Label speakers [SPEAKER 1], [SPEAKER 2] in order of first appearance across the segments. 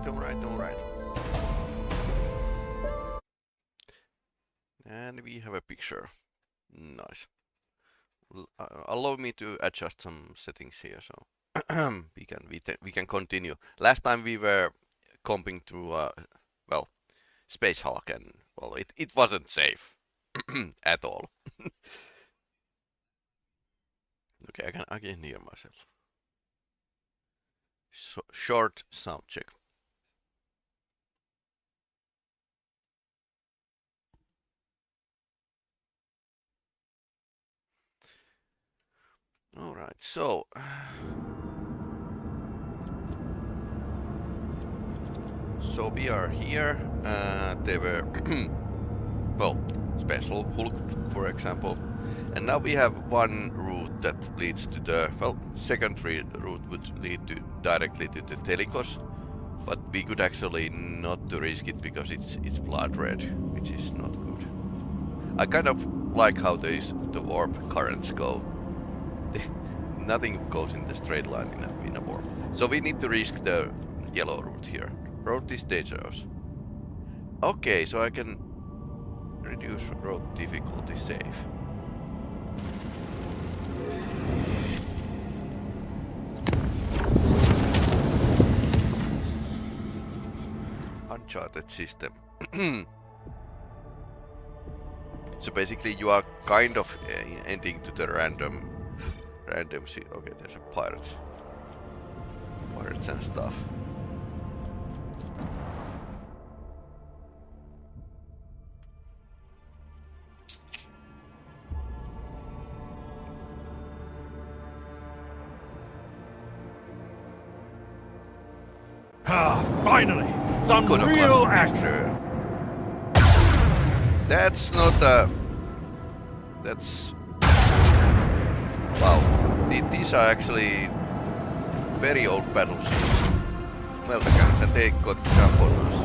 [SPEAKER 1] alright. And we have a picture. Nice. Allow me to adjust some settings here, so we can continue. Last time we were comping through well, Space Hulk, and well, it wasn't safe at all. Okay, I can hear myself. Short sound check. All right, so we are here. There were well, Special Hulk, for example, and now we have one route that leads to the secondary route would lead directly to the Telikos, but we could actually not to risk it because it's blood red, which is not good. I kind of like how the warp currents go. Nothing goes in the straight line in a warp. So we need to risk the yellow route here. Road is dangerous. Okay, so I can reduce road difficulty safe. Uncharted system. So basically you are kind of ending to the random okay, there's a pirates and stuff.
[SPEAKER 2] Ah, finally! Some real action!
[SPEAKER 1] That's not a... That's... Wow. These are actually very old battleships. Meltacannons, and they got jump on us.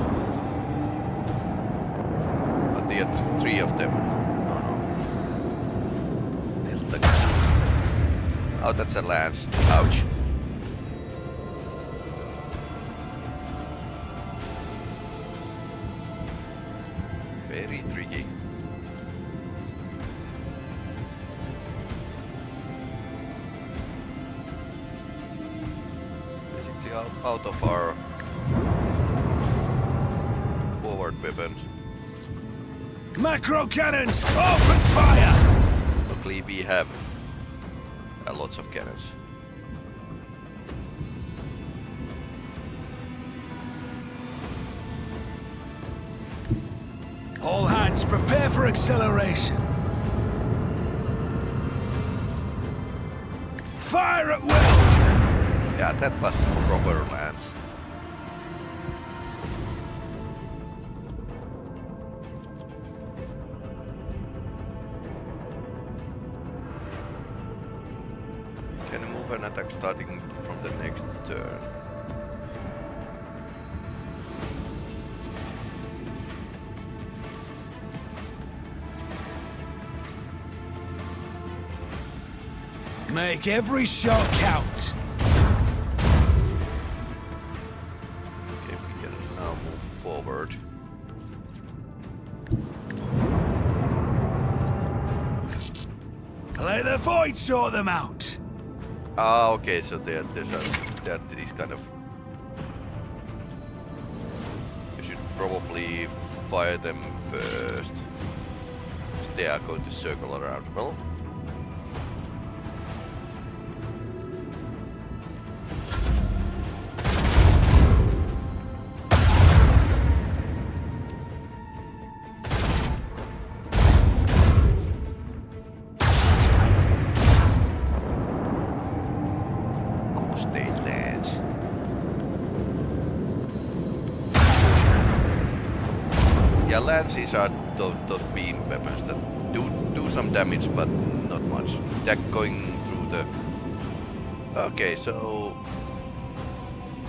[SPEAKER 1] But they had 3 of them. Oh no. Meltacannons. Oh, that's a lance. Ouch. Very tricky. Basically out of our forward weapon.
[SPEAKER 2] Macro cannons, open fire!
[SPEAKER 1] Luckily we have lots of cannons.
[SPEAKER 2] All hands, prepare for acceleration. Fire at will!
[SPEAKER 1] Yeah, that was proper lance. Can you move an attack starting from the next turn?
[SPEAKER 2] Make every shot count.
[SPEAKER 1] Okay, we can now move forward.
[SPEAKER 2] Let the void sort them out.
[SPEAKER 1] Ah, okay, so there are these kind of... You should probably fire them first. They are going to circle around. Well, lances are those beam weapons that do some damage, but not much. They're going through the... Okay, so...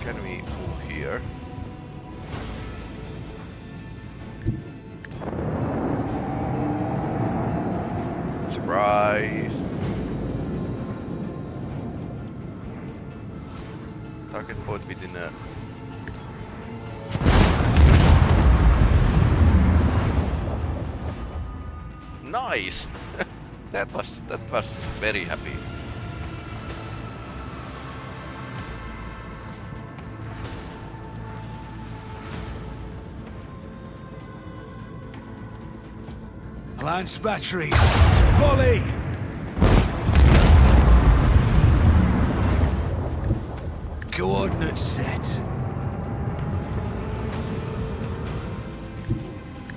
[SPEAKER 1] Can we move here? Surprise! Target point within a Nice! that was very happy.
[SPEAKER 2] Lance batteries. Volley! Coordinates set.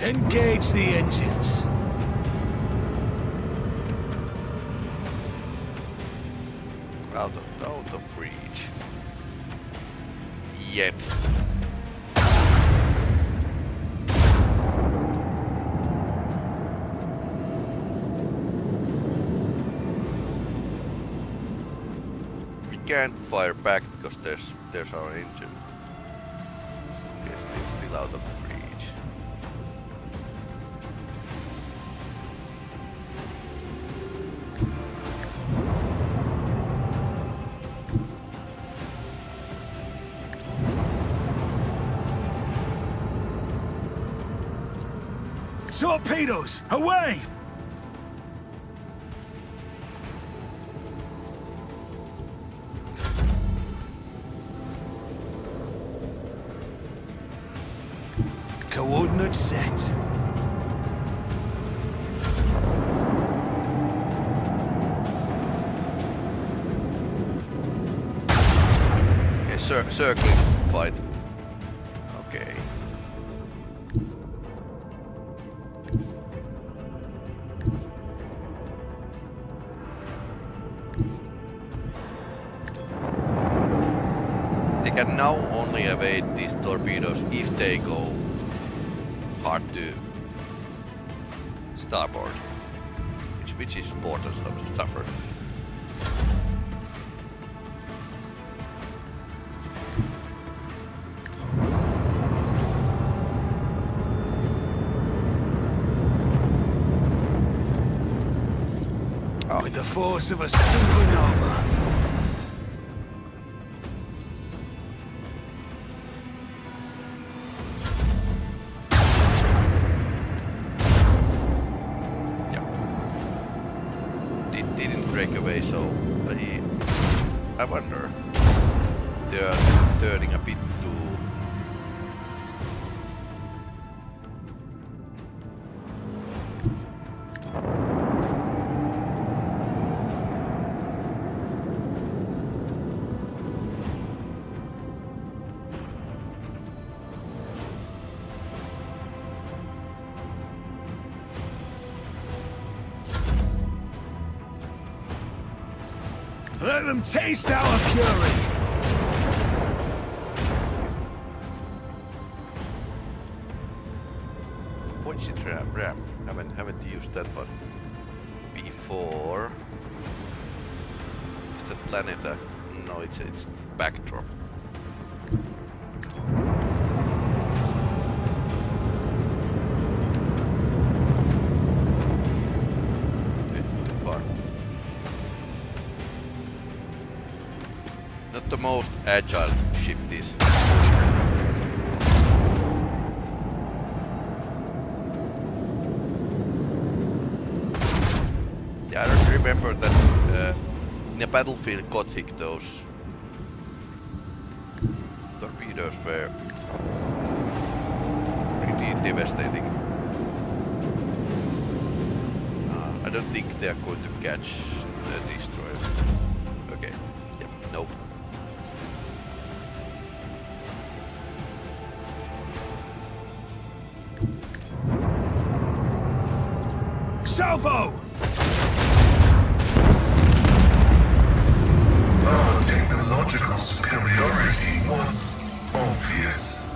[SPEAKER 2] Engage the engines.
[SPEAKER 1] Out of reach. Yet. We can't fire back because there's our engine. It's still out of reach.
[SPEAKER 2] Torpedoes, away! Coordinates set.
[SPEAKER 1] Okay, circling fight. Okay. They can now only evade these torpedoes if they go hard to starboard, which is important starboard.
[SPEAKER 2] With the force of a supernova.
[SPEAKER 1] Didn't break away, so I wonder. They are turning a bit too.
[SPEAKER 2] Let them taste our fury!
[SPEAKER 1] Pointed ram. Haven't used that one before. Is that Planeta? No, it's backdrop. Too far. Not the most agile ship this. Yeah, I don't remember that in a battlefield Gothic those torpedoes were pretty devastating. I don't think they are going to catch the destroyer. Okay, yep, nope.
[SPEAKER 2] Salvo!
[SPEAKER 3] Our technological superiority was obvious.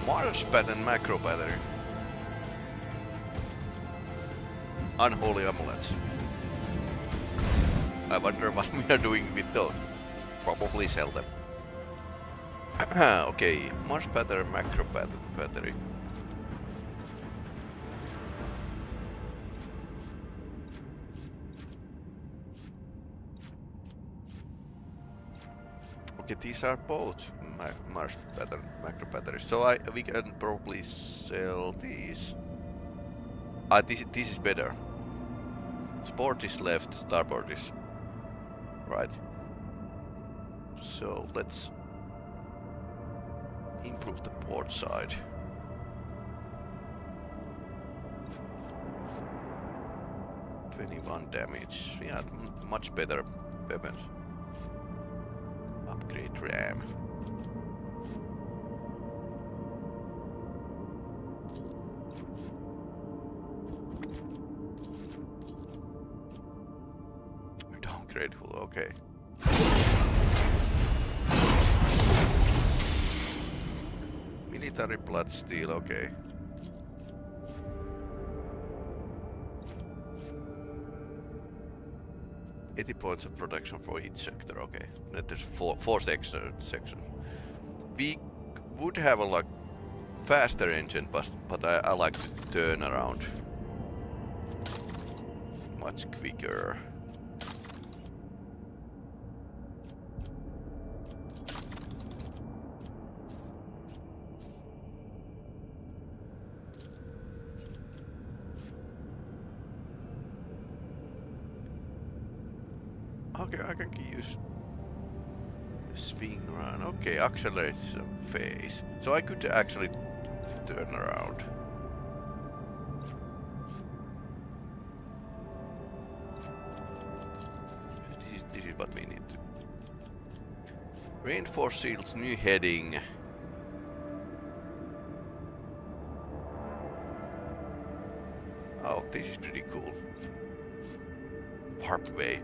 [SPEAKER 1] Mars pattern macro battery. Unholy amulets. I wonder what we are doing with those. Probably sell them. Okay, Mars pattern macro battery. Okay, these are both Mars pattern macro batteries, so we can probably sell these. This is better. Sport is left, starboard is right. So let's improve the port side. (21 damage. Yeah, much better weapons. Upgrade RAM. Downgradeful, okay. Military blood steel, okay. $80 points of production for each sector, okay. There's four sections. We would have a like faster engine, but I like to turn around much quicker. Okay, I can use swing around. Okay, acceleration phase. So I could actually turn around. This is what we need to. Reinforce shields, new heading. Oh, this is pretty cool. Warp way.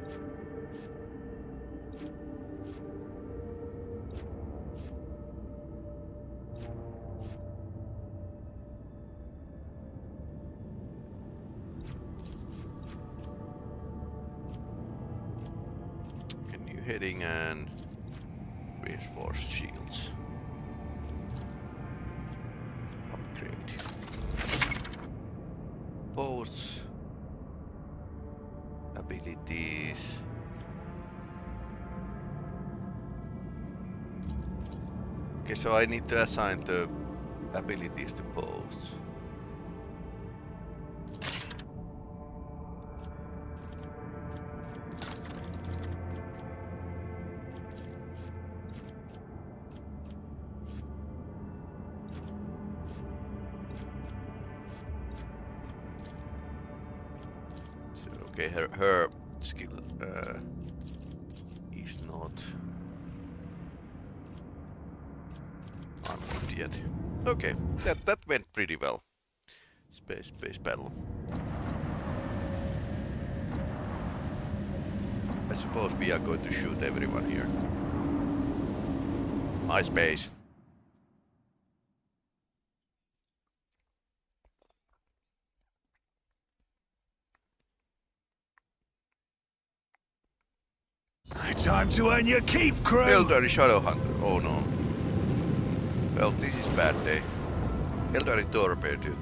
[SPEAKER 1] Heading and reinforced shields. Upgrade. Posts. Abilities. Okay, so I need to assign the abilities to posts. Okay, her skill is not unlocked yet. Okay, that went pretty well. Space battle. I suppose we are going to shoot everyone here. My space.
[SPEAKER 2] Time to earn your keep, crew!
[SPEAKER 1] Eldari Shadowhunter. Oh no. Well, this is bad day. Eldari Torpedo too.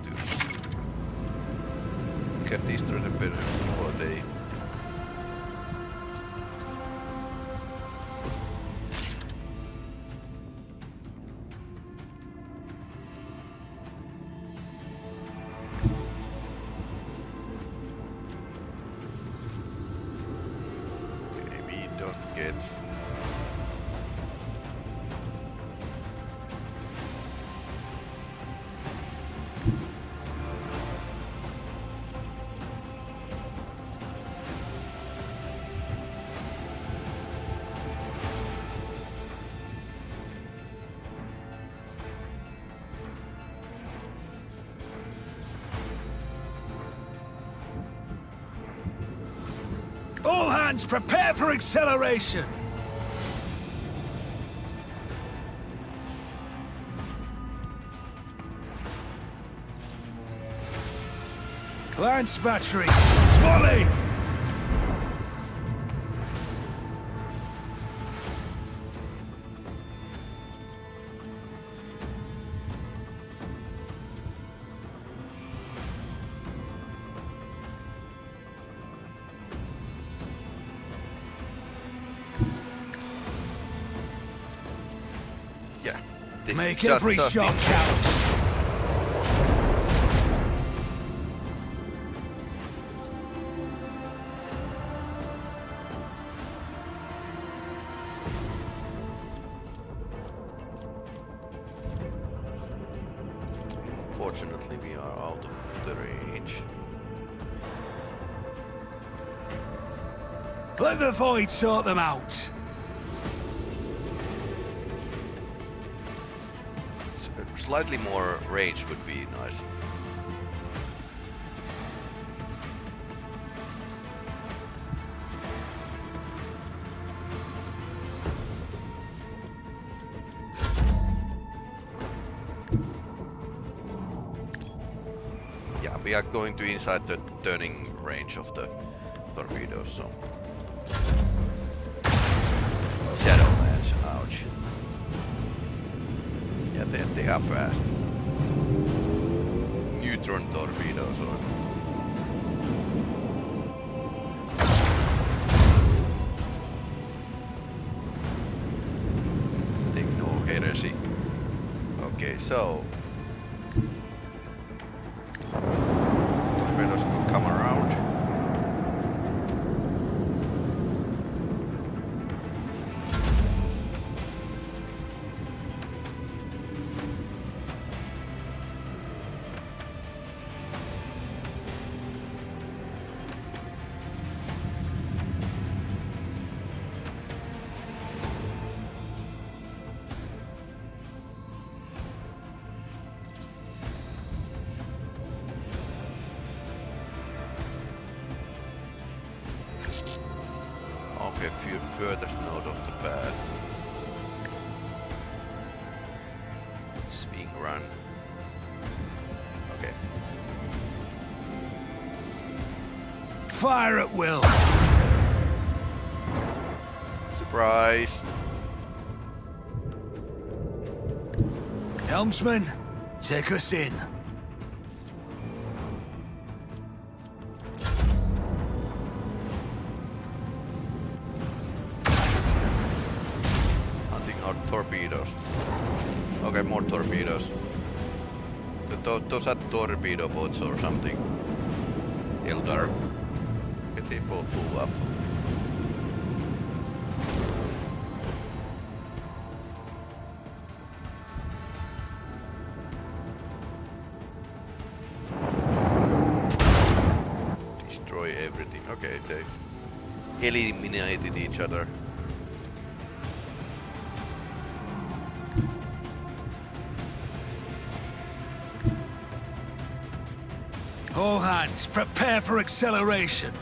[SPEAKER 1] Can destroy the better before they.
[SPEAKER 2] All hands prepare for acceleration! Lance battery, volley!
[SPEAKER 1] Yeah.
[SPEAKER 2] Make every shot count!
[SPEAKER 1] Unfortunately, we are out of the range.
[SPEAKER 2] Let the void sort them out.
[SPEAKER 1] Slightly more range would be nice. Yeah, we are going to inside the turning range of the torpedoes, so. Shadowlands, ouch. Yeah, they are fast. Neutron torpedoes or... Techno heresy. Okay, so... Torpedoes could come around. Okay, furthest node of the pad. Swing run. Okay.
[SPEAKER 2] Fire at will.
[SPEAKER 1] Surprise!
[SPEAKER 2] Helmsman, take us in.
[SPEAKER 1] Hunting out torpedoes. Okay, more torpedoes. Those are torpedo boats or something. Eldar. Okay, they both blew up. Destroy everything. Okay, they eliminated each other.
[SPEAKER 2] All hands, prepare for acceleration.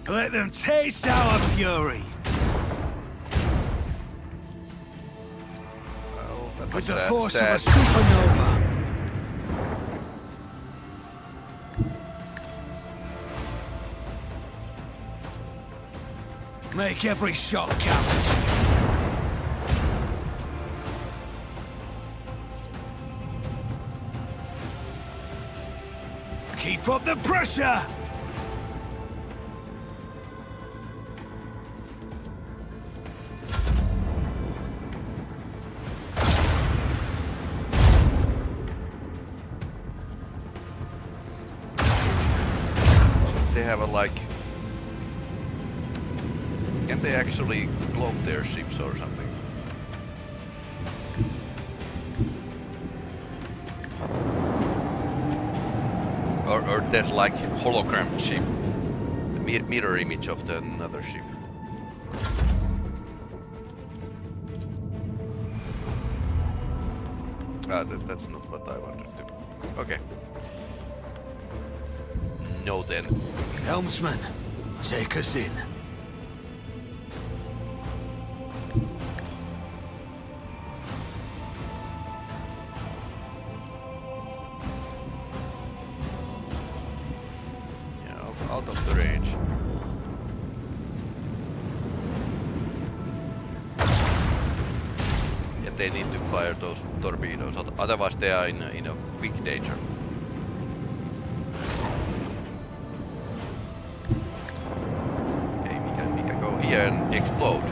[SPEAKER 2] Let them taste our fury.
[SPEAKER 1] Well, that
[SPEAKER 2] With
[SPEAKER 1] was
[SPEAKER 2] the
[SPEAKER 1] sad,
[SPEAKER 2] force
[SPEAKER 1] sad.
[SPEAKER 2] of a supernova. Make every shot count. Keep up the pressure!
[SPEAKER 1] They have a like... Can they actually globe their ships or something? Or there's like hologram ship. The mirror image of the another ship. Ah, that's not what I wanted to. Okay. No then.
[SPEAKER 2] Helmsman, take us in.
[SPEAKER 1] Yeah, out of the range. Yeah, they need to fire those torpedoes, otherwise they are in a big danger. Okay, we can go here and explode.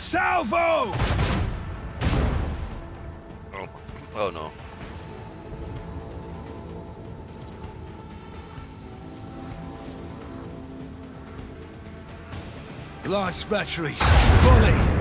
[SPEAKER 2] Salvo!
[SPEAKER 1] Oh no.
[SPEAKER 2] Large batteries. Volley!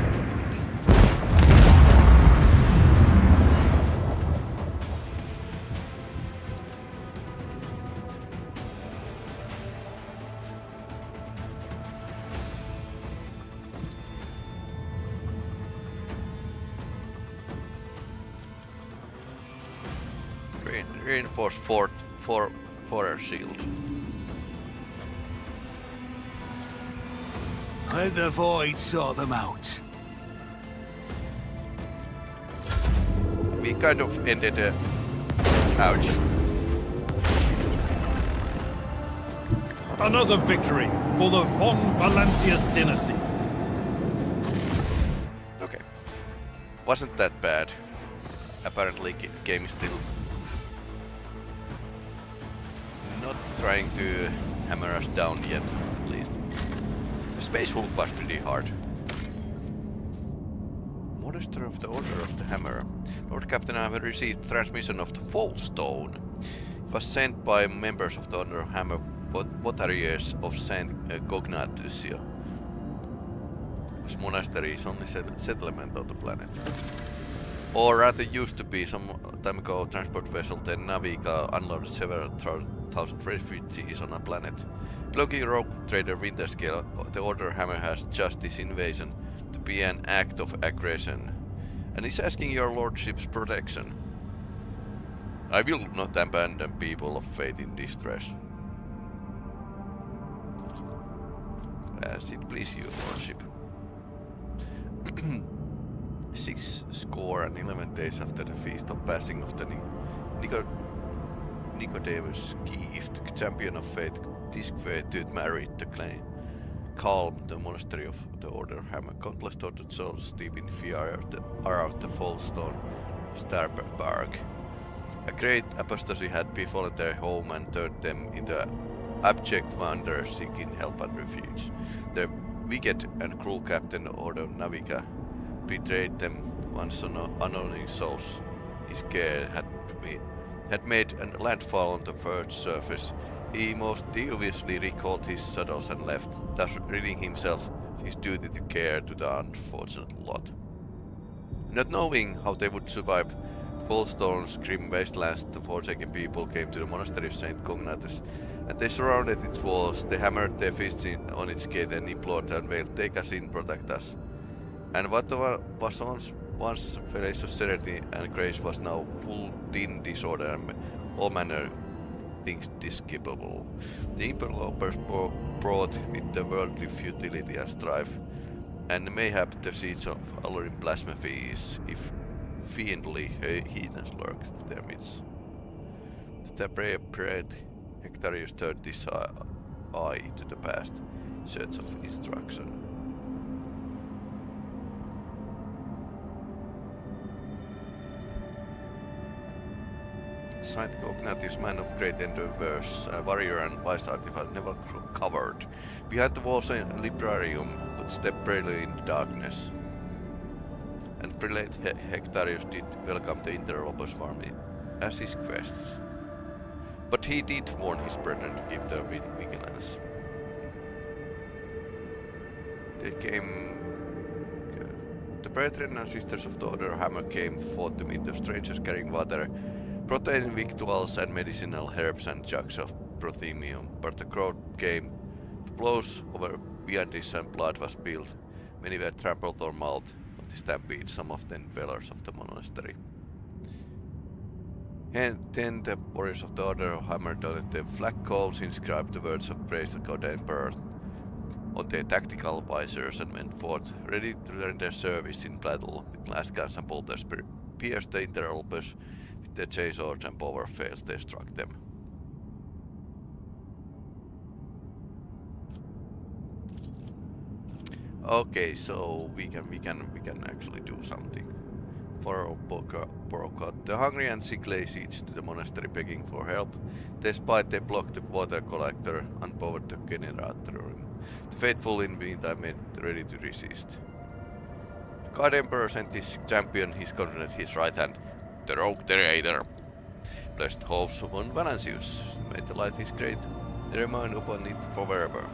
[SPEAKER 1] Reinforced forest shield.
[SPEAKER 2] Let the void sort them out.
[SPEAKER 1] We kind of ended a... Ouch.
[SPEAKER 4] Another victory for the von Valancius dynasty.
[SPEAKER 1] Okay. Wasn't that bad. Apparently game is still not trying to hammer us down yet, at least. The Space Hulk was pretty hard. Monster of the Order of the Hammer. Lord Captain, I have received transmission of the Fall Stone. It was sent by members of the Order of Hammer, votaries of Saint Cognatus. This monastery is only settlement of the planet. Or rather used to be. Some time ago, transport vessel the Naviga unloaded several thousand refugees on a planet. Belonging rogue trader Winterscale, the Order Hammer has judged this invasion to be an act of aggression, and is asking your lordship's protection. I will not abandon people of faith in distress. As it please you, lordship. 6 score and 11 days after the feast of passing of the Nicodemus gift, champion of faith, disquietude married the claim. Calm, the monastery of the Order Hammer, countless tortured souls deep in fear are out the Fallstone Starberg. A great apostasy had befallen their home and turned them into abject wanderers seeking help and refuge. Their wicked and cruel captain Ordo Naviga betrayed them once unknowing souls. His care had made a landfall on the Earth's surface. He most deviously recalled his saddles and left, thus ridding himself of his duty to care to the unfortunate lot. Not knowing how they would survive Fallstone's grim wastelands, the Forsaken people came to the monastery of Saint Cognatus, and they surrounded its walls. They hammered their fists on its gate and implored and wailed, "Take us in, protect us." And what was once place of serenity and grace was now full in disorder and all manner things despicable. The interlopers brought with the worldly futility and strife, and mayhap the seeds of alluring blasphemies, if fiendly heathens lurked in their midst. The brave Hectarius turned his eye to the past, in search of instruction. Saint Cognatus, man of great endeavors, warrior and wise artifact, never covered. Behind the walls a librarium, but stepped bravely in the darkness. And prelate Hectarius did welcome the interlopers warmly as his quests. But he did warn his brethren to keep their vigilance. They came... The brethren and sisters of the Order Hammer came forth to meet the strangers carrying water, protein victuals and medicinal herbs and jugs of prothemium, but the crowd came to blows over viandies and blood was spilled. Many were trampled or mauled of the stampede, some of them dwellers of the monastery. And then the warriors of the Order of Hammer donate the flag coals, inscribed the words of praise to God Emperor on their tactical visors and went forth, ready to render service in battle with glass guns and bolters pierced the interlopers. Their chainsaws and power fails, they struck them. Okay, so we can actually do something. For Borokot, the hungry and sick lay siege to the monastery begging for help. Despite they blocked the water collector and powered the generator room. The faithful in the meantime made ready to resist. God Emperor sent his champion, his confident, his right hand, the rogue narrator. Blessed hosts upon Valancius, made the light his great, they remain upon it forever.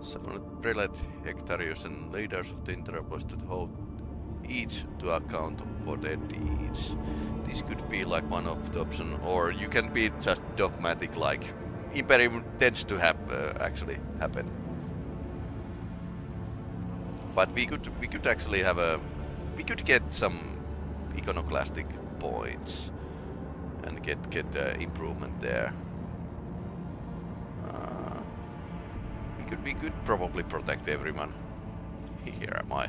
[SPEAKER 1] Summoned prelate Hectarius and leaders of the interlopers that hold each to account for their deeds. This could be like one of the options, or you can be just dogmatic, like Imperium tends to actually happen. But we could actually have we could get some iconoclastic points and get improvement there. We could probably protect everyone. Here am I.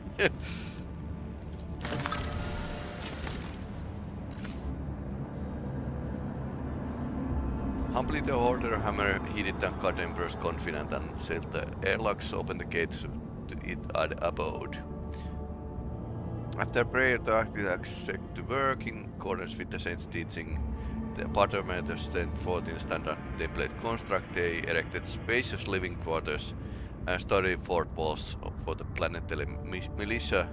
[SPEAKER 1] Humbly the Order Hammer heated down God Emperor's confident and sailed the airlocks, opened the gates to it abode. After prayer, the architects set to work in accordance with the saint's teaching. The Patermaters sent forth in standard template construct. They erected spacious living quarters and sturdy fort walls for the planetary militia.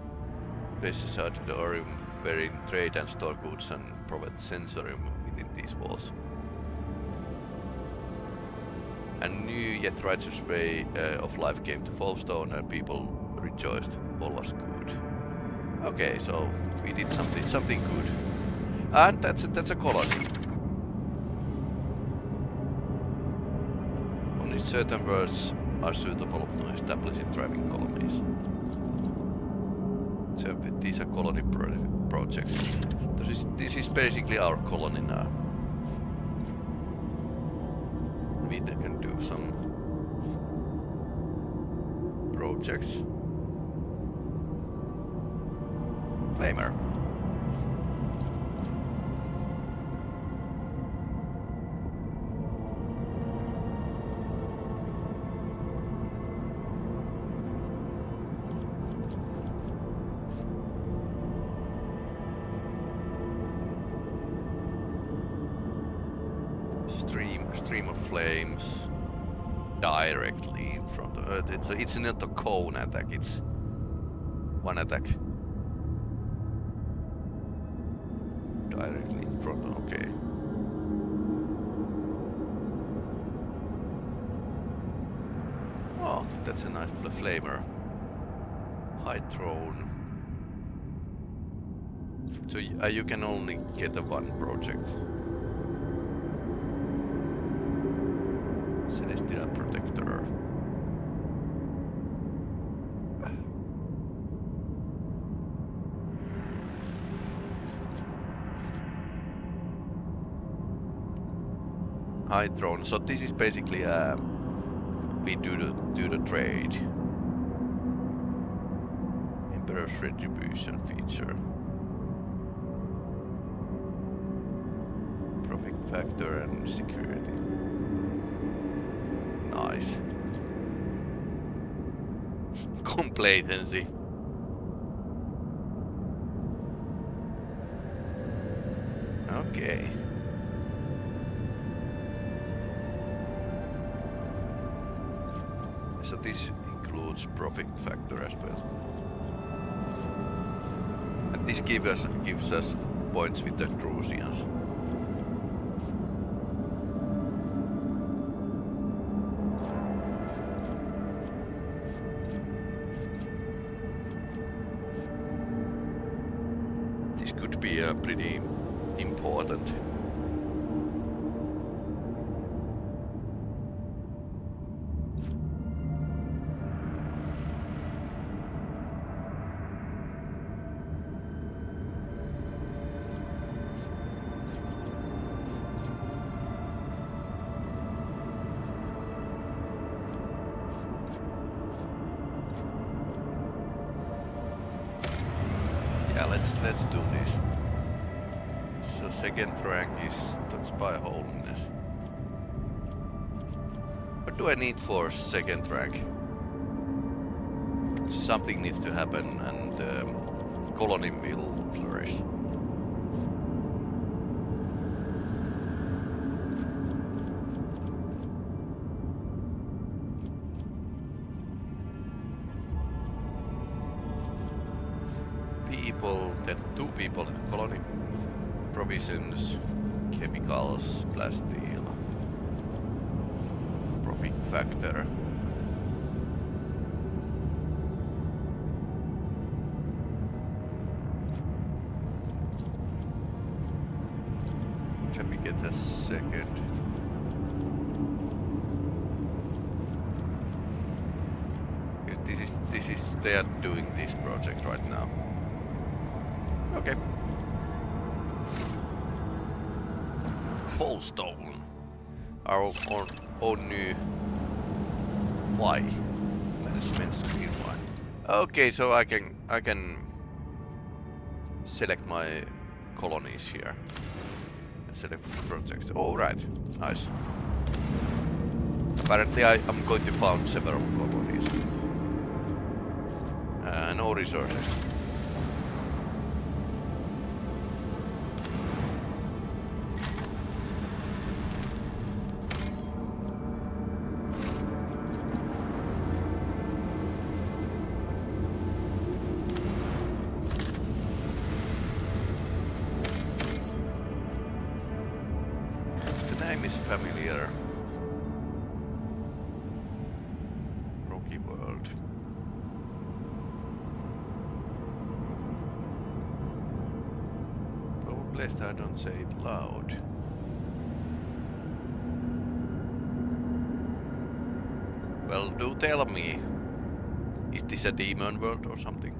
[SPEAKER 1] Bases out the Orium, wherein trade and store goods and provide sensorium within these walls. A new yet righteous way of life came to Fallstone, and people rejoiced. All was good. Okay, so we did something good, and that's a colony. Only certain words are suitable for establishing thriving colonies. So these are colony projects. This is basically our colony now. We can do some projects. Flamer. Stream of flames directly in front of Earth. It's not a cone attack, it's one attack. Directly in front, okay. Oh, that's a nice flamer. High throne. So you can only get a one project. Celestial Protector. High throne. So this is basically we do the trade. Emperor's retribution feature. Profit factor and security. Nice. Complacency. Okay. So this includes profit factor as well. And this gives us points with the Drusians. Pretty important. let's do this. So second rank is touched by holiness. What do I need for second rank? Something needs to happen and colony will flourish. There are 2 people in the colony. Provisions, chemicals, plasteel. Profit factor. Can we get a second? This is they are doing this project right now. Okay. Polestone. Our own new management screen why. Okay, so I can select my colonies here. Select projects. Oh right, nice. Apparently I'm going to found several colonies. No resources. Familiar. Rocky world. Probably I don't say it loud. Well, do tell me. Is this a demon world or something?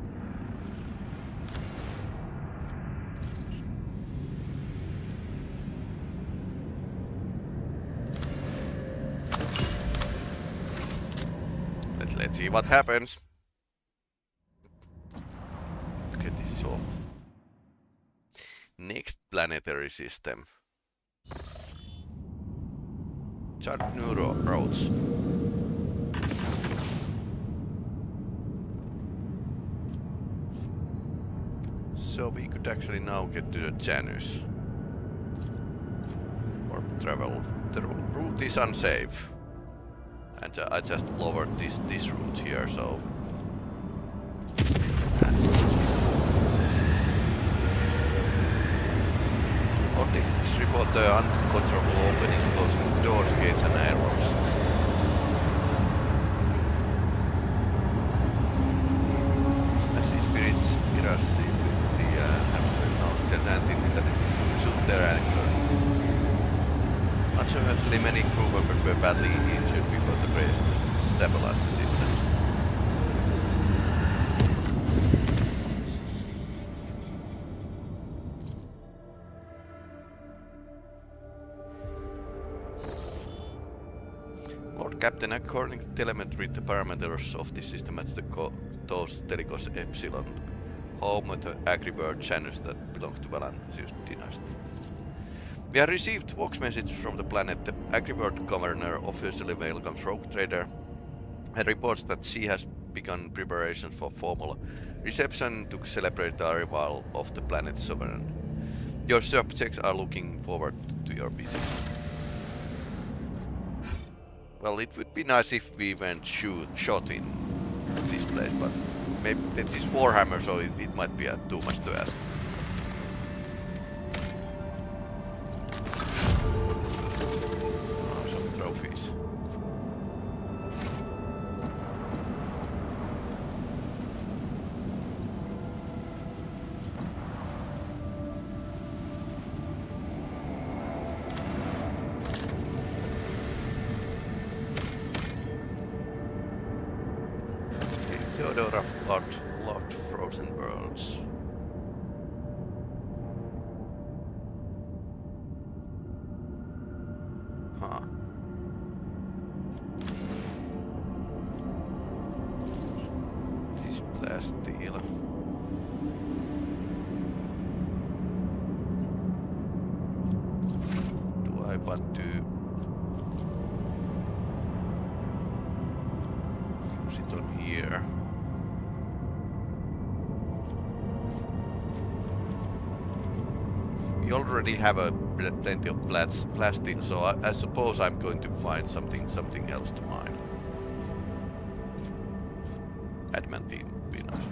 [SPEAKER 1] Let's see what happens. Okay, this is all. Next planetary system. Chart new roads. So we could actually now get to the Janus. Or travel. The route is unsafe. And I just lowered this route here, so... Please report the uncontrollable opening and closing doors, gates and arrows. As the spirits mirrors the absolute house can anti-militarism shoot their anger. Unfortunately, many crew members were badly injured before the brace stabilized the system. Lord Captain, according to telemetry, the parameters of this system match the Tos Telikos Epsilon, home of the Agribird Janus that belongs to Valantius dynasty. We have received vox message from the planet. The Agribird Governor officially welcomes Rogue Trader and reports that she has begun preparations for formal reception to celebrate the arrival of the planet's sovereign. Your subjects are looking forward to your visit. Well, it would be nice if we went shot in this place, but maybe that is Warhammer, so it might be too much to ask. Oh, some trophies. Theodore of Lord Frozen Worlds. Huh. This blast deal. here. We already have plenty of plastic, so I suppose I'm going to find something else to mine. Adamantine would be nice.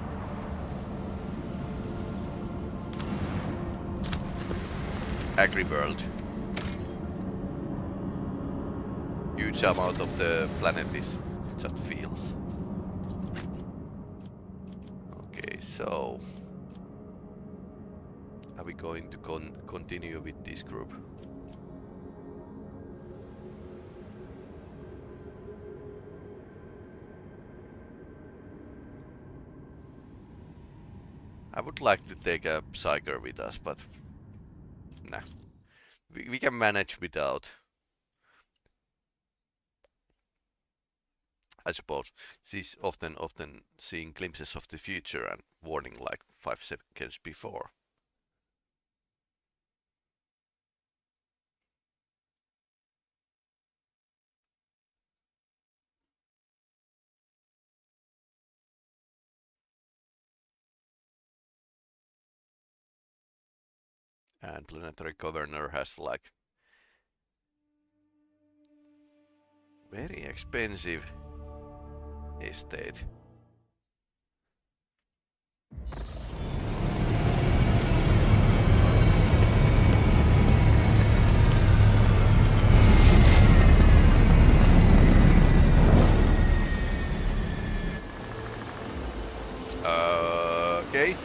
[SPEAKER 1] Agri-world. Huge amount of the planet is just fields. Okay, so are we going to continue with this group? I would like to take a psyker with us, but nah. We can manage without. I suppose she's often seeing glimpses of the future and warning like 5 seconds before. And planetary governor has like very expensive estate. Okay.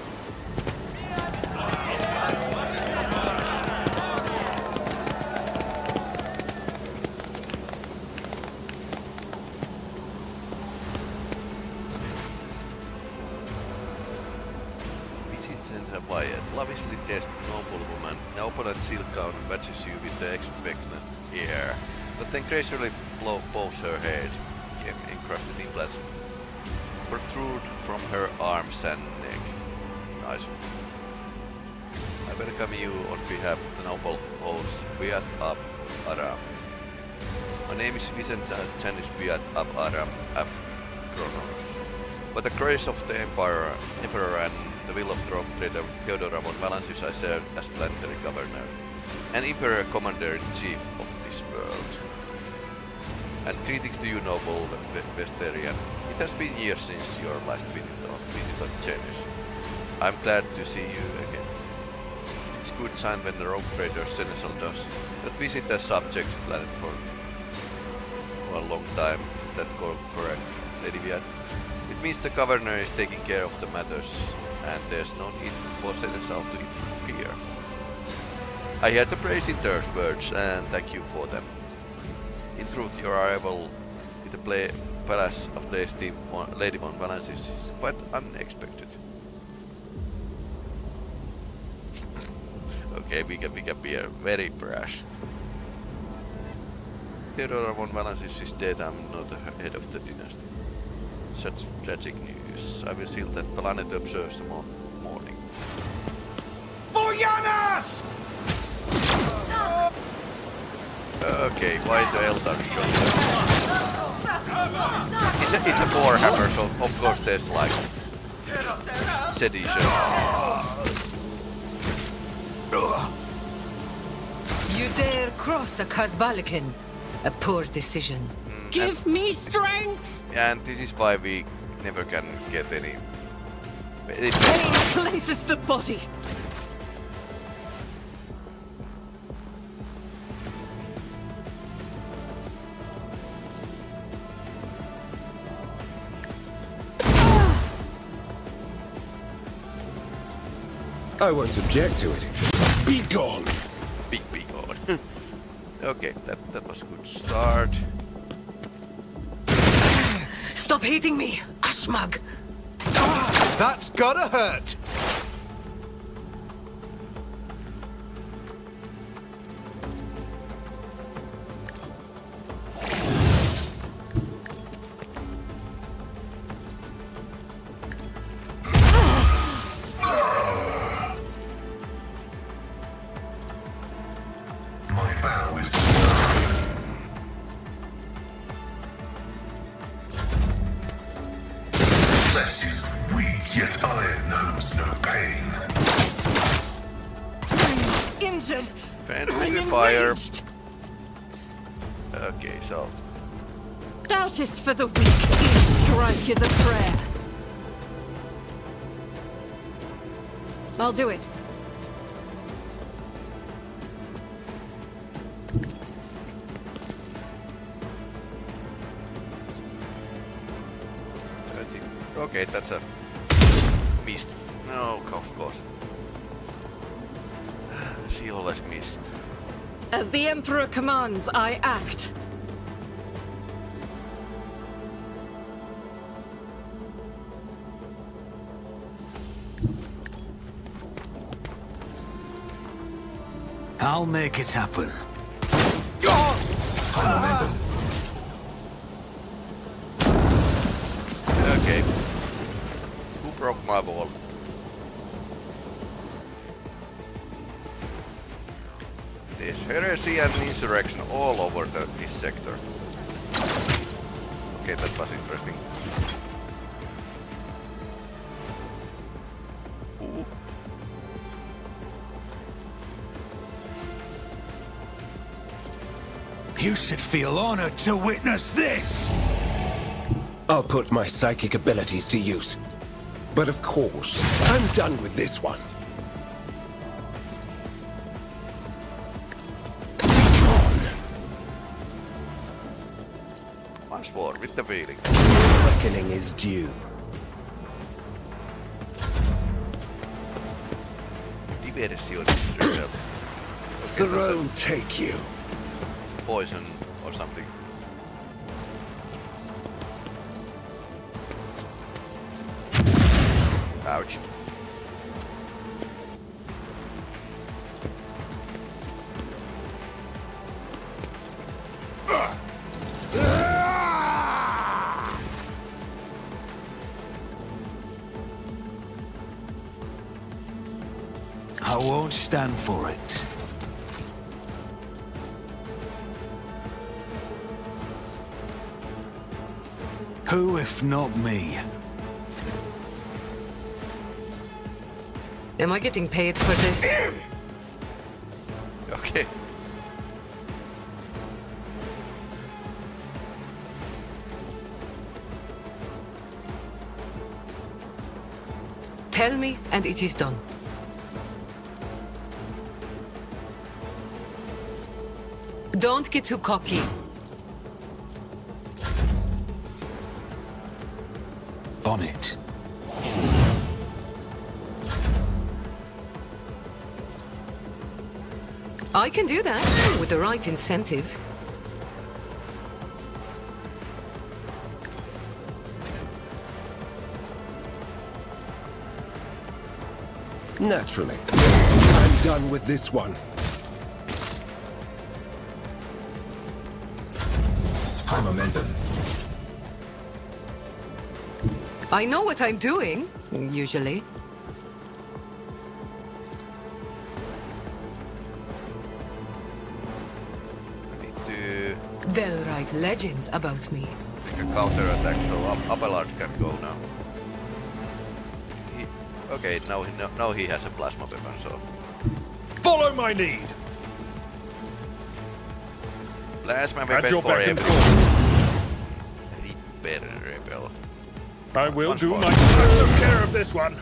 [SPEAKER 1] Lavishly dressed noble woman, an opponent seal count matches you with the expectant air, but then gracefully bows her head. Encrusted implants protrude from her arms and neck. Nice. I welcome you on behalf of the noble host Viat Ab Aram. My name is Vicent Janus Viat Ab Aram F. Kronos. By the grace of the Emperor and the will of Throne Trader Theodora von Valansis, I serve as planetary governor and Imperial Commander-in-Chief of this world. And greetings to you, noble Vesterian. It has been years since your last visit on Janus. I'm glad to see you again. It's good sign when the rogue trader Senecal does that visit a subject planet for a long time. Isn't that correct, Lady Viat? It means the governor is taking care of the matters, and there's no need for Senecal to interfere. I hear the praise in those words, and thank you for them. In truth, your arrival in the palace of Lady von Valansis is quite unexpected. Okay, we can be very brash. Theodora von Valansis is dead. I'm not the head of the dynasty. Such tragic news. I will seal that planet observes the morning.
[SPEAKER 2] For Janus!
[SPEAKER 1] Okay, why the Eldar shot? It's a warhammer, so of course there's like sedition.
[SPEAKER 5] You dare cross a Kazbalikan? A poor decision.
[SPEAKER 6] Give me strength!
[SPEAKER 1] And this is why we never can get any...
[SPEAKER 6] Pain cleanses the body.
[SPEAKER 2] I won't object to it. Be gone!
[SPEAKER 1] Be gone. Okay, that was a good start.
[SPEAKER 5] Stop hitting me, Ashmag!
[SPEAKER 2] That's gotta hurt!
[SPEAKER 3] My vow is to Yet iron knows no pain.
[SPEAKER 6] I'm injured.
[SPEAKER 1] Friendly
[SPEAKER 6] I'm
[SPEAKER 1] fire.
[SPEAKER 6] enraged.
[SPEAKER 1] Okay, so
[SPEAKER 6] Doubt is for the weak. Each strike is a prayer. I'll do it.
[SPEAKER 1] okay, that's a missed. No, of course. She always missed.
[SPEAKER 6] As the Emperor commands, I act.
[SPEAKER 7] I'll make it happen.
[SPEAKER 1] Okay. Who broke my ball? There's heresy and insurrection all over this sector. Okay, that was interesting. Ooh.
[SPEAKER 7] You should feel honored to witness this!
[SPEAKER 2] I'll put my psychic abilities to use. But of course, I'm done with this one.
[SPEAKER 1] Once more, with the feeling.
[SPEAKER 2] Reckoning is due.
[SPEAKER 1] Diversion yourself. Okay,
[SPEAKER 2] Throne take you.
[SPEAKER 1] poison or something. Ouch.
[SPEAKER 7] I won't stand for it. Who if not me?
[SPEAKER 5] Am I getting paid for this?
[SPEAKER 1] Okay.
[SPEAKER 5] Tell me, and it is done. Don't get too cocky.
[SPEAKER 7] On it.
[SPEAKER 5] I can do that with the right incentive.
[SPEAKER 2] Naturally. I'm done with this one.
[SPEAKER 3] High momentum.
[SPEAKER 5] I know what I'm doing, usually.
[SPEAKER 1] I need to
[SPEAKER 5] They'll write legends about me.
[SPEAKER 1] make a counter attack so Abelard can go now. Okay, now he has a plasma weapon, so
[SPEAKER 4] Follow my lead.
[SPEAKER 1] plasma
[SPEAKER 4] At
[SPEAKER 1] weapon
[SPEAKER 4] your
[SPEAKER 1] for
[SPEAKER 4] beck and
[SPEAKER 1] everyone.
[SPEAKER 4] call.
[SPEAKER 1] Reaper rebel.
[SPEAKER 4] I will
[SPEAKER 1] Once
[SPEAKER 4] do
[SPEAKER 1] more.
[SPEAKER 4] my took care of this one.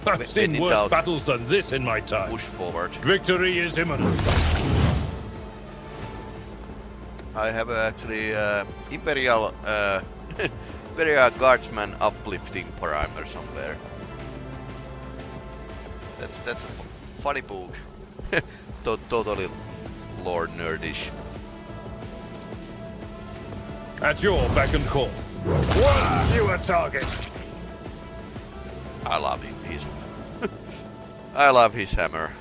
[SPEAKER 4] I've
[SPEAKER 1] When
[SPEAKER 4] seen
[SPEAKER 1] in
[SPEAKER 4] worse
[SPEAKER 1] doubt,
[SPEAKER 4] battles than this in my time.
[SPEAKER 1] push forward.
[SPEAKER 4] Victory is imminent.
[SPEAKER 1] I have actually Imperial Imperial Guardsman uplifting primer somewhere. That's a funny book. Totally lore nerdish.
[SPEAKER 4] At your beck and call. One fewer target.
[SPEAKER 1] I love him. He's I love his hammer.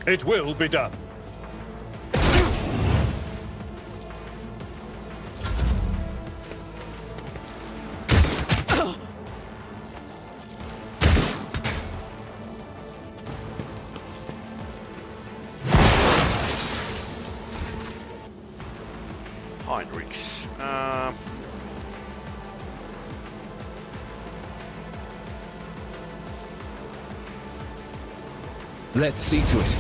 [SPEAKER 4] It will be done.
[SPEAKER 2] Let's see to it.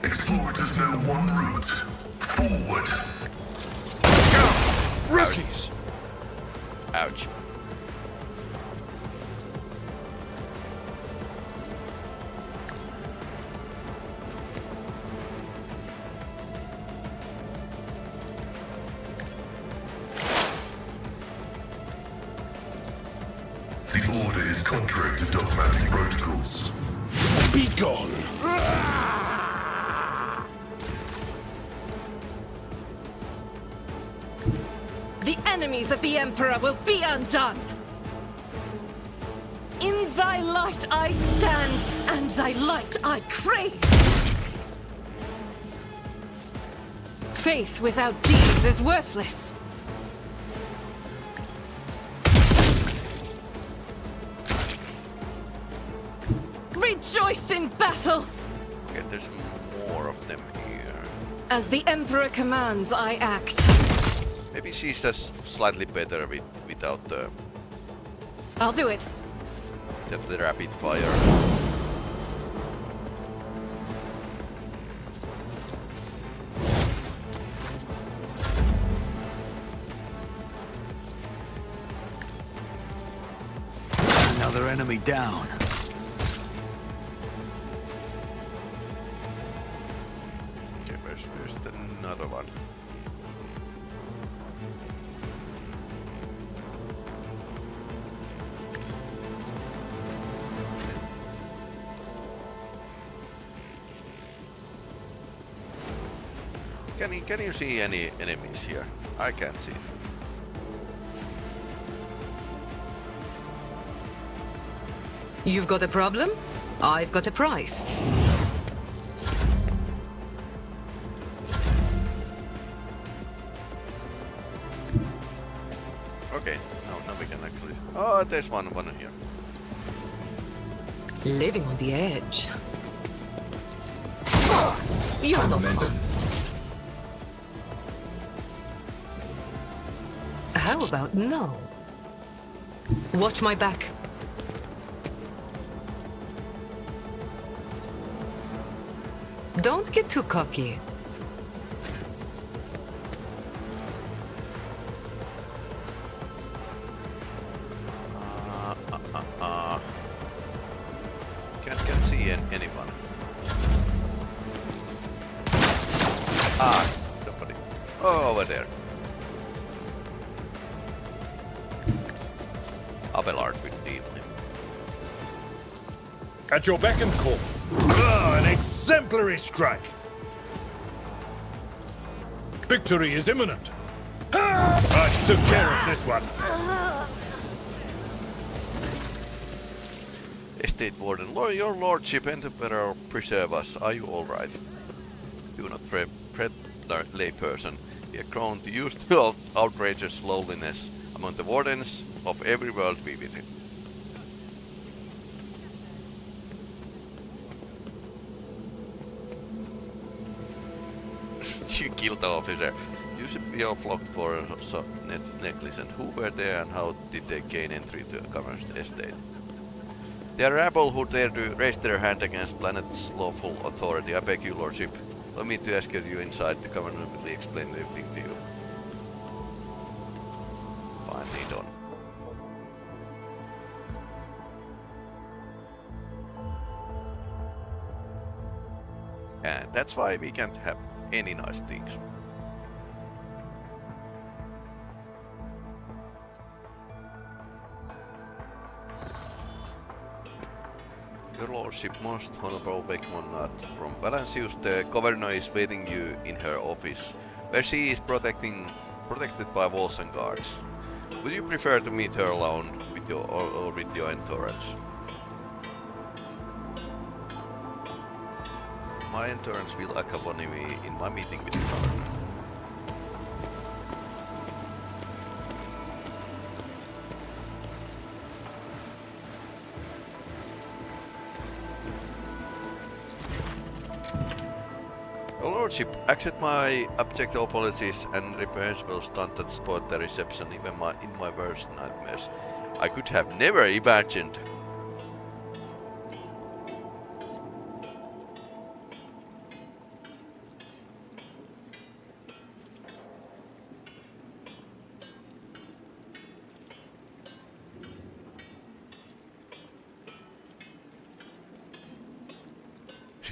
[SPEAKER 3] Explorers know one route. Forward.
[SPEAKER 4] Rookies!
[SPEAKER 1] Ouch.
[SPEAKER 3] The order is contrary to dogmatic protocols.
[SPEAKER 2] Be gone.
[SPEAKER 6] The enemies of the Emperor will be undone! In thy light I stand, and thy light I crave! Faith without deeds is worthless. Rejoice in battle!
[SPEAKER 1] Okay, there's more of them here.
[SPEAKER 6] As the Emperor commands, I act.
[SPEAKER 1] Maybe she's just slightly better without the
[SPEAKER 6] I'll do it.
[SPEAKER 1] rapid fire.
[SPEAKER 7] Another enemy down.
[SPEAKER 1] Okay, where's another one? Can you see any enemies here? I can't see.
[SPEAKER 5] You've got a problem? I've got a prize.
[SPEAKER 1] Okay, now we can actually. Oh, there's one here.
[SPEAKER 5] Living on the edge. You're
[SPEAKER 3] High
[SPEAKER 5] no
[SPEAKER 3] momentum.
[SPEAKER 5] fun. How about no? Watch my back. Don't get too cocky.
[SPEAKER 1] Can't see anyone. Ah, nobody. Oh, over there. Abelard will deal him.
[SPEAKER 4] At your beck and call. Ah, an exemplary strike. Victory is imminent. I took care of this one.
[SPEAKER 1] Estate Warden, your lordship, Emperor, preserve us. Are you all right? Do not fret, layperson. We are grown to used to outrageous lowliness among the wardens of every world we visit. You killed the officer. You should be flocked for a necklace, and who were there and how did they gain entry to the governor's estate? They are a rabble who dare to raise their hand against planet's lawful authority. I beg you, lordship, allow me to escort you inside. The governor will explain everything to you. Finally done. And that's why we can't have any nice things. Your lordship, most honorable Beckmonat from Valancius, the governor is waiting you in her office, where she is protected by walls and guards. Would you prefer to meet her alone with your or with your entourage? My entourage will accompany me in my meeting with the governor. Your Lordship, accept my abject apologies and reprehensible stunt that spoiled the reception even in my worst nightmares. I could have never imagined.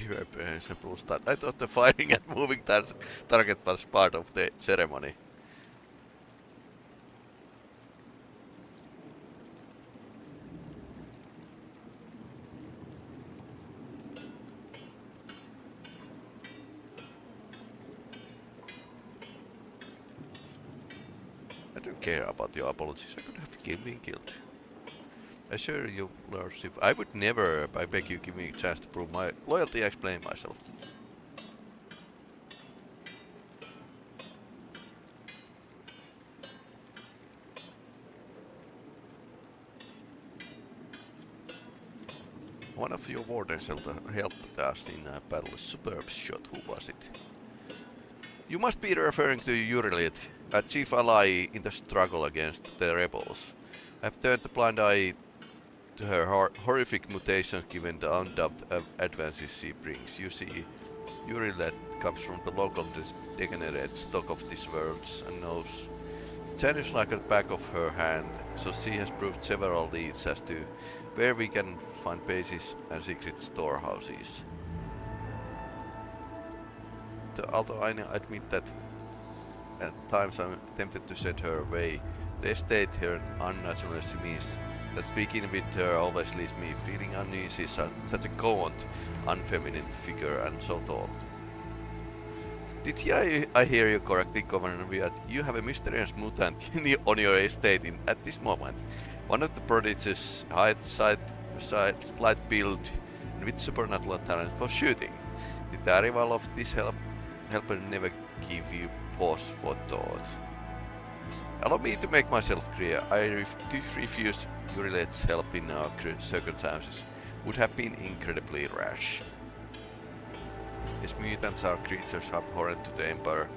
[SPEAKER 1] Reprehensible stunt. I thought the firing and moving target was part of the ceremony. I don't care about your apologies. I could have been killed. I assure you, Lordship, I would never. I beg you, give me a chance to prove my loyalty. Explain myself. One of your wardens helped us in a battle. Superb shot. Who was it? You must be referring to Urilit, a chief ally in the struggle against the rebels. I've turned a blind eye to her horrific mutations given the undoubted advances she brings. You see, Urilet comes from the local degenerate stock of these worlds and knows Janus like the back of her hand, so she has proved several leads as to where we can find bases and secret storehouses. Although I admit that at times I'm tempted to send her away, the estate here unnaturalness means that speaking with her always leaves me feeling uneasy, such a gaunt, unfeminine figure and so tall. Did I hear you correctly, Governor Viat? You have a mysterious mutant on your estate at this moment. One of the prodigies, light build and with supernatural talent for shooting. Did the arrival of this helper never give you pause for thought? Allow me to make myself clear. I refuse Urilet's help in our circumstances. Would have been incredibly rash. These mutants are creatures abhorrent to the Empire,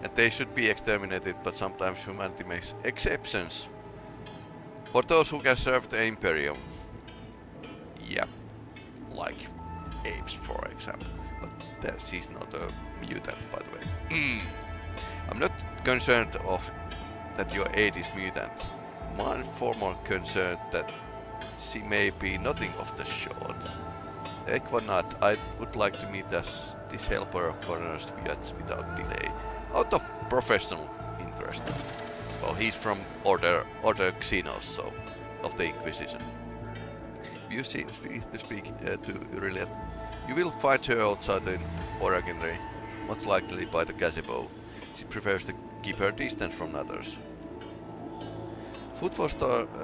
[SPEAKER 1] and they should be exterminated, but sometimes humanity makes exceptions. For those who can serve the Imperium. Yeah, like apes for example. But she's not a mutant, by the way. I'm not concerned that your aide is mutant. I'm far more concerned that she may be nothing of the sort. Equanat, I would like to meet this helper of Coroner's Viats without delay, out of professional interest. Well, he's from Order Xenos, so of the Inquisition. If you speak to Urilet, you will find her outside in Oragonry, most likely by the gazebo. She prefers to keep her distance from others. Food for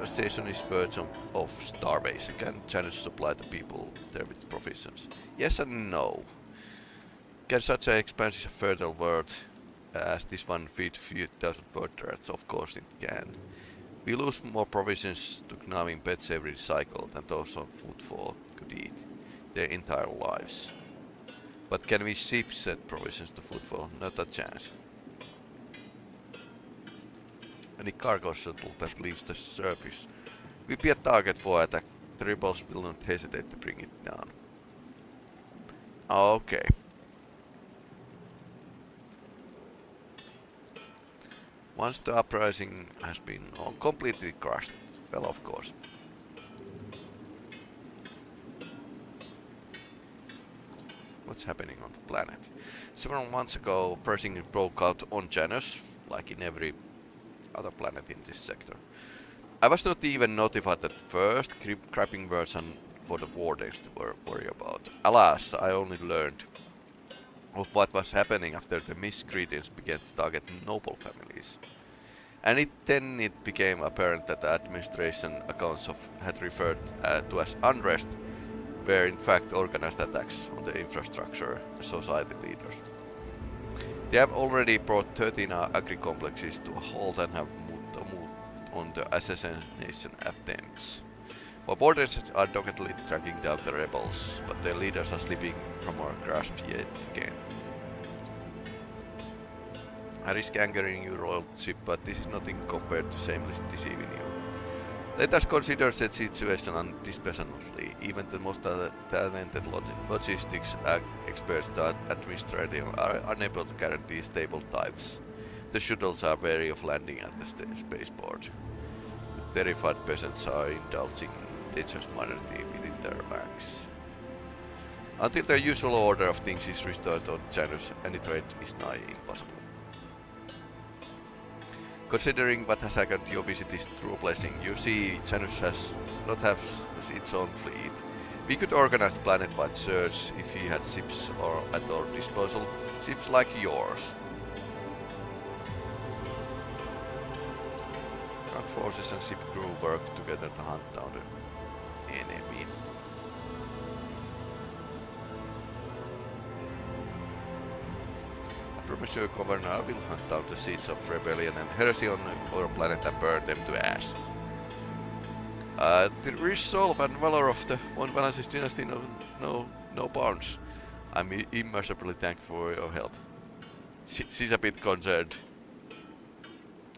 [SPEAKER 1] station is verge of starvation. Can Janus supply the people there with provisions? Yes and no. Can such an expansive fertile world as this one feed few thousand bird rats? Of course it can. We lose more provisions to gnawing pets every cycle than those on footfall could eat their entire lives. But can we ship said provisions to footfall? Not a chance. Any cargo shuttle that leaves the surface will be a target for attack. The rebels will not hesitate to bring it down. Okay. Once the uprising has been completely crushed, well, of course. What's happening on the planet? Several months ago, pressing broke out on Janus, like in every other planet in this sector. I was not even notified at first, crapping version for the wardens to worry about. Alas, I only learned of what was happening after the miscreants began to target noble families. And then it became apparent that the administration accounts had referred to as unrest were in fact organized attacks on the infrastructure and society leaders. They have already brought 13 agri-complexes to a halt and have moved on the assassination attempts. Our wardens are doggedly tracking down the rebels, but their leaders are slipping from our grasp yet again. I risk angering your lordship, but this is nothing compared to shamelessly deceiving you. Let us consider the situation dispassionately. Even the most talented logistics experts and administrators are unable to guarantee stable tides. The shuttles are wary of landing at the spaceport. The terrified peasants are indulging dangerous minority within their ranks. Until the usual order of things is restored on Janus, any trade is nigh impossible. Considering what has happened to your visit is true blessing. You see, Janus has not have its own fleet. We could organize planet-wide search if he had ships at our disposal, ships like yours. Ground forces and ship crew work together to hunt down the enemy. Monsieur Governor, I will hunt down the seeds of rebellion and heresy on our planet and burn them to ash. The resolve and valor of the Von Valensis dynasty no bounds. I'm immeasurably thankful for your help. She's a bit concerned.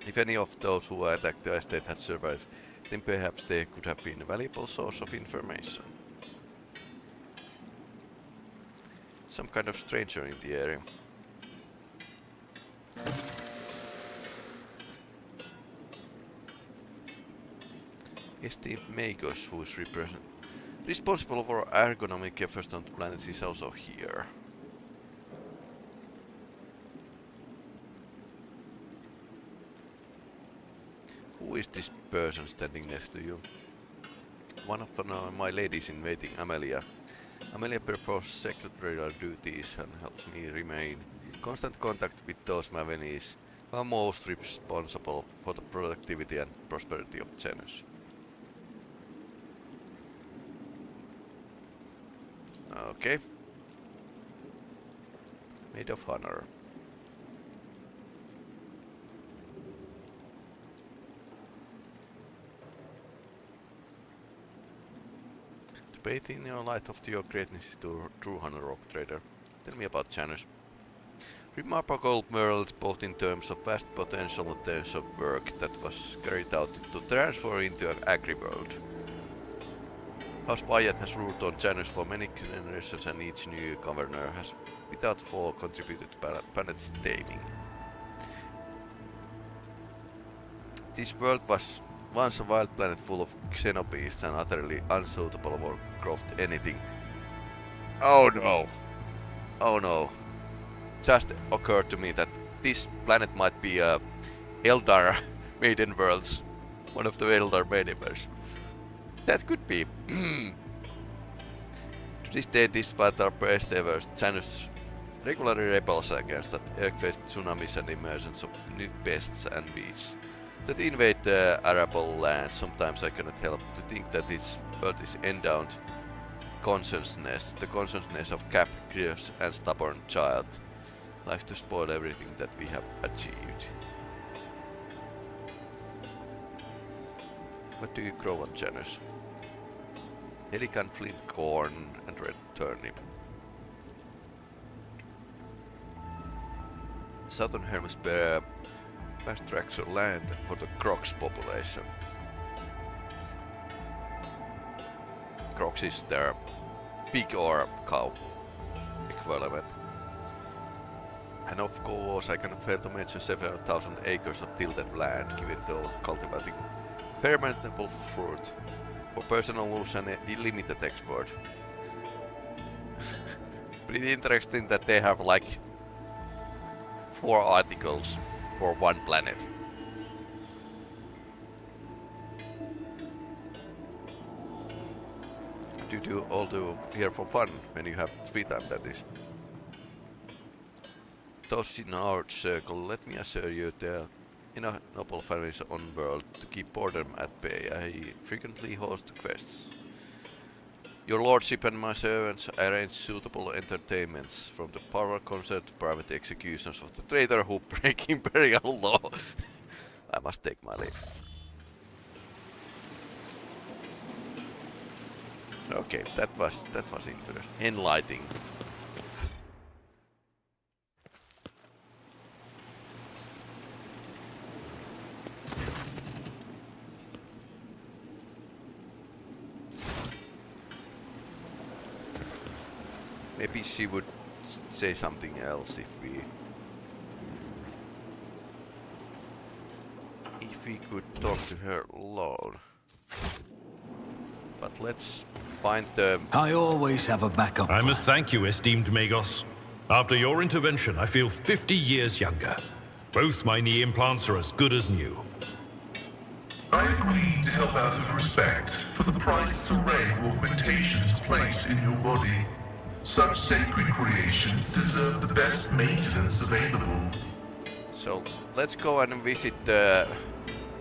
[SPEAKER 1] If any of those who attacked the estate had survived, then perhaps they could have been a valuable source of information. Some kind of stranger in the area. Esteemed Magos, who is responsible for ergonomic efforts on the planet, is also here. Who is this person standing next to you? One of my ladies in waiting, Amelia. Amelia performs secretarial duties and helps me remain in constant contact with those Mavenis who are most responsible for the productivity and prosperity of Janus. Okay. Maid of honor. To bathe in your light of your greatness is the true honor, rock trader. Tell me about Janus. Remarkable world both in terms of vast potential and terms of work that was carried out to transfer into an agri-world. House Wyatt has ruled on Janus for many generations, and each new governor has without fail contributed to planet's taming. This world was once a wild planet full of xenobeasts and utterly unsuitable for growth anything. Oh no! Oh no! Just occurred to me that this planet might be a Eldar Maiden Worlds, one of the Eldar Maiden Worlds. That could be. To this day, despite our best efforts, Janus regularly rebels against that earthquakes, tsunamis and emergence of new pests and weeds that invade the arable land. Sometimes I cannot help to think that its world is endowed with consciousness, the consciousness of capricious and stubborn child. Likes to spoil everything that we have achieved. What do you grow on Janus? Elegant flint corn and red turnip. Southern Hemisphere vast tracts of land for the Crocs population. Crocs is their pig or cow equivalent. And of course, I cannot fail to mention several thousand acres of tilled land given to cultivating fermentable fruit for personal use and limited export. Pretty interesting that they have like 4 articles for one planet. Do you all do here for fun when you have free time, that is? Those in our circle, let me assure you, there are enough noble families on world to keep boredom at bay. I frequently host quests. Your lordship and my servants arrange suitable entertainments, from the power concert to private executions of the traitor who break imperial law. I must take my leave. Okay, that was interesting, enlightening. Maybe she would say something else if we could talk to her alone. But let's find the...
[SPEAKER 7] I always have a backup
[SPEAKER 4] I
[SPEAKER 7] plan.
[SPEAKER 4] must thank you, esteemed Magos. After your intervention, I feel 50 years younger. Both my knee implants are as good as new.
[SPEAKER 3] I agreed to help out of respect for the priceless array of augmentations placed in your body. Such sacred creations deserve the best maintenance available.
[SPEAKER 1] So let's go and visit the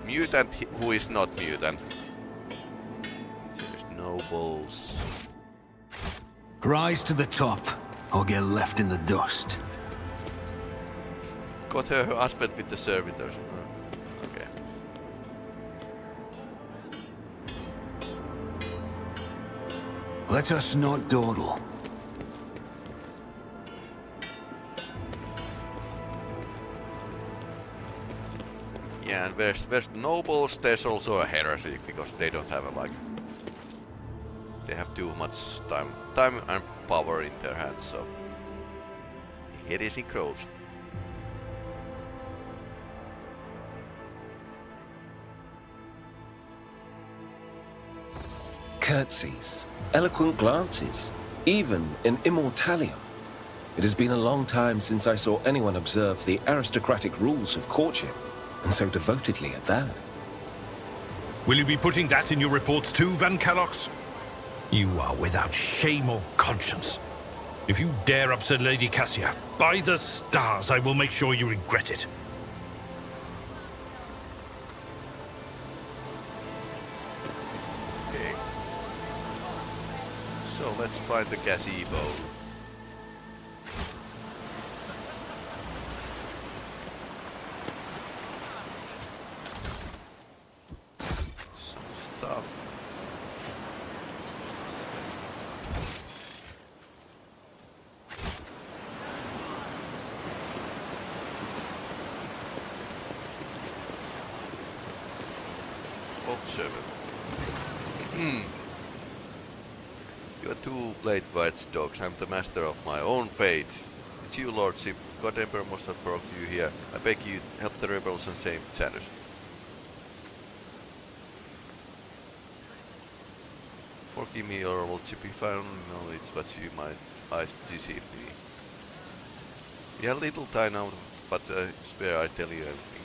[SPEAKER 1] mutant who is not mutant. There's nobles.
[SPEAKER 7] Rise to the top, or get left in the dust.
[SPEAKER 1] Got her husband with the servitors. Okay.
[SPEAKER 7] Let us not dawdle.
[SPEAKER 1] Yeah, and where's the nobles? There's also a heresy because they don't have a they have too much time and power in their hands. So heresy grows.
[SPEAKER 2] Curtsies, eloquent glances, even in Immortalium. It has been a long time since I saw anyone observe the aristocratic rules of courtship, and so devotedly at that.
[SPEAKER 4] Will you be putting that in your reports too, Van Calox? You are without shame or conscience. If you dare upset Lady Cassia, by the stars, I will make sure you regret it.
[SPEAKER 1] Okay. So let's find the gazebo. Some stuff. Servant. You are too late, white dogs. I'm the master of my own fate. It's you, Lordship. God Emperor must have brought you here. I beg you, help the rebels and save Janus. Forgive me, your Lordship, if I only know it's what you might eyes deceived me. We have little time now, but spare I tell you anything.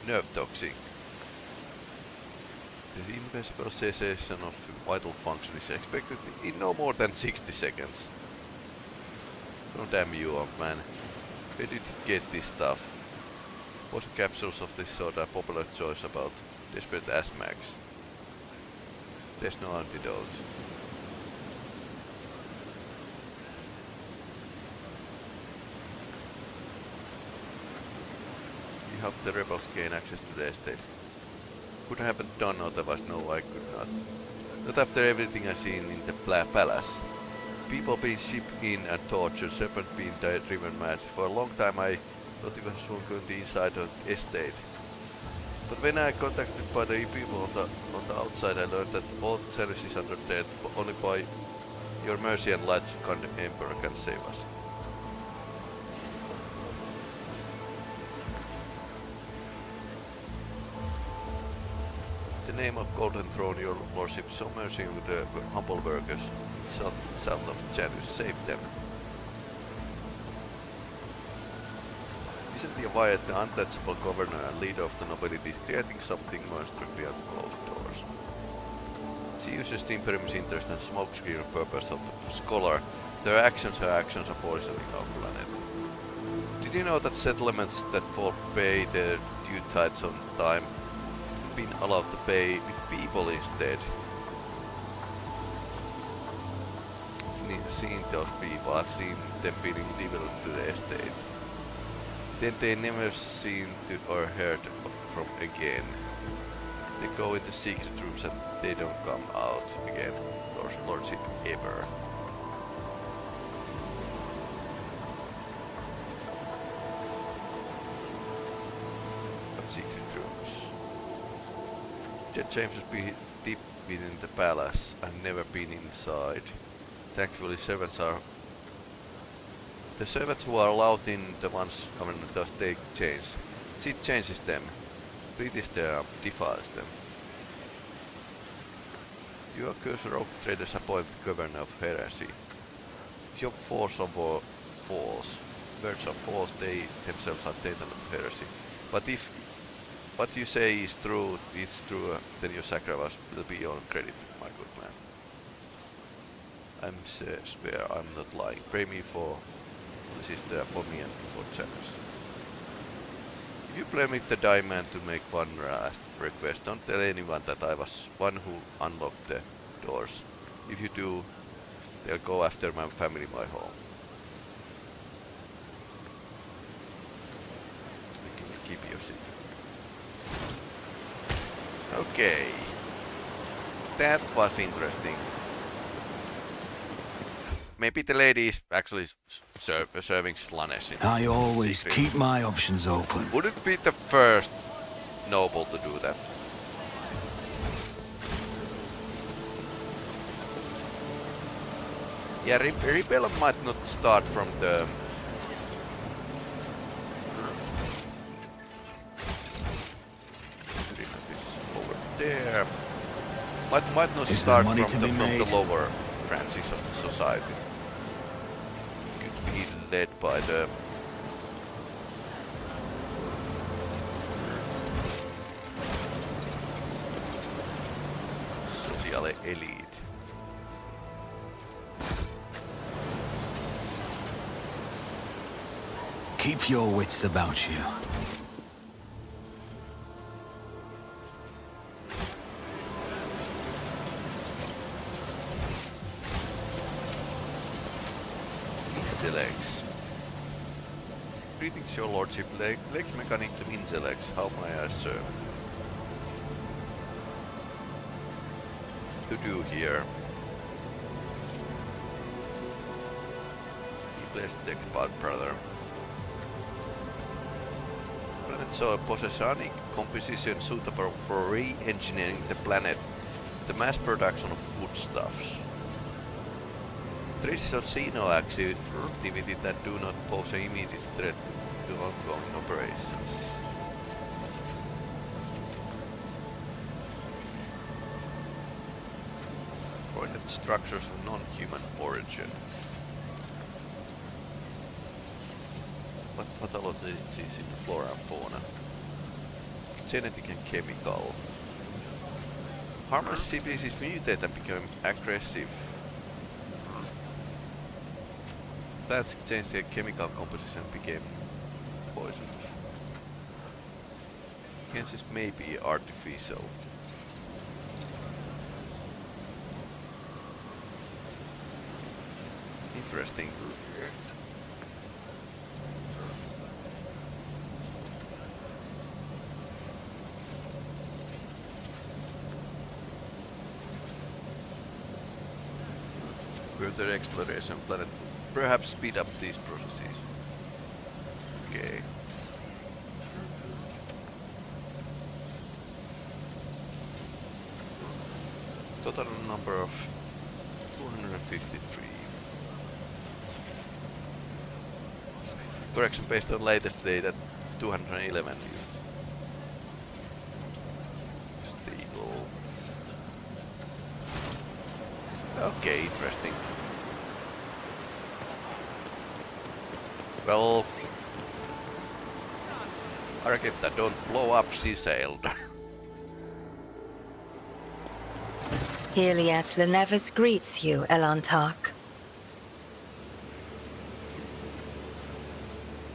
[SPEAKER 1] Nerve toxic. The invisible cessation of vital function is expected in no more than 60 seconds. So damn you, old man. Where did you get this stuff? Poison capsules of this sort are popular choice about desperate asthmacs. There's no antidote. You helped the rebels gain access to the estate. Could I haven't done otherwise? No, I could not. Not after everything I seen in the palace. People being shipped in and tortured, serpent being driven mad. For a long time I thought it was going to inside of the estate. But when I contacted by the people on the outside, I learned that all Janus is under threat. Only by your mercy and light, Emperor can save us. In the name of Golden Throne, your Lordship, show mercy with the humble workers south of Janus. Save them. Recently acquired the untouchable governor and leader of the nobility is creating something monstrous behind closed doors. She uses the Imperium's interest and smokescreen purpose of the scholar. Her actions are poisoning our planet. Did you know that settlements that fall pay their due tithes on time have been allowed to pay with people instead? I've seen those people, I've seen them being delivered to the estate. Then they never seen to or heard from again. They go into secret rooms and they don't come out again. Lordship ever. But secret rooms. Dead James would be deep within the palace. I've never been inside. Thankfully, servants are... The servants who are allowed in, the ones coming does take change. It changes them. British there defiles them. Your cursor of traders appoint governor of heresy. Your force of false. Words are false, they themselves are taken of heresy. But if what you say is true, it's true, then your sacrifice will be on credit, my good man. I swear I'm not lying. Pray me for this is there for me and for Janus. If you play with the diamond to make one last request, don't tell anyone that I was one who unlocked the doors. If you do, they'll go after my family, my home. Keep your seat. Okay. That was interesting. Maybe the lady is actually serving Slanesh in
[SPEAKER 7] I always
[SPEAKER 1] secret.
[SPEAKER 7] keep my options open.
[SPEAKER 1] Wouldn't be the first noble to do that. Yeah, rebellion might not start from the... over there. Might not
[SPEAKER 7] Is
[SPEAKER 1] start
[SPEAKER 7] there money
[SPEAKER 1] from
[SPEAKER 7] to be
[SPEAKER 1] the
[SPEAKER 7] made?
[SPEAKER 1] lower branches of the society. Could be led by the... social elite.
[SPEAKER 7] Keep your wits about you.
[SPEAKER 1] Intellects. Greetings, your lordship. Lake mechanic to intellects. How may I serve? To do here. Be blessed, expert brother. Planet soil possesses unique composition suitable for re-engineering the planet. The mass production of foodstuffs. Traces of xeno activity that do not pose an immediate threat to ongoing operations. Coordinate structures of non-human origin. What are these in the flora and fauna? Genetic and chemical. Harmless species mutate and become aggressive. Plants change their chemical composition and became poisonous. Hence may be artificial. Interesting. Further exploration planet perhaps speed up these processes. Okay. Total number of 253. Correction based on latest data, 211 units. Stable. Okay, interesting. Well, Argetta, don't blow up, she sailed.
[SPEAKER 8] Iliad Lenevis greets you, Elantark.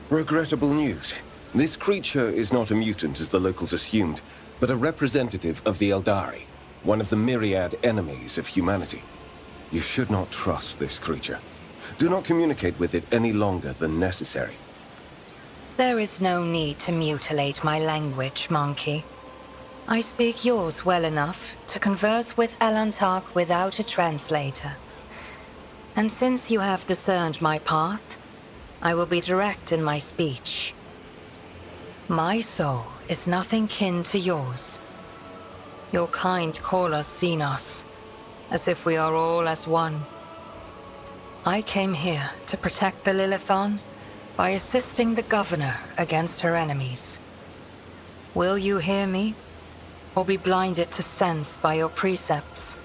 [SPEAKER 2] Regrettable news. This creature is not a mutant as the locals assumed, but a representative of the Eldari, one of the myriad enemies of humanity. You should not trust this creature. Do not communicate with it any longer than necessary.
[SPEAKER 8] There is no need to mutilate my language, monkey. I speak yours well enough to converse with Elantark without a translator. And since you have discerned my path, I will be direct in my speech. My soul is nothing kin to yours. Your kind call us Xenos, as if we are all as one. I came here to protect the Lilithon by assisting the governor against her enemies. Will you hear me, or be blinded to sense by your precepts?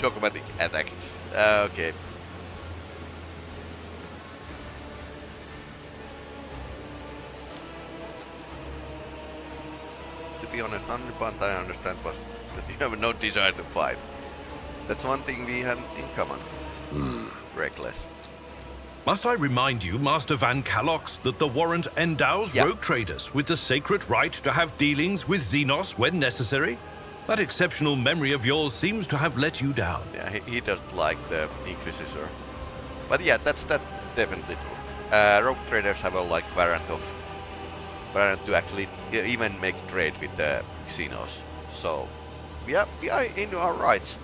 [SPEAKER 1] Dogmatic attack. Okay. To be honest, only part I understand was that you have no desire to fight. That's one thing we have in common. Reckless.
[SPEAKER 4] Must I remind you, Master Van Calox, that the warrant endows
[SPEAKER 1] Yeah.
[SPEAKER 4] rogue traders with the sacred right to have dealings with Xenos when necessary? That exceptional memory of yours seems to have let you down.
[SPEAKER 1] Yeah, he doesn't like the Inquisitor. But yeah, that's definitely true. Rogue traders have a warrant to actually even make trade with the Xenos. So yeah, we are in our rights.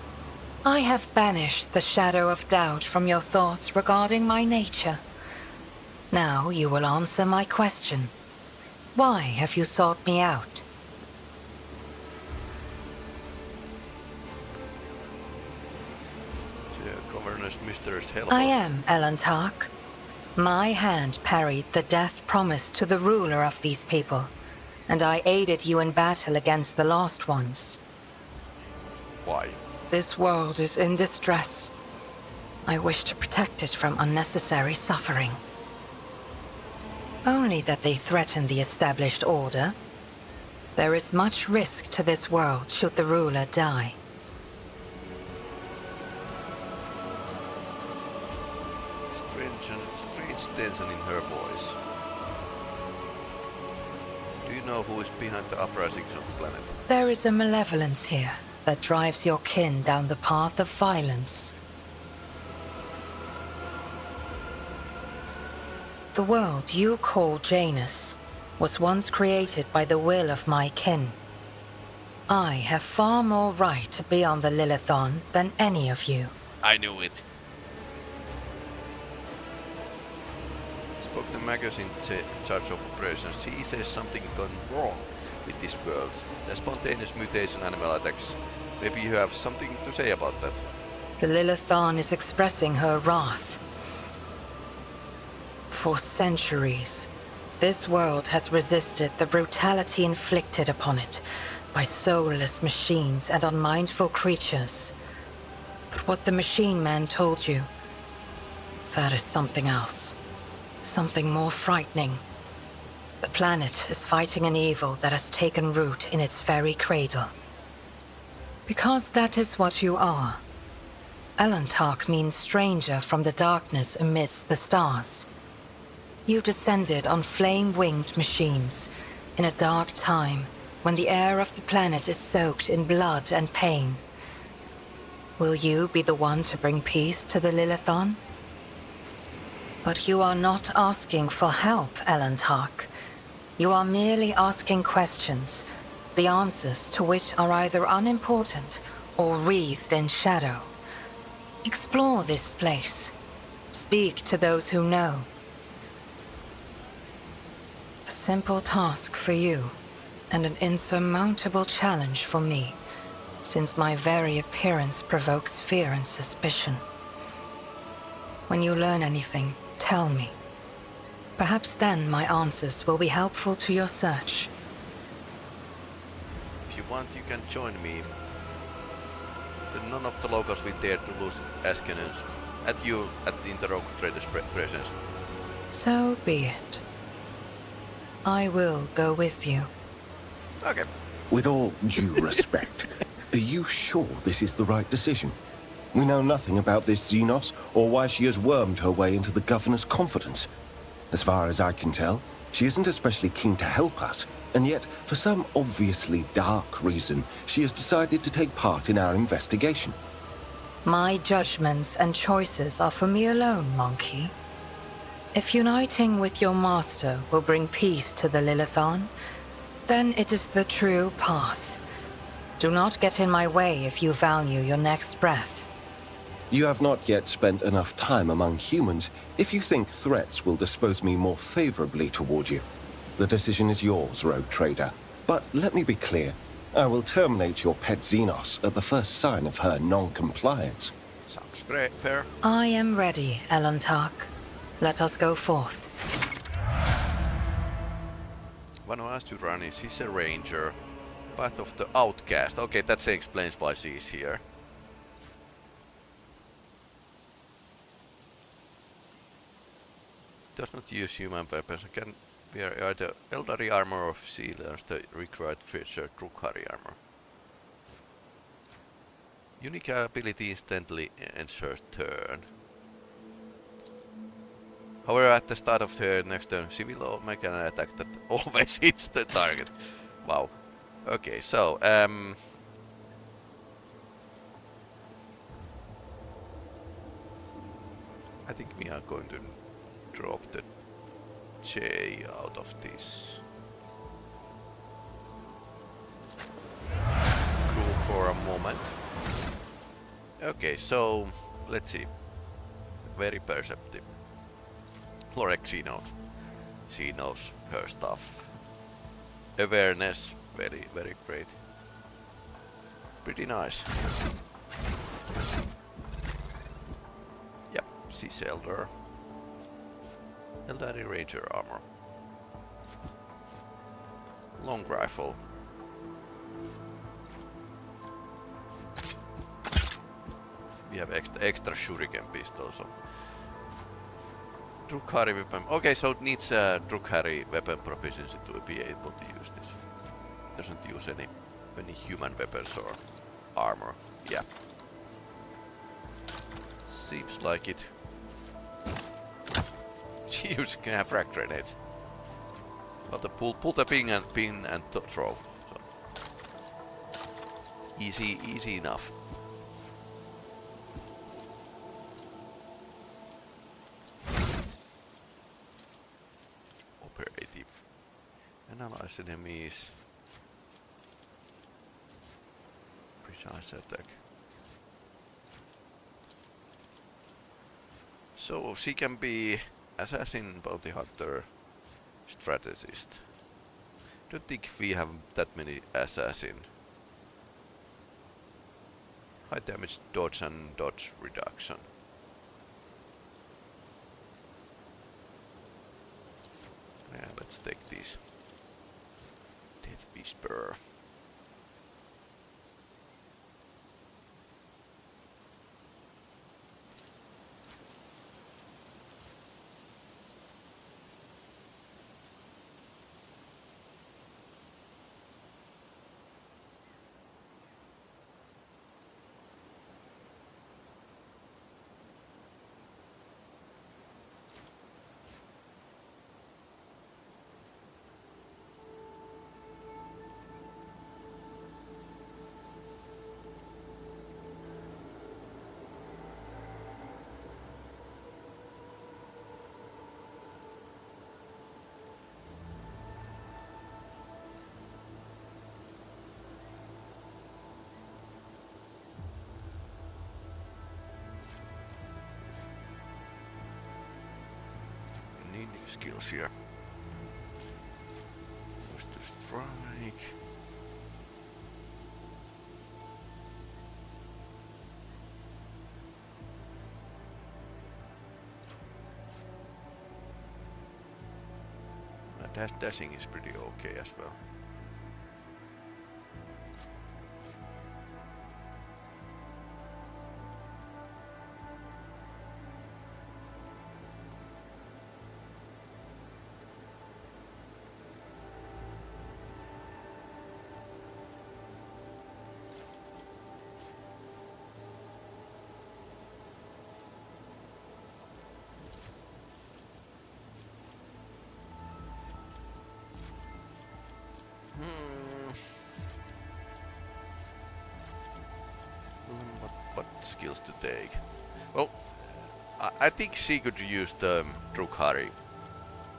[SPEAKER 8] I have banished the shadow of doubt from your thoughts regarding my nature. Now you will answer my question. Why have you sought me out?
[SPEAKER 1] Governor's mysterious help.
[SPEAKER 8] I am Elantark. My hand parried the death promised to the ruler of these people, and I aided you in battle against the Lost Ones.
[SPEAKER 1] Why?
[SPEAKER 8] This world is in distress. I wish to protect it from unnecessary suffering. Only that they threaten the established order. There is much risk to this world should the ruler die.
[SPEAKER 1] Strange tension in her voice. Do you know who is behind the uprisings of the planet?
[SPEAKER 8] There is a malevolence here that drives your kin down the path of violence. The world you call Janus was once created by the will of my kin. I have far more right to be on the Lilithon than any of you.
[SPEAKER 1] I knew it. Spoke to Magus in charge of operations. He says something gone wrong with this world. The spontaneous mutation animal attacks. Maybe you have something to say about that.
[SPEAKER 8] The Lilithon is expressing her wrath. For centuries, this world has resisted the brutality inflicted upon it by soulless machines and unmindful creatures. But what the machine man told you, that is something else. Something more frightening. The planet is fighting an evil that has taken root in its very cradle. Because that is what you are. Elantark means stranger from the darkness amidst the stars. You descended on flame-winged machines in a dark time when the air of the planet is soaked in blood and pain. Will you be the one to bring peace to the Lilithon? But you are not asking for help, Elantark. You are merely asking questions, the answers to which are either unimportant or wreathed in shadow. Explore this place. Speak to those who know. A simple task for you, and an insurmountable challenge for me, since my very appearance provokes fear and suspicion. When you learn anything, tell me. Perhaps then my answers will be helpful to your search.
[SPEAKER 1] If you want, you can join me. None of the locals will dare to lose Askenans at you at the Rogue Traders' presence.
[SPEAKER 8] So be it. I will go with you.
[SPEAKER 1] Okay.
[SPEAKER 2] With all due respect, are you sure this is the right decision? We know nothing about this Xenos, or why she has wormed her way into the Governor's confidence. As far as I can tell, she isn't especially keen to help us, and yet, for some obviously dark reason, she has decided to take part in our investigation.
[SPEAKER 8] My judgments and choices are for me alone, Monkey. If uniting with your master will bring peace to the Lilithon, then it is the true path. Do not get in my way if you value your next breath.
[SPEAKER 2] You have not yet spent enough time among humans if you think threats will dispose me more favorably toward you. The decision is yours, Rogue Trader. But let me be clear. I will terminate your pet Xenos at the first sign of her non-compliance.
[SPEAKER 1] Sounds great, fair.
[SPEAKER 8] I am ready, Elantark. Let us go forth.
[SPEAKER 1] One who has to run is he's a ranger. Path of the outcast. Okay, that explains why she's here. Does not use human weapons. Can wear either Eldari armor or she learns the required feature Drukhari armor. Unique ability instantly ends her turn. However, at the start of her next turn, she will make an attack that always hits the target. Wow. Okay, so I think we are going to drop the J out of this crew for a moment. Okay, so let's see. Very perceptive. Lorek, she knows her stuff. Awareness, very, very great. Pretty nice. Yep, she's Elder. Eldari Ranger armor. Long rifle. We have extra shuriken pistol, so Drukhari weapon. Okay, so it needs Drukhari weapon proficiency to be able to use this. Doesn't use any human weapons or armor. Yeah. Seems like it. She uses frag grenades. But the pull the pin and throw. So easy enough. Operative. Analyze enemies. Precise attack. So she can be assassin, bounty hunter, strategist. Don't think we have that many assassin. High damage dodge and dodge reduction. Yeah, let's take these. Death Whisper. Need new skills here. Push to strike. Dashing is pretty okay as well. What skills to take? Well, I think she could use the Drukhari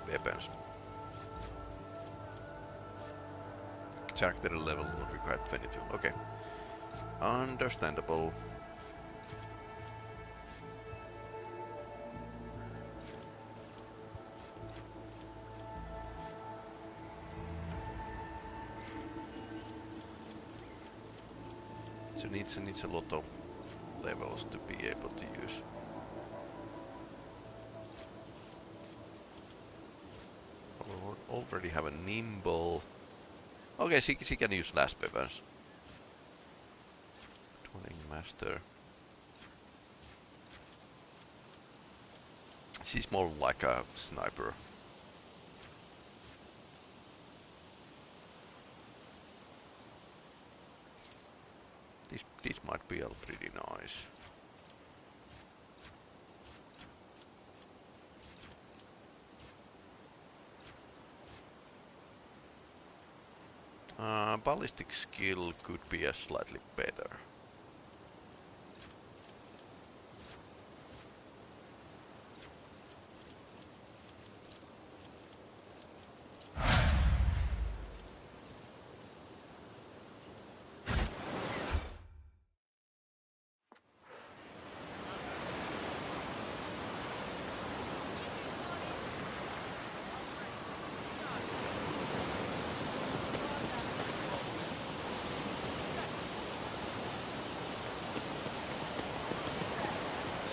[SPEAKER 1] weapons. Character level not required 22. Okay. Understandable. needs a lot of levels to be able to use. We already have a nimble. Okay, she can use last weapons. Dwelling master. She's more like a sniper. This might be pretty nice. Ballistic skill could be a slightly better.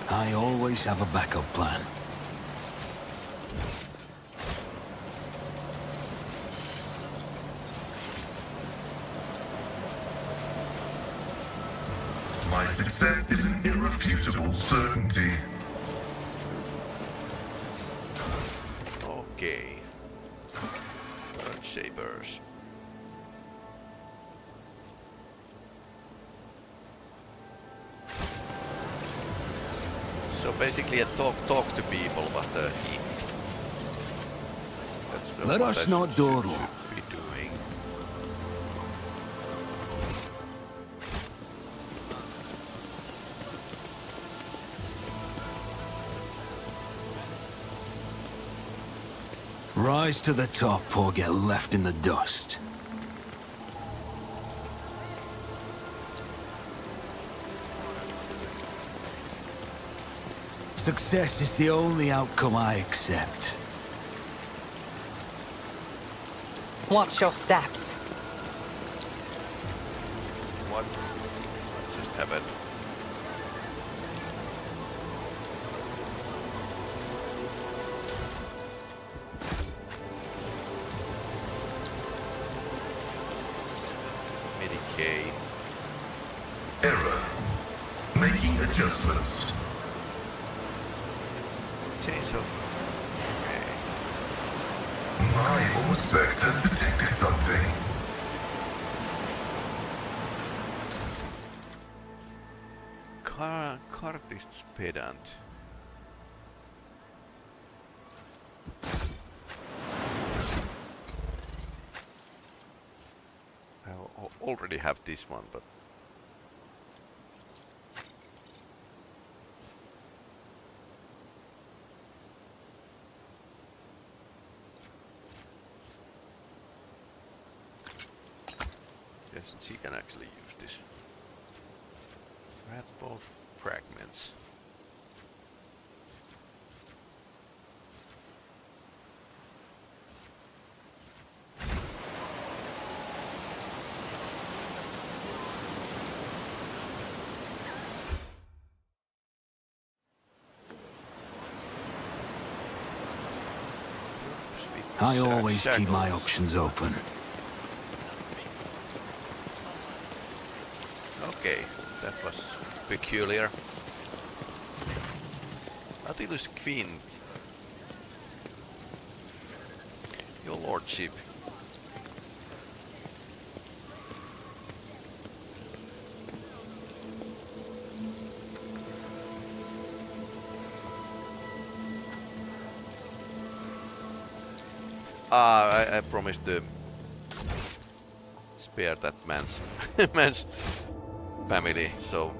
[SPEAKER 7] I always have a backup plan.
[SPEAKER 3] My success is an irrefutable certainty.
[SPEAKER 1] Okay. Earth Shapers. So basically, a talk to people was the hint. That's
[SPEAKER 7] Let
[SPEAKER 1] what
[SPEAKER 7] us
[SPEAKER 1] I
[SPEAKER 7] not
[SPEAKER 1] should
[SPEAKER 7] dawdle.
[SPEAKER 1] be doing.
[SPEAKER 7] Rise to the top or get left in the dust. Success is the only outcome I accept.
[SPEAKER 8] Watch your steps.
[SPEAKER 1] What just happened? Medicaid.
[SPEAKER 3] Error. Making adjustments.
[SPEAKER 1] Change of.
[SPEAKER 3] My Auspex has detected something.
[SPEAKER 1] Cartist's pedant. I already have this one, but yes, she can actually use this. Ratball fragments.
[SPEAKER 7] I always keep my
[SPEAKER 1] Shackles.
[SPEAKER 7] options open.
[SPEAKER 1] Okay, that was peculiar. Nautilus Quint. Your lordship. I promised to spare that man's man's family, so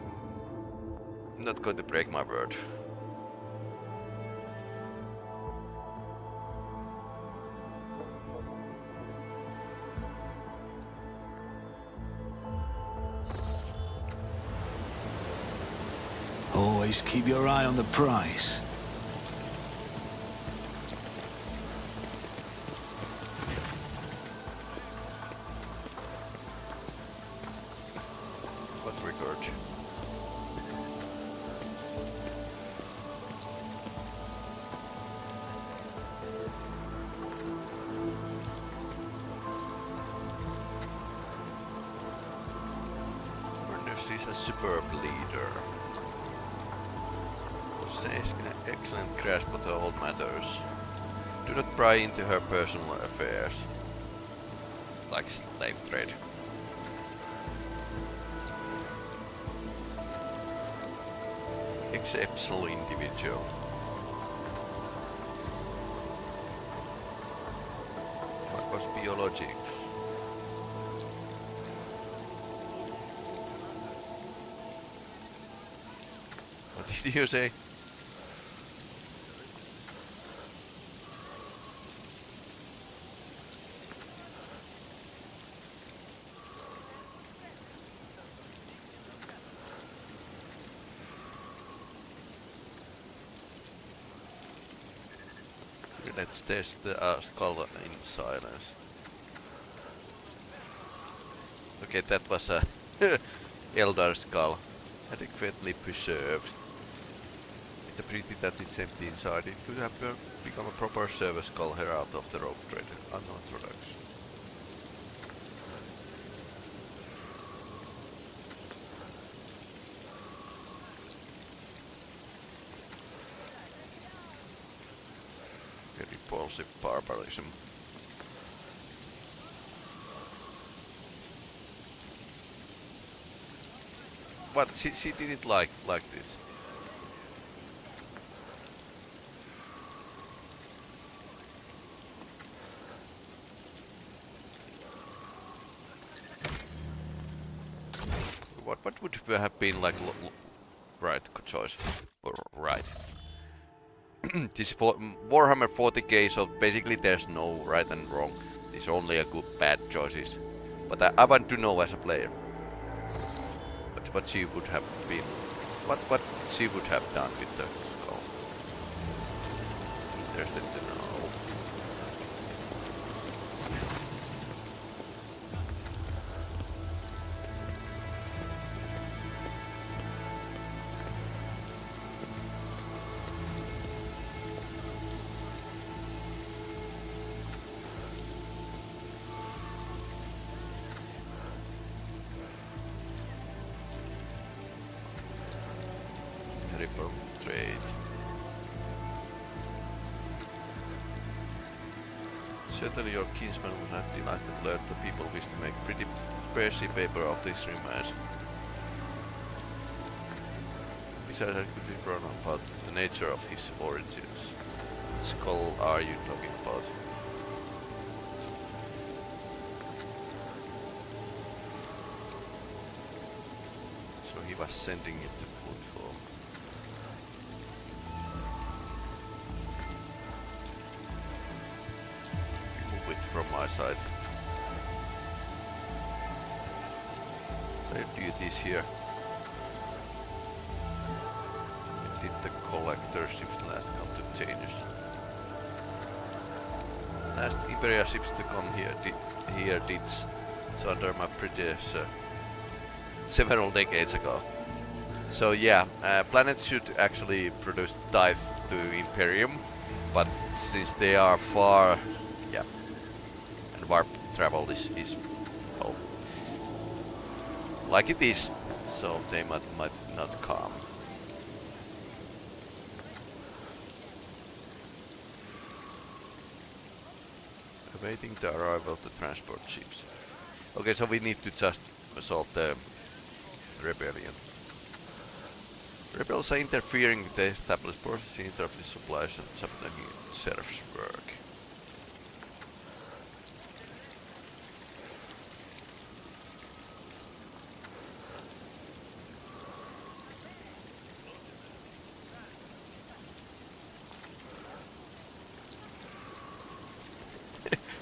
[SPEAKER 1] I'm not going to break my word.
[SPEAKER 7] Always keep your eye on the prize.
[SPEAKER 1] What record? She's a superb leader. Possessing an excellent grasp of all matters. Do not pry into her personal affairs. Like slave trade. Exceptional individual. What was biologics? What did you say? Let's test the skull in silence. Okay, that was a Eldar skull, adequately preserved. It's a pity that it's empty inside. It could have become a proper service skull herald of the rope trader. Unorthodox. Repulsive barbarism. What? She didn't like this. What would have been like right choice or right? This is for Warhammer 40k, so basically there's no right and wrong. There's only a good bad choices. But I want to know as a player what she would have been, what she would have done with the skull. Interested to know. Trade. Certainly your kinsman would have delighted to learn that people wish to make pretty Percy paper of these remains. Besides, I could be wrong about the nature of his origins. What skull are you talking about? So he was sending it to food form. From my side. Their duties here. Did the collector ships last come to Janus? Last Imperial ships to come here did so under my predecessor several decades ago. So yeah, planets should actually produce tithe to Imperium, but since they are far, yeah. Warp travel is well, like it is, so they might not come. Awaiting the arrival of the transport ships. Okay, so we need to just assault the rebellion. Rebels are interfering with the established process, interrupting supplies and sabotaging serfs' work.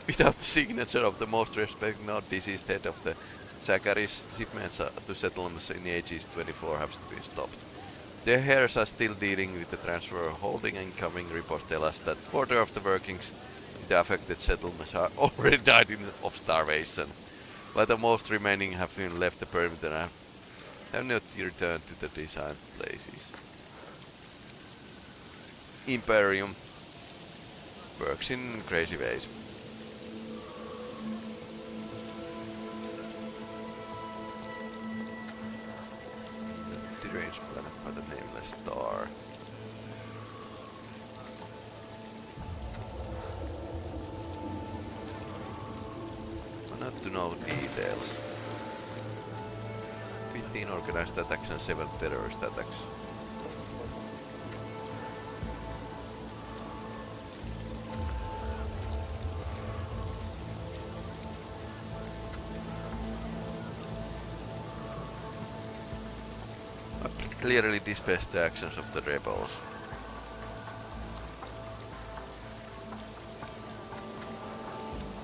[SPEAKER 1] Without the signature of the most respected, now deceased head of the Zachary's shipments to settlements in Aegis 24 have to be stopped. The heirs are still dealing with the transfer. Holding incoming reports tell us that quarter of the workings in the affected settlements are already died of starvation, while the most remaining have been left the perimeter Have not returned to the designed places. Imperium works in crazy ways. The deranged planet by the nameless star. Not to know details. 15 organized attacks and 7 terrorist attacks. But clearly dispels the actions of the rebels.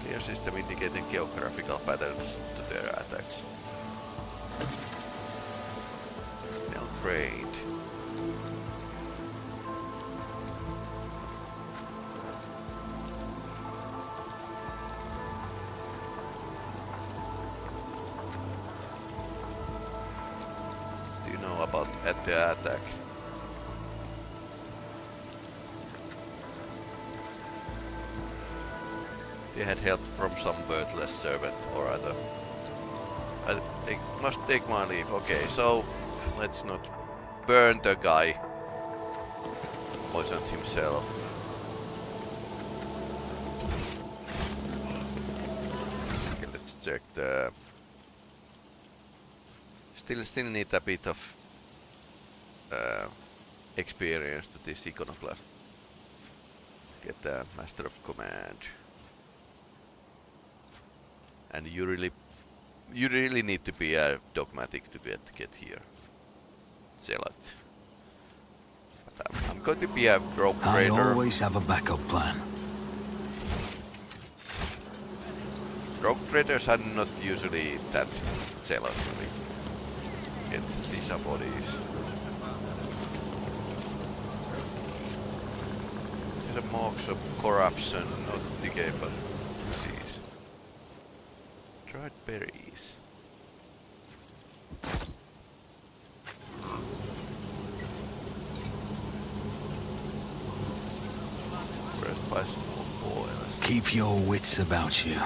[SPEAKER 1] Clear system indicating geographical patterns to their attacks. Well trained. Do you know about the attack? They had help from some worthless servant or other. They must take my leave. Okay, so let's not burn the guy. Poisoned himself. Okay, let's check the. Still need a bit of experience to this iconoclast. Get the Master of Command. And you really need to be dogmatic to get here. Zealot. But I'm going to be a rogue
[SPEAKER 7] I
[SPEAKER 1] trader.
[SPEAKER 7] always have a backup plan.
[SPEAKER 1] Rogue traders are not usually that zealous when they get these bodies. The marks of corruption, not decay, but disease. Dried berries. First by small boils.
[SPEAKER 7] Keep your wits about you.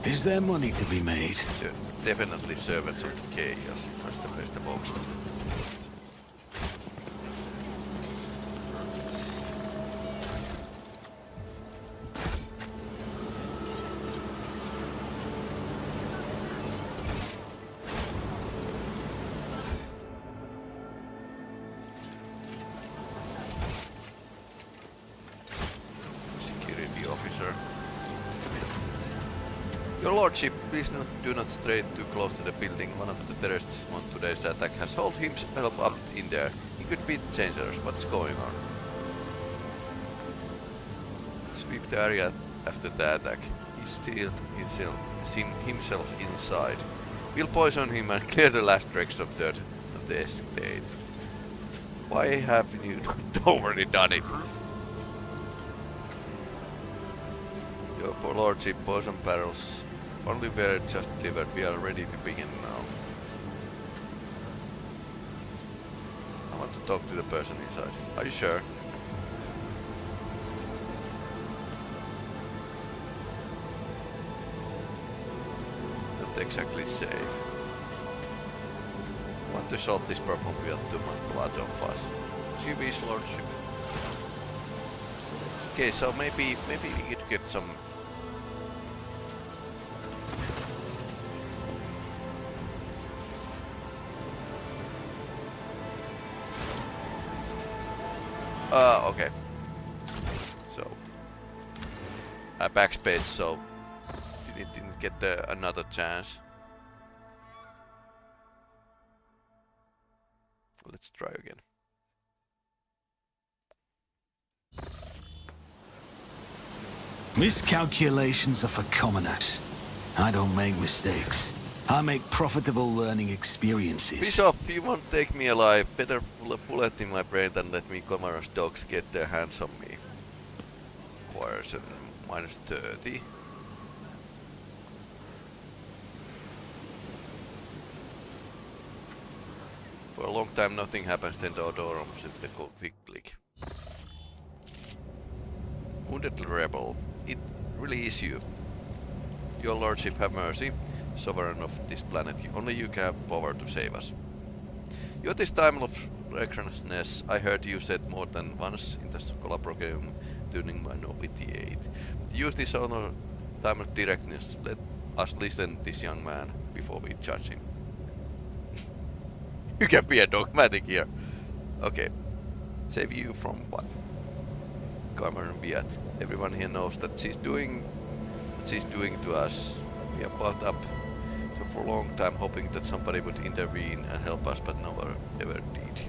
[SPEAKER 7] Is there money to be made?
[SPEAKER 1] Definitely servants of the chaos. That's the best of all. Security officer. Your lordship, please do not stray too close to the building. One of the terrorists on today's attack has hauled himself up in there. He could be dangerous. What's going on? Sweep the area after the attack. He's still himself inside. We'll poison him and clear the last wrecks of the estate. Why haven't you already done it? Your lordship, poison barrels only were just delivered. We are ready to begin now. I want to talk to the person inside. Are you sure? Not exactly safe. I want to solve this problem without too much blood of us. GB's lordship. Okay, so maybe we could get some. Okay. So backspace, so didn't get another chance. Let's try again.
[SPEAKER 7] Miscalculations are for commoners. I don't make mistakes. I make profitable learning experiences.
[SPEAKER 1] Bishop, you won't take me alive. Better pull a bullet in my brain than let me Comoros dogs get their hands on me. Coercion minus 30. For a long time nothing happens, then the door opens with a quick click. Wounded rebel. It really is you. Your lordship, have mercy. Sovereign of this planet, only you can have power to save us. You're this time of recklessness. I heard you said more than once in the collaboration during my novitiate. Use this honor time of directness. Let us listen to this young man before we judge him. You can be a dogmatic here. Okay. Save you from what? Cameron Viat. Everyone here knows that she's doing what she's doing to us. We have bought up for a long time hoping that somebody would intervene and help us, but no one ever did.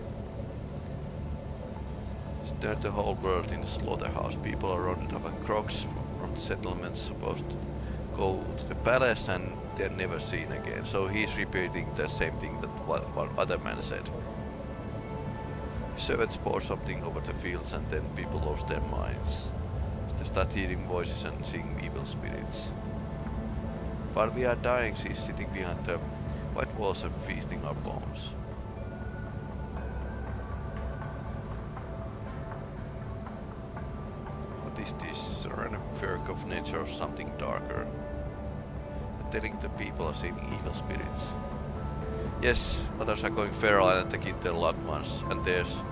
[SPEAKER 1] It's turned the whole world into a slaughterhouse. People are rounded up like crocs from the settlements supposed to go to the palace and they're never seen again. So he's repeating the same thing that one other man said. Servants pour something over the fields and then people lost their minds. They start hearing voices and seeing evil spirits. While we are dying, she's sitting behind the white walls and feasting our bones. What is this? A random quirk of nature or something darker? Telling the people are seeing evil spirits. Yes, others are going feral and attacking their loved ones. And there's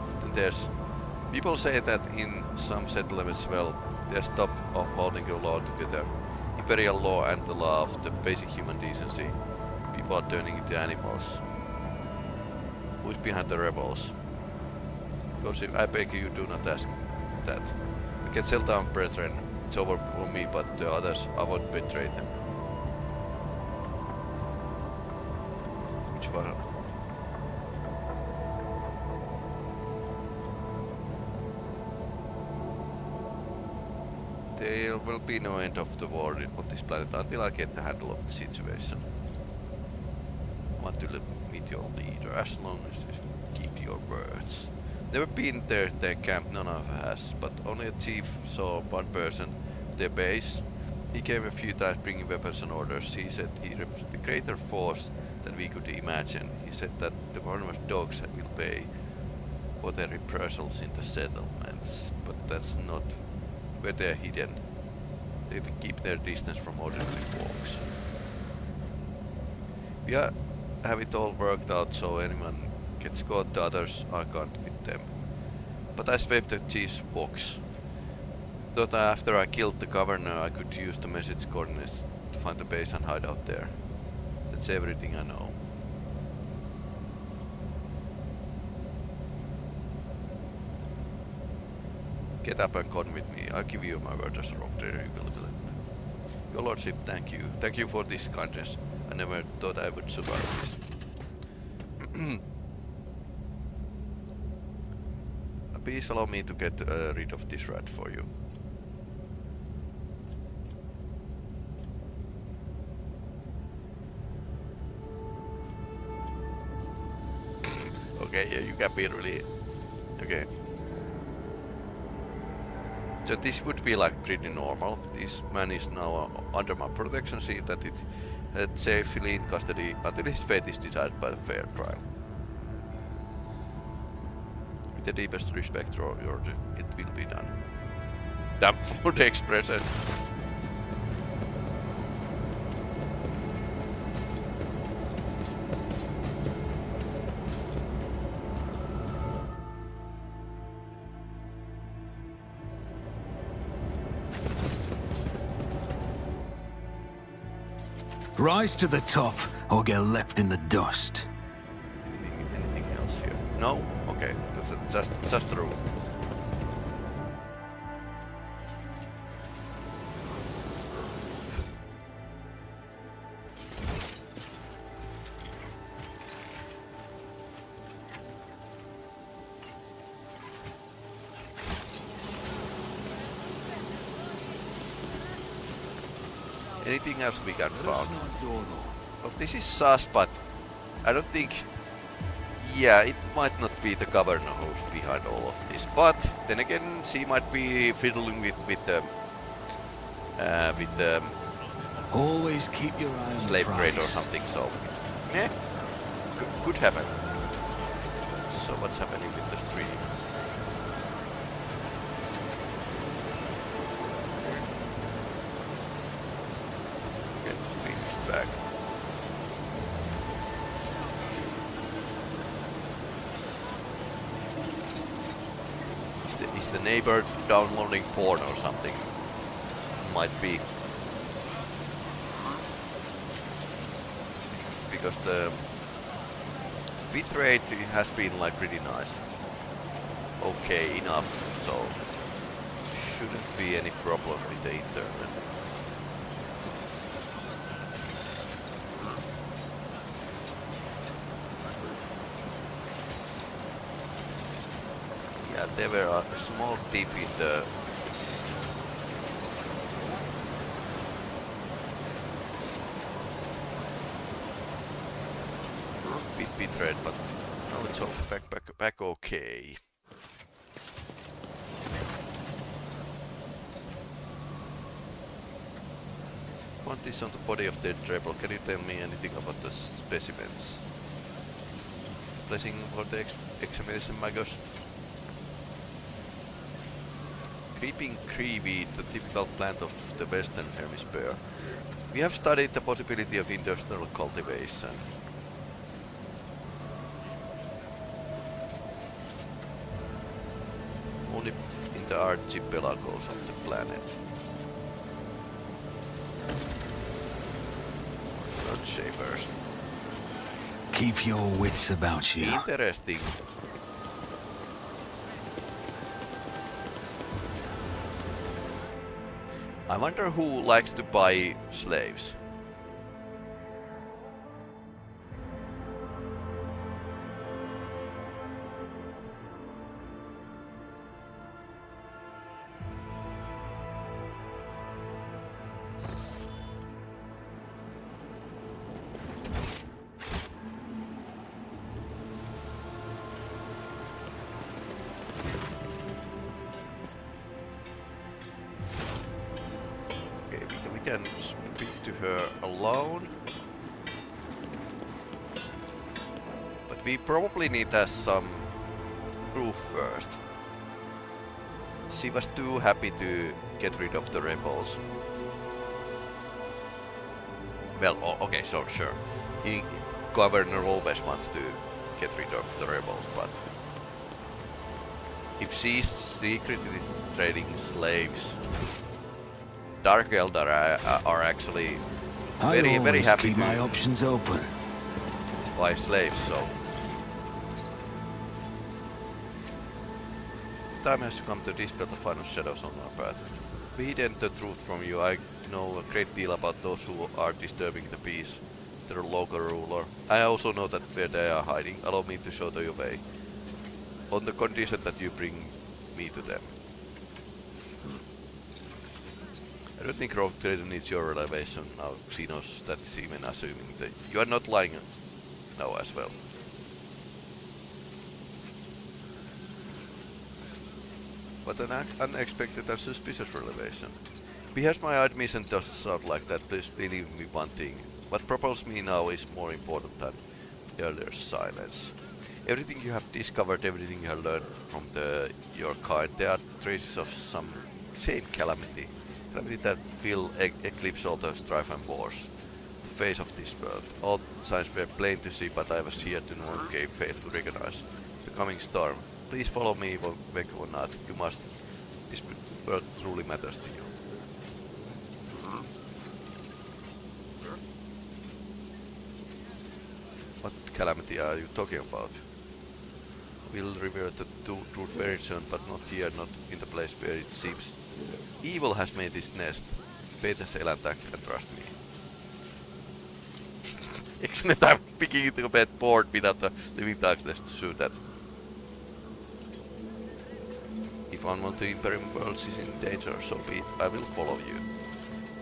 [SPEAKER 1] people say that in some settlements, well, they stop holding the law together. Imperial law and the law of the basic human decency. People are turning into animals. Who is behind the rebels? Because if I beg you, do not ask that. We can settle down, brethren. It's over for me, but the others, I won't betray them. Which one? There will be no end of the war on this planet until I get the handle of the situation. I want to meet your leader as long as you keep your words. Never been there at their camp, none of us has, but only a chief saw one person at their base. He came a few times bringing weapons and orders. He said he represented a greater force than we could imagine. He said that the venomous dogs will pay for their reprisals in the settlements, but that's not where they're hidden. They keep their distance from ordinary folks. We have it all worked out so anyone gets caught, the others are gone with them. But I swept the chief's box. Thought after I killed the governor I could use the message coordinates to find the base and hide out there. That's everything I know. Get up and con with me. I'll give you my word as a rock trader. You will believe. Your lordship, thank you. Thank you for this kindness. I never thought I would survive this. Please allow me to get rid of this rat for you. Okay, yeah, you can be really... Okay. So this would be like pretty normal. This man is now under my protection. See that it safely in custody until his fate is decided by the fair trial. With the deepest respect, it will be done. Damn food expression.
[SPEAKER 7] Rise to the top, or get left in the dust.
[SPEAKER 1] Anything else here? No? Okay, that's just the rule. Anything else we can found? Well, this is sus, but I don't think... Yeah, it might not be the governor who's behind all of this, but then again, she might be fiddling with the
[SPEAKER 7] Always keep your eye on
[SPEAKER 1] slave
[SPEAKER 7] the
[SPEAKER 1] trade or
[SPEAKER 7] prize.
[SPEAKER 1] something. So, yeah, could happen. So what's happening with the stream? Okay, stream is back. Is the neighbor downloading porn or something? Might be. Because the bitrate has been like pretty nice. Okay, enough. So shouldn't be any problem with the internet. Yeah, there were a small dip in the bitrate, but now it's all back okay. Want this on the body of the rebel? Can you tell me anything about the specimens? Blessing for the examination, magos. Creeping creeweed, the typical plant of the Western Hemisphere. We have studied the possibility of industrial cultivation. Only in the archipelagos of the planet. Earthshapers.
[SPEAKER 7] Keep your wits about you.
[SPEAKER 1] Interesting. I wonder who likes to buy slaves. We can speak to her alone. But we probably need some proof first. She was too happy to get rid of the rebels. Well, okay, so sure. Governor always wants to get rid of the rebels, but if she's secretly trading slaves, Dark Eldar are actually very happy
[SPEAKER 7] keep
[SPEAKER 1] to
[SPEAKER 7] my options open.
[SPEAKER 1] buy slaves, so time has come to dispel the final shadows on our path. We hidden the truth from you. I know a great deal about those who are disturbing the peace. Their local ruler. I also know that where they are hiding. Allow me to show you way. On the condition that you bring me to them. I don't think Rogue Trader needs your revelation now. She knows that is even assuming that you are not lying now as well. What an unexpected and suspicious revelation. Perhaps my admission does sound like that, please believe me one thing. What propels me now is more important than earlier silence. Everything you have discovered, everything you have learned from your kind, there are traces of some same calamity. Calamity that will eclipse all the strife and wars. The face of this world. All signs were plain to see, but I was here to Wh40k faith to recognize the coming storm. Please follow me, wake or not. You must. This world truly matters to you. What calamity are you talking about? We'll reveal the truth very soon, but not here, not in the place where it seems. Evil has made its nest. Pay the eläintä and trust me. Excellent, I'm picking it up at board without the living darkness to shoot at. If one of the Imperium worlds is in danger, so be it. I will follow you.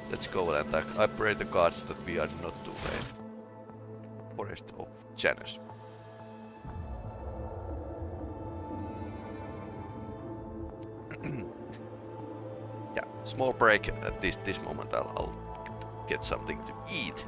[SPEAKER 1] Let's go and attack. I pray the gods that we are not too late. forest of Janus. Yeah, small break at this moment. I'll get something to eat.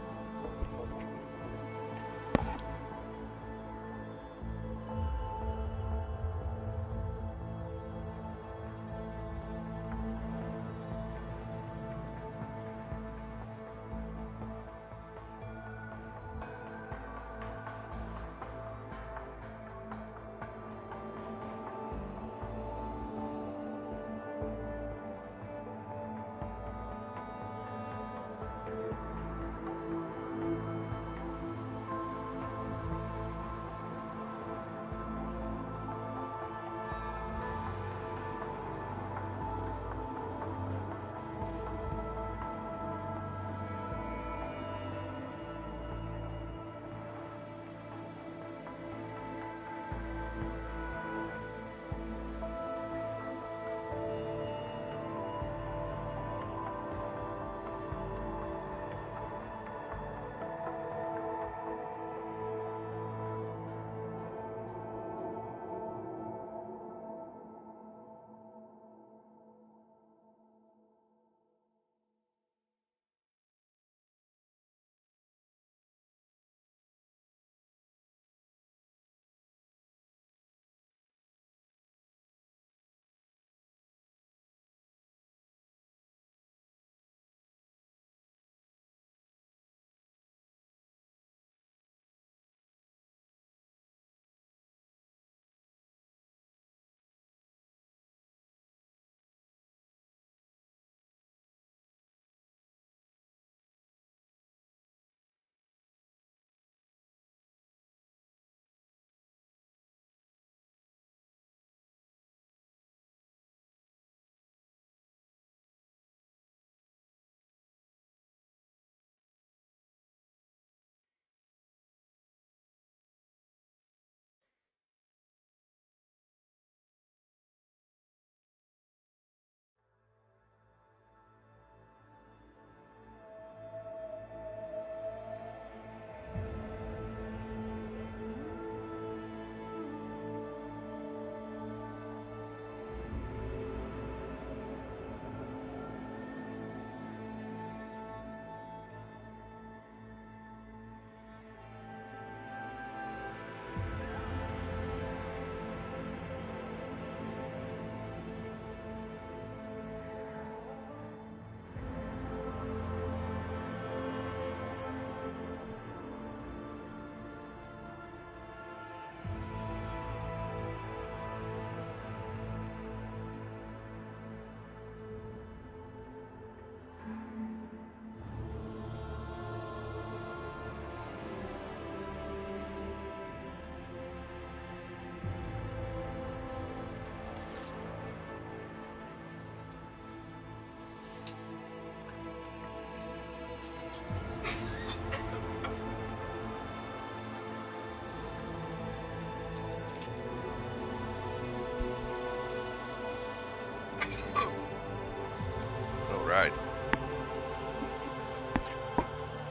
[SPEAKER 1] Right.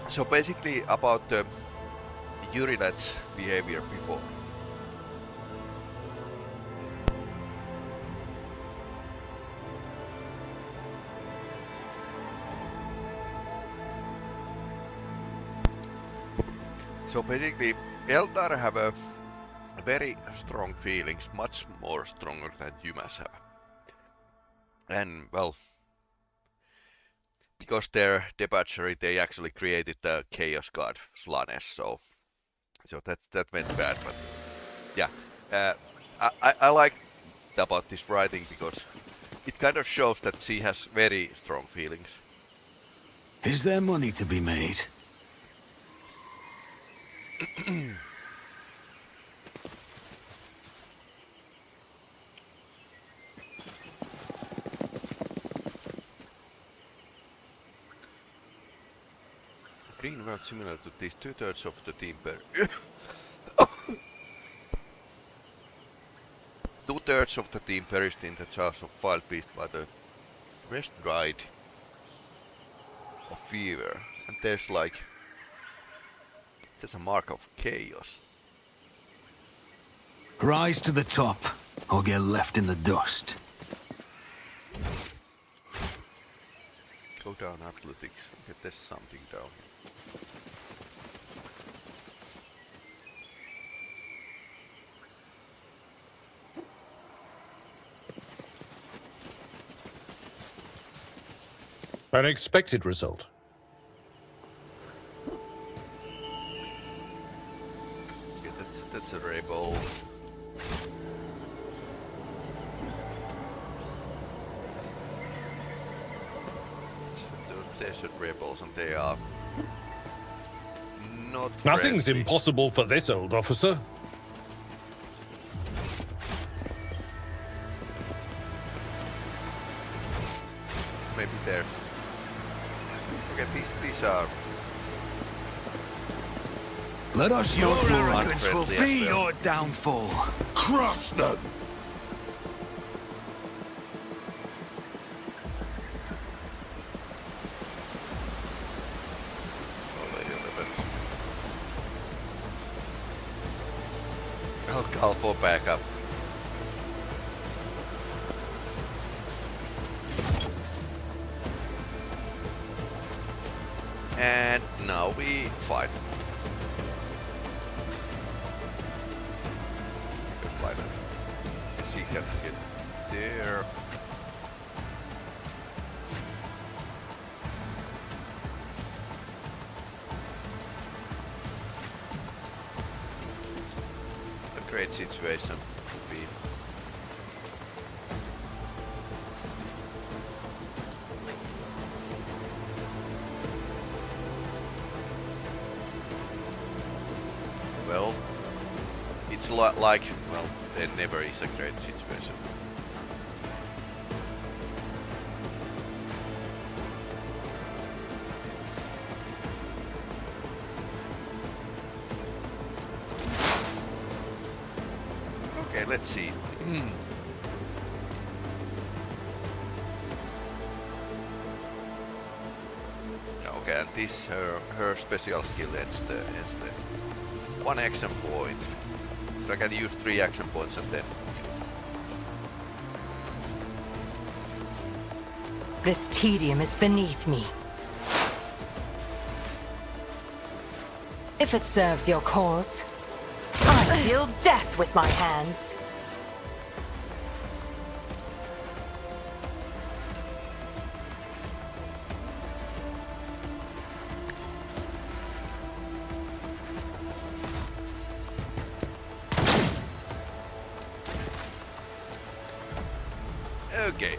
[SPEAKER 1] So basically about the Urilet's behavior before. So basically Eldar have a very strong feelings, much more stronger than humans have. And well, because their debauchery, they actually created the chaos god Slanes, so that went bad. But yeah, I like about this writing because it kind of shows that she has very strong feelings.
[SPEAKER 7] Is there money to be made?
[SPEAKER 1] Green world similar to these 2/3 of the team per 2/3 of the team perished in the jaws of wild beast, while the rest died of fever. And there's like There's a mark of chaos.
[SPEAKER 7] Rise to the top, or get left in the dust.
[SPEAKER 1] Go down athletics. Okay, there's something down here.
[SPEAKER 4] An expected result.
[SPEAKER 1] Okay, that's a rebel. There's a rebels and they are not
[SPEAKER 4] Nothing's
[SPEAKER 1] friendly.
[SPEAKER 4] impossible for this old officer.
[SPEAKER 1] Maybe there's... Okay, these are...
[SPEAKER 7] Let us
[SPEAKER 1] Your
[SPEAKER 7] your
[SPEAKER 1] arrogance
[SPEAKER 7] arrogance will
[SPEAKER 1] unfriendly
[SPEAKER 7] be
[SPEAKER 1] as well.
[SPEAKER 7] your downfall.
[SPEAKER 3] Crush them!
[SPEAKER 1] I'll pull back up. And now we fight. Because why not? She can get there. A great situation to be. Well, it's a lot like, well, there never is a great situation. Okay, let's see. Okay, and this her special skill ends the one action point. So I can use 3 action points and then
[SPEAKER 8] This tedium is beneath me. If it serves your cause, I deal death with my hands.
[SPEAKER 1] okay.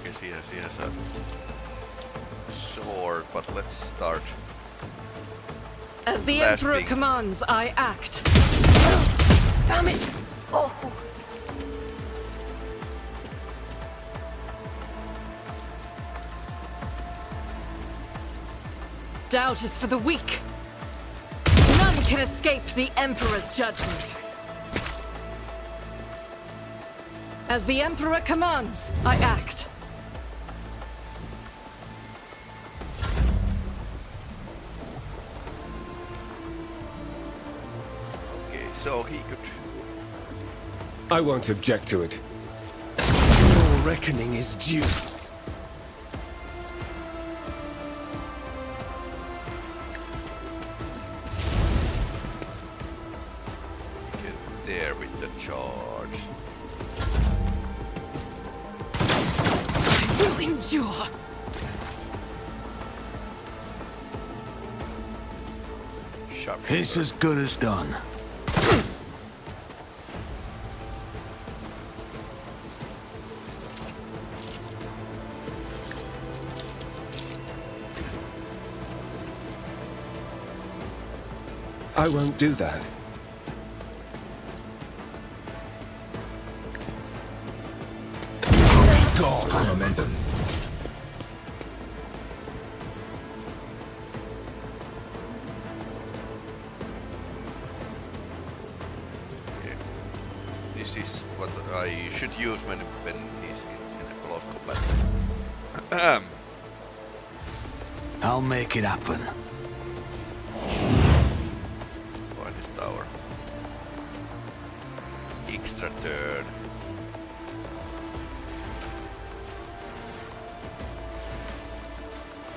[SPEAKER 1] Guess he has a sword, but let's start.
[SPEAKER 6] As the
[SPEAKER 1] Blasting.
[SPEAKER 6] Emperor commands, I act.
[SPEAKER 8] Damn it! Oh.
[SPEAKER 6] Doubt is for the weak. None can escape the Emperor's judgment. As the Emperor commands, I act.
[SPEAKER 1] Okay, so he could.
[SPEAKER 2] I won't object to it. Your reckoning is due.
[SPEAKER 1] Get there with the charge.
[SPEAKER 6] I will endure.
[SPEAKER 1] Sharp.
[SPEAKER 7] It's as good as done.
[SPEAKER 2] I won't do that.
[SPEAKER 3] God, momentum.
[SPEAKER 1] Okay. This is what I should use when he's in a close combat.
[SPEAKER 7] I'll make it happen.
[SPEAKER 1] Finest tower. Extra turn.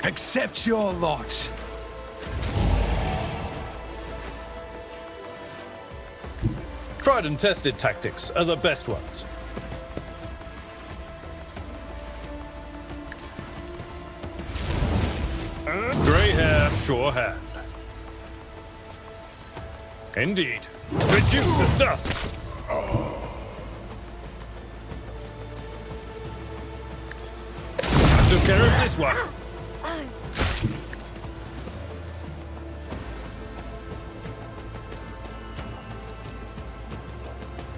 [SPEAKER 7] Accept your lot.
[SPEAKER 4] Tried and tested tactics are the best ones. Grey hair, sure hand. Indeed. Reduce to dust. I took care of this one.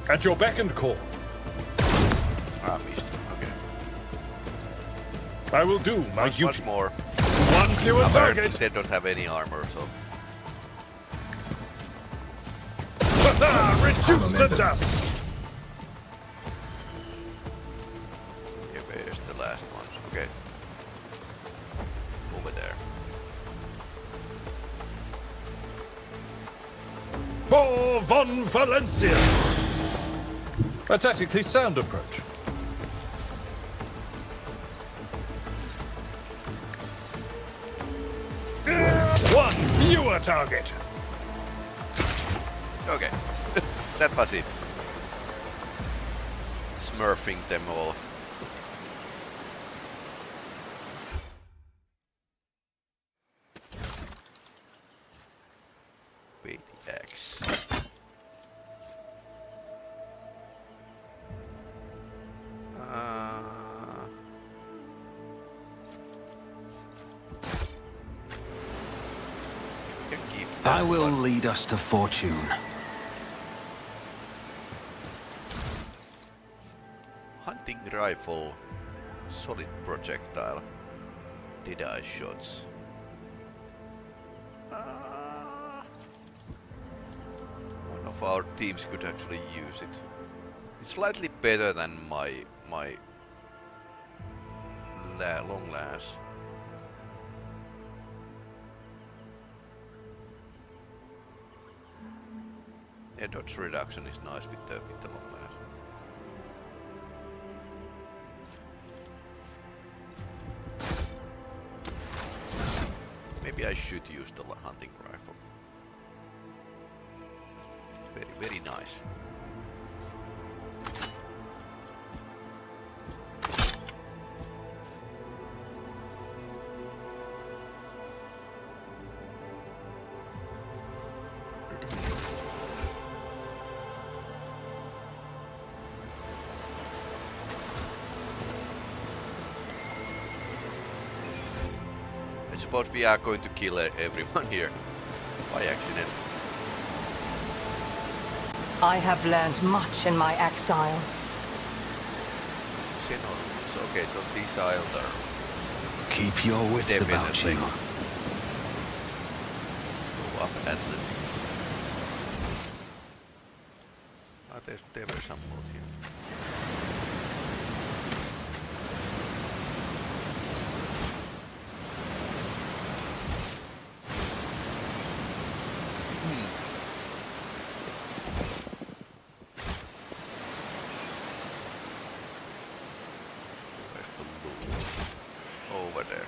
[SPEAKER 4] At your beck and call.
[SPEAKER 1] Ah, missed. Okay.
[SPEAKER 4] I will do my duty.
[SPEAKER 1] Much more.
[SPEAKER 4] One fewer
[SPEAKER 1] Apparently
[SPEAKER 4] target.
[SPEAKER 1] they don't have any armor, so...
[SPEAKER 4] Reduce to dust.
[SPEAKER 1] Okay, where's the last one? Okay. Over there.
[SPEAKER 4] For von Valencia. A tactically sound approach. One fewer target.
[SPEAKER 1] Okay. That was it. Smurfing them all. Weighty axe. We can keep that
[SPEAKER 7] I will
[SPEAKER 1] one.
[SPEAKER 7] lead us to fortune.
[SPEAKER 1] Hunting rifle, solid projectile, dead-eye shots. One of our teams could actually use it. It's slightly better than my long lance. Yeah, dodge reduction is nice with the long lance. Maybe I should use the hunting rifle. Very nice. I suppose we are going to kill everyone here by accident.
[SPEAKER 8] I have learned much in my exile.
[SPEAKER 1] Xenons. Okay, so these isles are
[SPEAKER 7] Keep your wits about
[SPEAKER 1] definitely
[SPEAKER 7] you.
[SPEAKER 1] go up athletics. There were some more here. Where's the loot? Over there.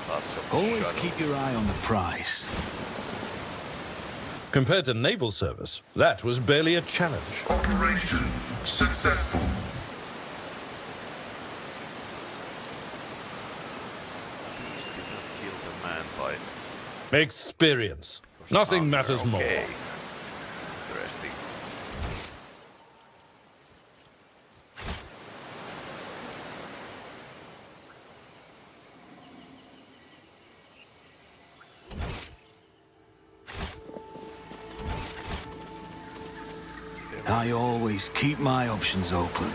[SPEAKER 1] Lots of
[SPEAKER 7] Always
[SPEAKER 1] shuttle.
[SPEAKER 7] keep your eye on the prize.
[SPEAKER 4] Compared to naval service, that was barely a challenge.
[SPEAKER 3] Operation successful.
[SPEAKER 1] Please do not kill the man by...
[SPEAKER 4] Experience. Nothing matters more.
[SPEAKER 1] Okay. Interesting.
[SPEAKER 7] I always keep my options open.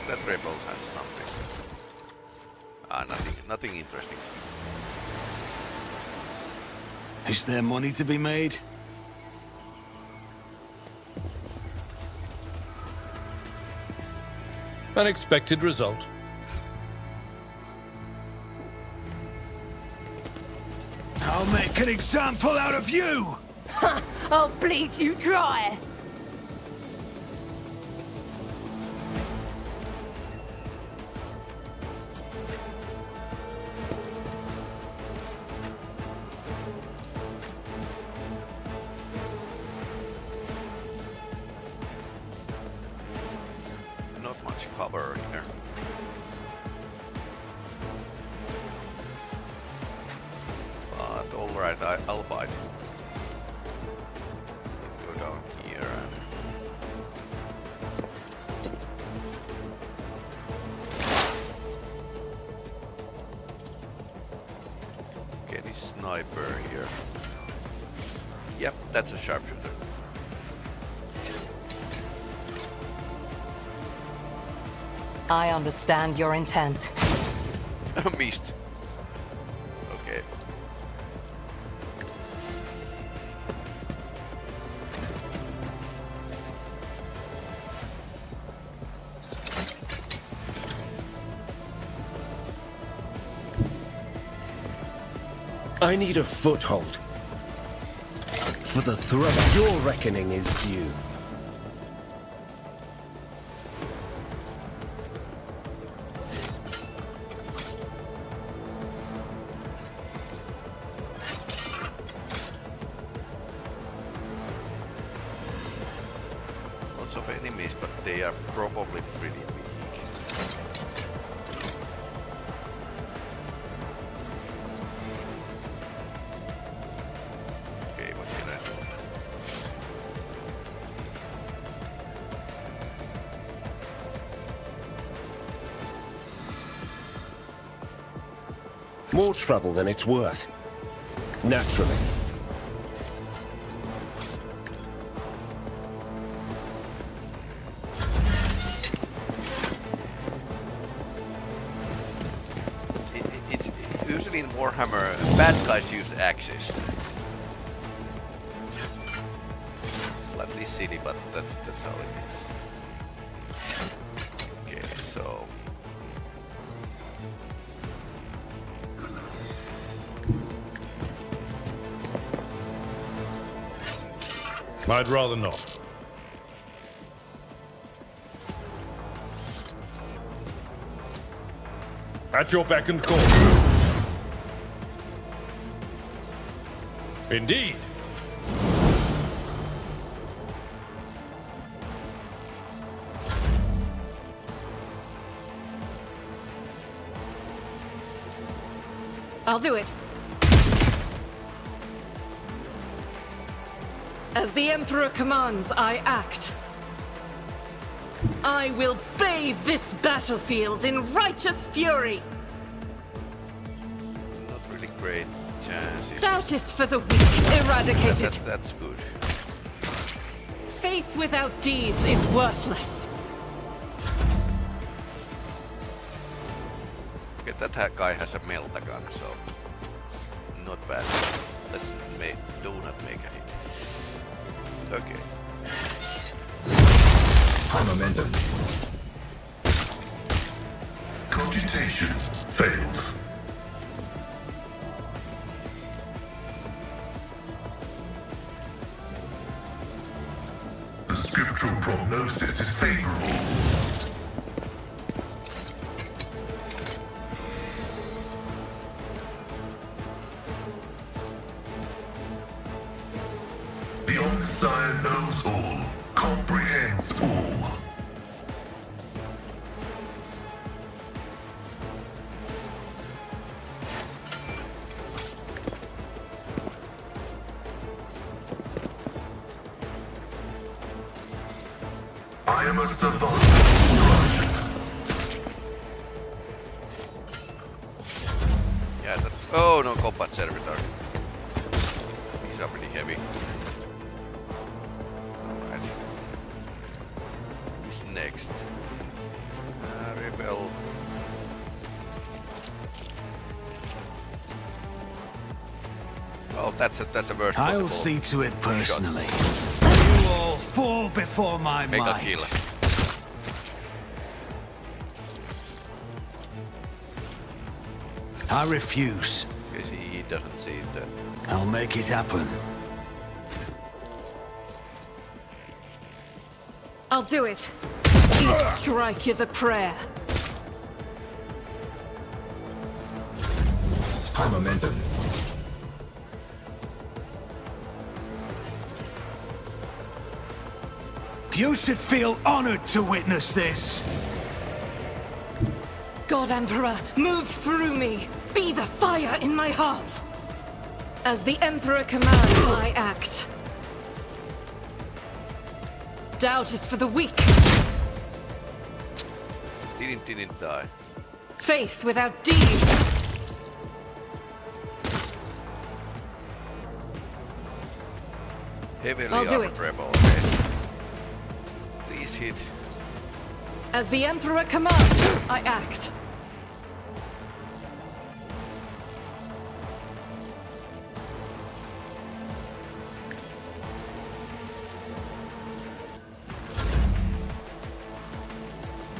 [SPEAKER 1] That rebels has something. Ah, nothing interesting.
[SPEAKER 7] Is there money to be made?
[SPEAKER 4] An expected result.
[SPEAKER 7] I'll make an example out of you!
[SPEAKER 6] I'll bleed you dry!
[SPEAKER 1] Not much cover here. But alright, I'll bite. Go down here and... Get his sniper here. Yep, that's a sharpshooter.
[SPEAKER 8] I understand your intent.
[SPEAKER 1] Missed. Okay.
[SPEAKER 2] I need a foothold. For the thrust your reckoning is due.
[SPEAKER 1] Lots of enemies, but they are probably pretty weak. Okay, what did I do?
[SPEAKER 2] More trouble than it's worth. Naturally.
[SPEAKER 1] It's usually in Warhammer, bad guys use axes. Slightly silly, but that's how it is. Okay, so
[SPEAKER 4] I'd rather not. At your beck and call. Indeed.
[SPEAKER 6] I'll do it. As the Emperor commands, I act. I will bathe this battlefield in righteous fury.
[SPEAKER 1] not really great chances.
[SPEAKER 6] Doubt is for the weak, eradicated.
[SPEAKER 1] That's good.
[SPEAKER 6] Faith without deeds is worthless.
[SPEAKER 1] Okay, that guy has a melta gun, so not bad. Let's do not make a hit. Okay.
[SPEAKER 3] Momentum. Cogitation failed. The scriptural prognosis is favorable. The Omniscient knows all, comprehends all. I am a savant.
[SPEAKER 1] Yeah, that. Oh no, combat servitor. These are pretty heavy. Alright. Who's next? Rebel. Oh, that's a worst
[SPEAKER 7] I'll
[SPEAKER 1] possible
[SPEAKER 7] see to it
[SPEAKER 1] shot.
[SPEAKER 7] personally. You all fall before my
[SPEAKER 1] Mega
[SPEAKER 7] might.
[SPEAKER 1] kill.
[SPEAKER 7] I refuse.
[SPEAKER 1] Because he doesn't see it.
[SPEAKER 7] I'll make it happen.
[SPEAKER 6] I'll do it. Each strike is a prayer.
[SPEAKER 3] High momentum.
[SPEAKER 7] You should feel honored to witness this.
[SPEAKER 6] God Emperor, move through me. Be the fire in my heart. As the Emperor commands, I act. Doubt is for the weak.
[SPEAKER 1] Didn't die.
[SPEAKER 6] Faith without deed.
[SPEAKER 1] Heavily
[SPEAKER 6] I'll do
[SPEAKER 1] armored
[SPEAKER 6] it.
[SPEAKER 1] rebel. Okay. Please hit.
[SPEAKER 6] As the Emperor commands, I act.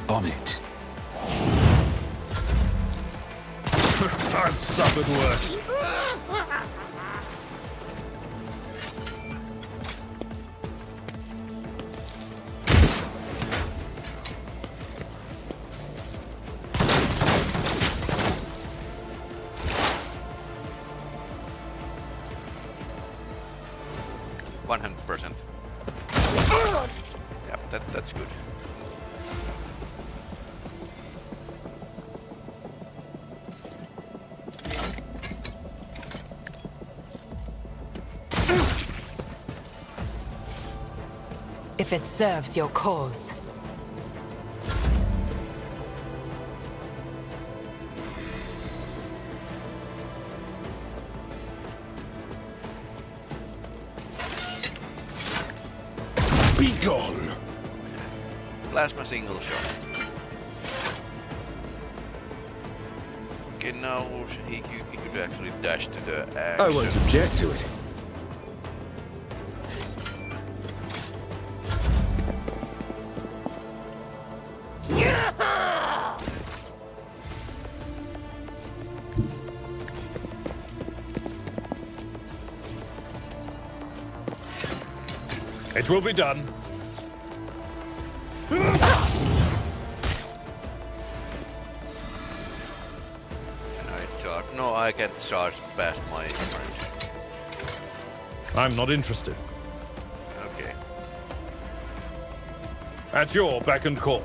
[SPEAKER 7] On it.
[SPEAKER 4] I've suffered worse.
[SPEAKER 1] Yep, that's good.
[SPEAKER 8] If it serves your cause.
[SPEAKER 2] Be gone!
[SPEAKER 1] Plasma single shot. Okay, now he could actually dash to the action.
[SPEAKER 2] I won't object to it.
[SPEAKER 4] It will be done.
[SPEAKER 1] Can I charge? No, I can't charge past my turn.
[SPEAKER 4] I'm not interested.
[SPEAKER 1] Okay.
[SPEAKER 4] At your beck and call.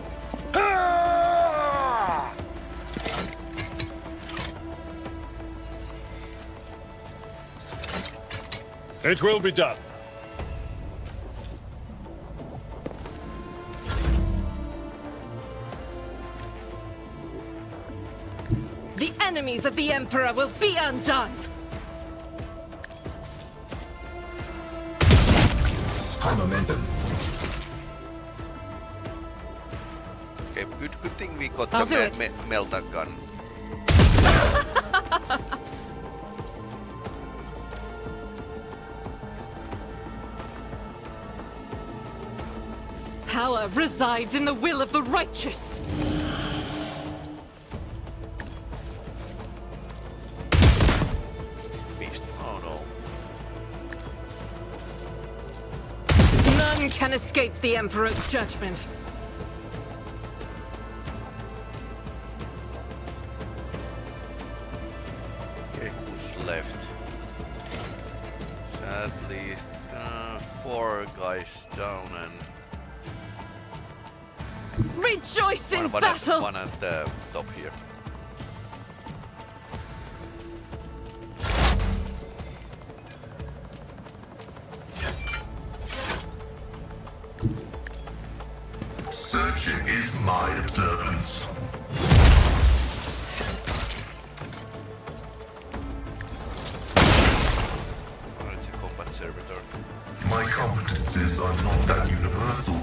[SPEAKER 4] It will be done.
[SPEAKER 6] The enemies of the Emperor will be undone.
[SPEAKER 3] High momentum.
[SPEAKER 1] Okay, good thing we got
[SPEAKER 6] I'll do
[SPEAKER 1] the
[SPEAKER 6] it.
[SPEAKER 1] melta gun.
[SPEAKER 6] Power resides in the will of the righteous.
[SPEAKER 1] Beast. Oh no.
[SPEAKER 6] None can escape the Emperor's judgment.
[SPEAKER 1] Okay, who's left? So at least 4 guys down and
[SPEAKER 6] Rejoice in
[SPEAKER 1] one
[SPEAKER 6] battle!
[SPEAKER 1] one at the top here.
[SPEAKER 3] Searching is my observance.
[SPEAKER 1] Oh, it's a combat servitor.
[SPEAKER 3] My competences are not that universal.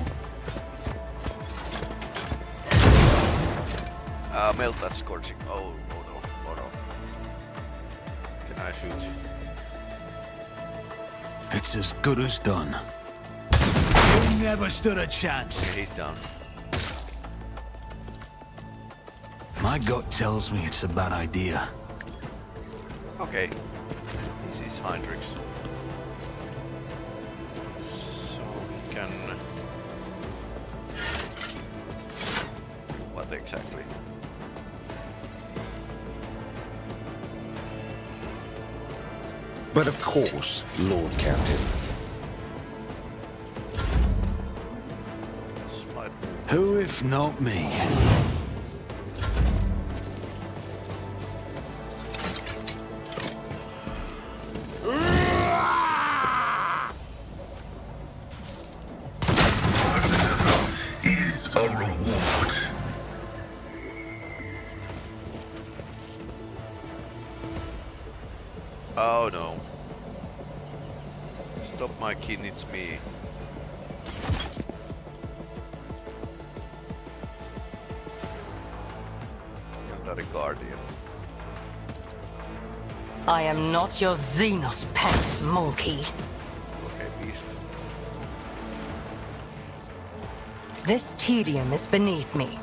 [SPEAKER 1] Melt that scorching. Oh no. Can I shoot?
[SPEAKER 7] It's as good as done. You never stood a chance.
[SPEAKER 1] Okay, he's down.
[SPEAKER 7] My gut tells me it's a bad idea.
[SPEAKER 1] Okay. This is Heinrichs. So we can... What exactly?
[SPEAKER 2] But of course, Lord Captain.
[SPEAKER 1] Slight...
[SPEAKER 7] Who if not me?
[SPEAKER 3] Is a reward.
[SPEAKER 1] Oh no. Stop my kin, it's me. Legendary Guardian.
[SPEAKER 8] I am not your Xenos pet, monkey.
[SPEAKER 1] Okay, beast.
[SPEAKER 8] This tedium is beneath me.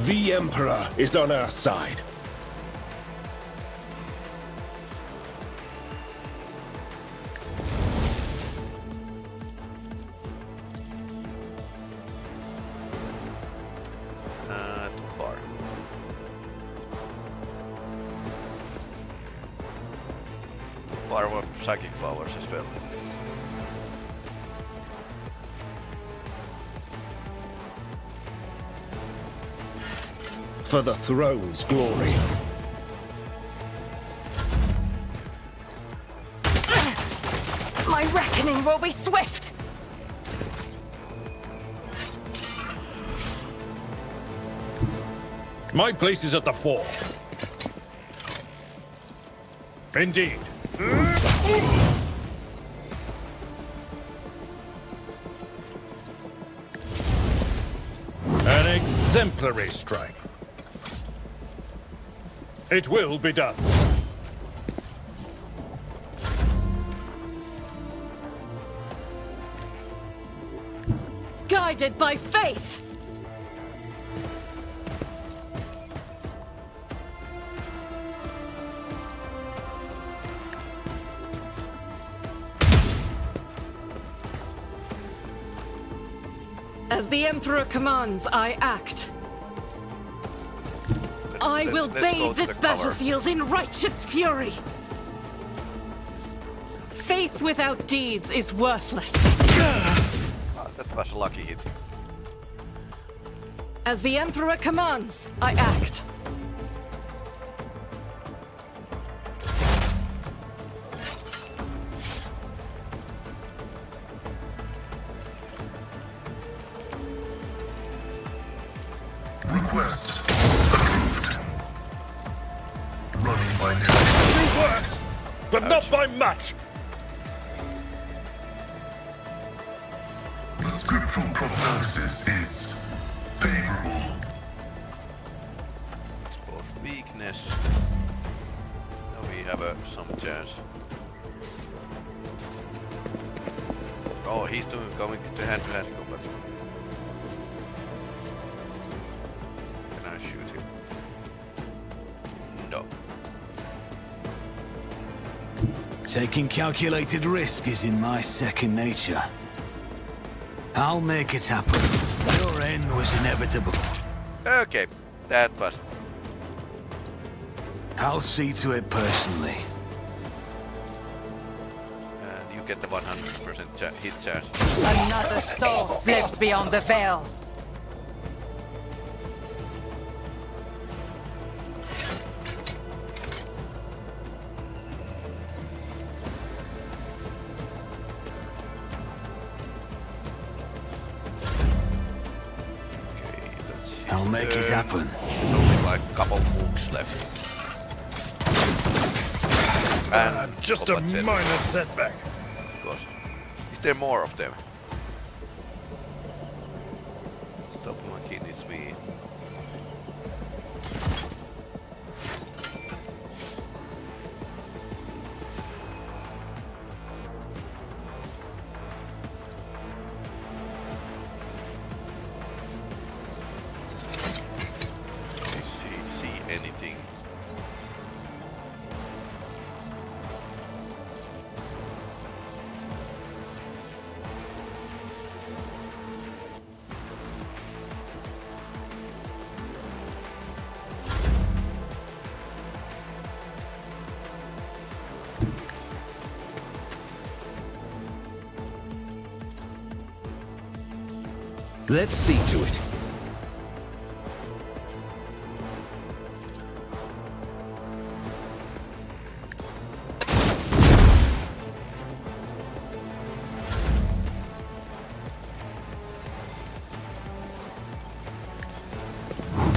[SPEAKER 2] The Emperor is on our side.
[SPEAKER 1] Too far. Too far with psychic powers as well.
[SPEAKER 2] For the throne's glory.
[SPEAKER 8] My reckoning will be swift!
[SPEAKER 4] My place is at the fore. Indeed. An exemplary strike. It will be done.
[SPEAKER 6] Guided by faith! As the Emperor commands, I act. I will
[SPEAKER 1] let's go
[SPEAKER 6] bathe
[SPEAKER 1] to
[SPEAKER 6] this
[SPEAKER 1] the cover.
[SPEAKER 6] battlefield in righteous fury. Faith without deeds is worthless.
[SPEAKER 1] Ah, that was a lucky hit.
[SPEAKER 6] As the Emperor commands, I act.
[SPEAKER 3] Request approved. Running by now.
[SPEAKER 4] Worse, but not by much.
[SPEAKER 3] The scriptural prognosis is favorable.
[SPEAKER 1] Expose weakness. Now we have some chance. Oh, he's going to hand-to-hand combat. Can I shoot him? No.
[SPEAKER 7] Taking calculated risk is in my second nature. I'll make it happen. Your end was inevitable.
[SPEAKER 1] Okay, that was...
[SPEAKER 7] I'll see to it personally.
[SPEAKER 1] And you get the 100% hit chance.
[SPEAKER 8] Another soul slips beyond the veil.
[SPEAKER 1] Okay, that's his
[SPEAKER 7] I'll make it
[SPEAKER 1] turn.
[SPEAKER 7] happen.
[SPEAKER 1] There's only like a couple mooks left. And
[SPEAKER 4] Just a
[SPEAKER 1] combat set,
[SPEAKER 4] minor setback.
[SPEAKER 1] of course. Is there more of them? Stop monkey, it's me.
[SPEAKER 2] Let's see to it.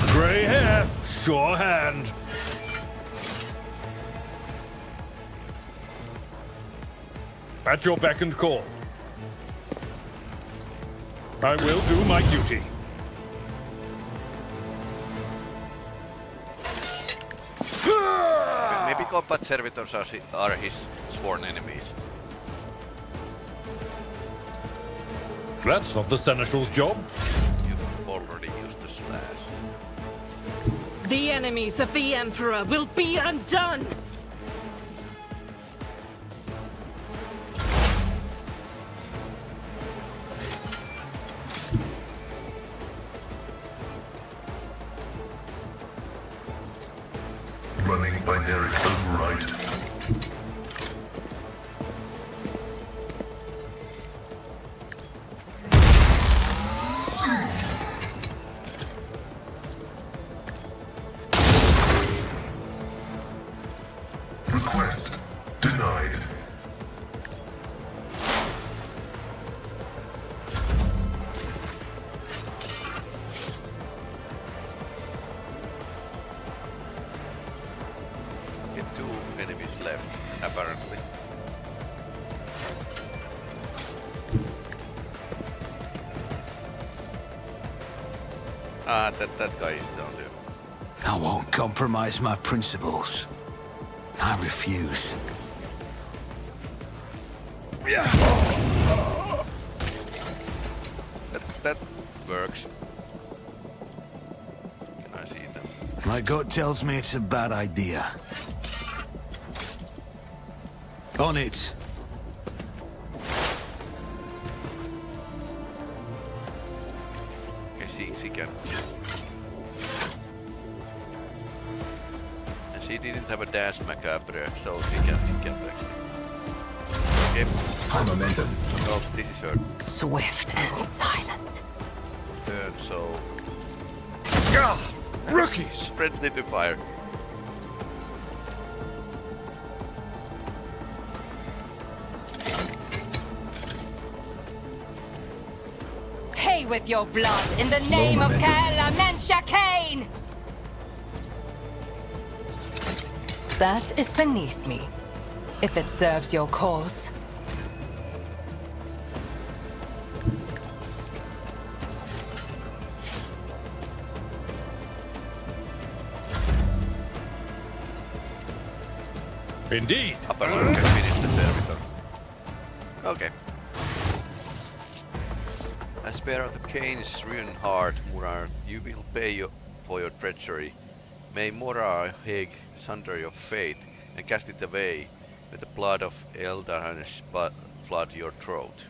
[SPEAKER 4] Grey hair, sure hand. At your beck and call. I will do my duty.
[SPEAKER 1] Maybe combat servitors are his sworn enemies.
[SPEAKER 4] That's not the Seneschal's job.
[SPEAKER 1] You've already used the slash.
[SPEAKER 6] The enemies of the Emperor will be undone!
[SPEAKER 3] Running binary override. Request denied.
[SPEAKER 1] Get 2 enemies left, apparently. Ah, that guy is down there.
[SPEAKER 7] I won't compromise my principles. I refuse.
[SPEAKER 1] That works. Can I see them?
[SPEAKER 7] My gut tells me it's a bad idea. On it.
[SPEAKER 1] Okay, she can. And she didn't have a dance macabre, so she can't actually. Okay.
[SPEAKER 3] High momentum.
[SPEAKER 1] Oh, this is her
[SPEAKER 8] Swift and silent.
[SPEAKER 1] turn, so
[SPEAKER 4] Rookies!
[SPEAKER 1] friendly to fire.
[SPEAKER 8] Pay with your blood in the name of Kalamensha Kane! That is beneath me, if it serves your cause.
[SPEAKER 4] Indeed.
[SPEAKER 1] Apparently can finish the servitor. Okay. As Spear of the Cane's ruined heart, Murar, you will pay for your treachery. May Morar Haig sunder your fate and cast it away. May the blood of Eldarhan's flood your throat.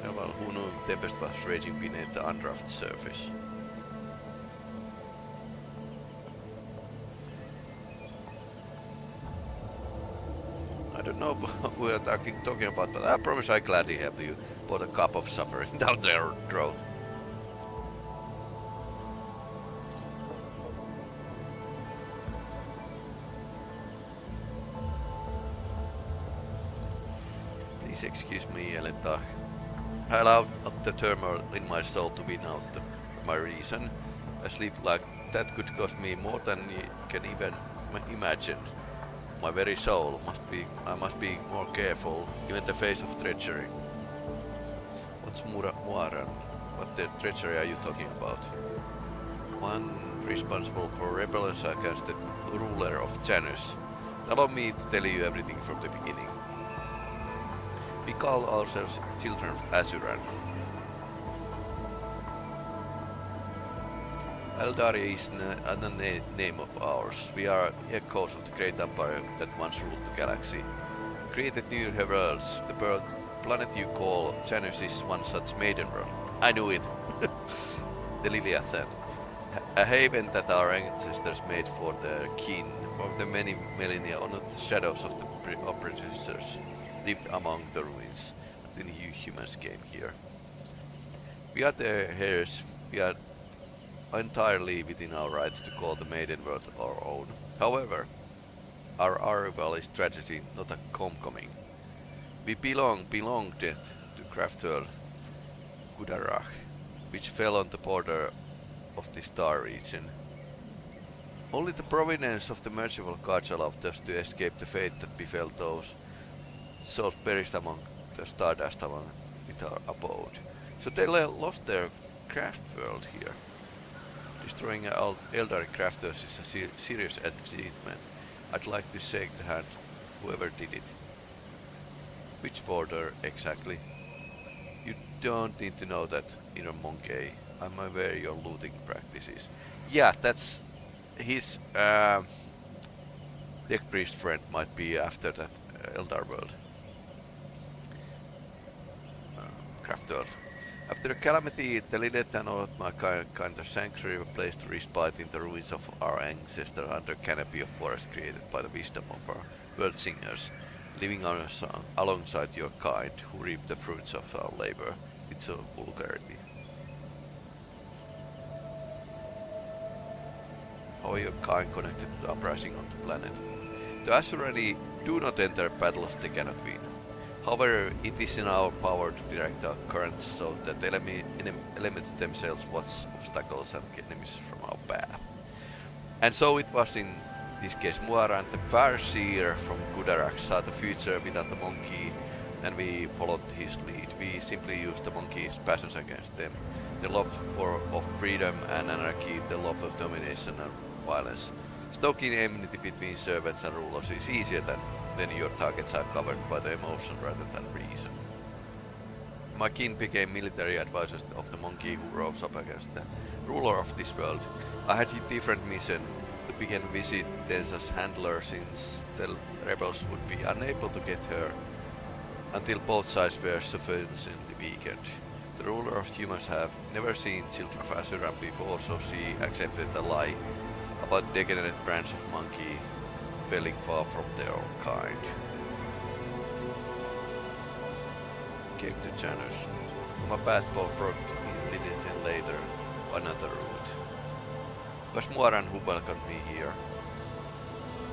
[SPEAKER 1] Yeah, well, who knew Tempest was raging beneath the undrafted surface? I don't know what we are talking about, but I promise I gladly help you pour a cup of suffering down their throat. Please excuse me, Elentach. I allowed the turmoil in my soul to win out my reason. A sleep like that could cost me more than you can even imagine. My very soul I must be more careful, even in the face of treachery. What's Muaran? What the treachery are you talking about? One responsible for rebellion against the ruler of Janus. Allow me to tell you everything from the beginning. We call ourselves children of Azuran. Eldaria is another name of ours. We are echoes of the great empire that once ruled the galaxy. We created new worlds. The planet you call Janus is one such maiden world. I knew it. The Liliathan. A haven that our ancestors made for their kin for the many millennia under the shadows of the oppressors. lived among the ruins until you humans came here. We are the heirs. We are entirely within our rights to call the maiden world our own. However, our arrival is tragedy, not a homecoming. We belonged to Crafter Gudarach, which fell on the border of the Star region. Only the providence of the merciful gods allowed us to escape the fate that befell those souls perished among the stardust among with our abode. So they lost their craft world here. Destroying Eldari crafters is a serious achievement. I'd like to shake the hand whoever did it. Which border exactly? You don't need to know that, inner monkey. I'm aware your looting practices. Yeah, that's his Deck Priest friend might be after that Eldar world. Craft world. After the calamity, the Lilith and all my kind of sanctuary were placed to respite in the ruins of our ancestor under canopy of forest created by the wisdom of our world singers, living alongside your kind, who reap the fruits of our labor with so vulgarity. How are your kind connected to the uprising on the planet? The Asurani do not enter battles they cannot win. However, it is in our power to direct our currents so that elements themselves watch obstacles and enemies from our path. And so it was in this case. Muaran, the Farseer from Gudarach, saw the future without the monkey, and we followed his lead. We simply used the monkey's passions against them. The love of freedom and anarchy, the love of domination and violence. Stoking enmity between servants and rulers is easier than when your targets are covered by the emotion rather than reason. My kin became military advisors of the monkey who rose up against the ruler of this world. I had a different mission to begin visit Tensa's handler, since the rebels would be unable to get her until both sides were sufficiently weakened. The ruler of humans have never seen children of Asuran before, so she accepted the lie about degenerate branch of monkey falling far from their own kind. Came to Janus. My path brought me little later another route. It was Muaran who welcomed me here.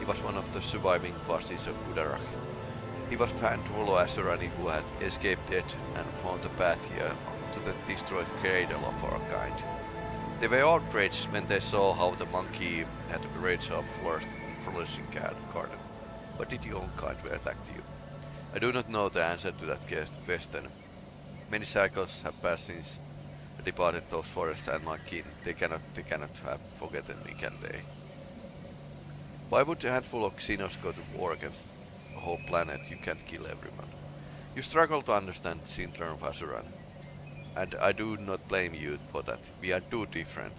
[SPEAKER 1] He was one of the surviving Farseers of Gudarach. He was fan ruler Asurani who had escaped death and found the path here to the destroyed cradle of our kind. They were outraged when they saw how the monkey had raged our forest flourishing garden. What did your own kind attack you? I do not know the answer to that question. Many cycles have passed since I departed those forests, and my kin, they cannot have forgotten me, can they? Why would a handful of Xenos go to war against a whole planet? You can't kill everyone. You struggle to understand the syndrome of Asuran, and I do not blame you for that. We are too different.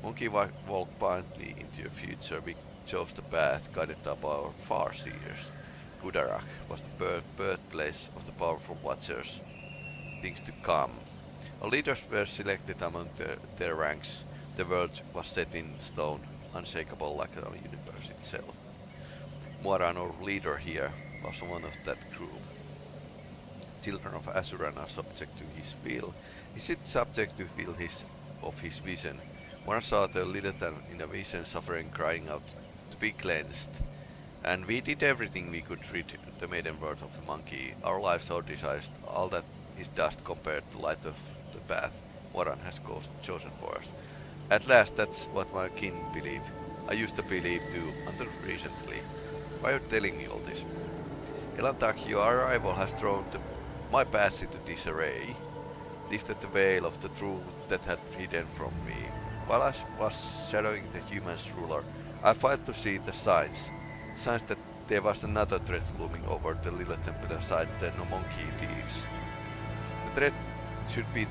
[SPEAKER 1] Monkey walked blindly into your future. We chose the path guided by our Farseers. Gudarach was the birthplace of the powerful Watchers. Things to come. Our leaders were selected among their ranks. The world was set in stone, unshakable like the universe itself. Muaran, our leader here, was one of that group. Children of Asuran are subject to his will. Is it subject to will of his vision? Muaran saw the Lilith in a vision, suffering, crying out to be cleansed. And we did everything we could to rid the maiden world of the monkey. Our lives are desires, all that is dust compared to light of the path Muaran has chosen for us. At last, that's what my kin believe. I used to believe too, until recently. Why are you telling me all this? Elantak, your arrival has thrown my paths into disarray, lifted the veil of the truth that had hidden from me. While I was shadowing the humans' ruler, I failed to see the signs that there was another threat looming over the Lilith Temple aside the monkey deeds. The threat should be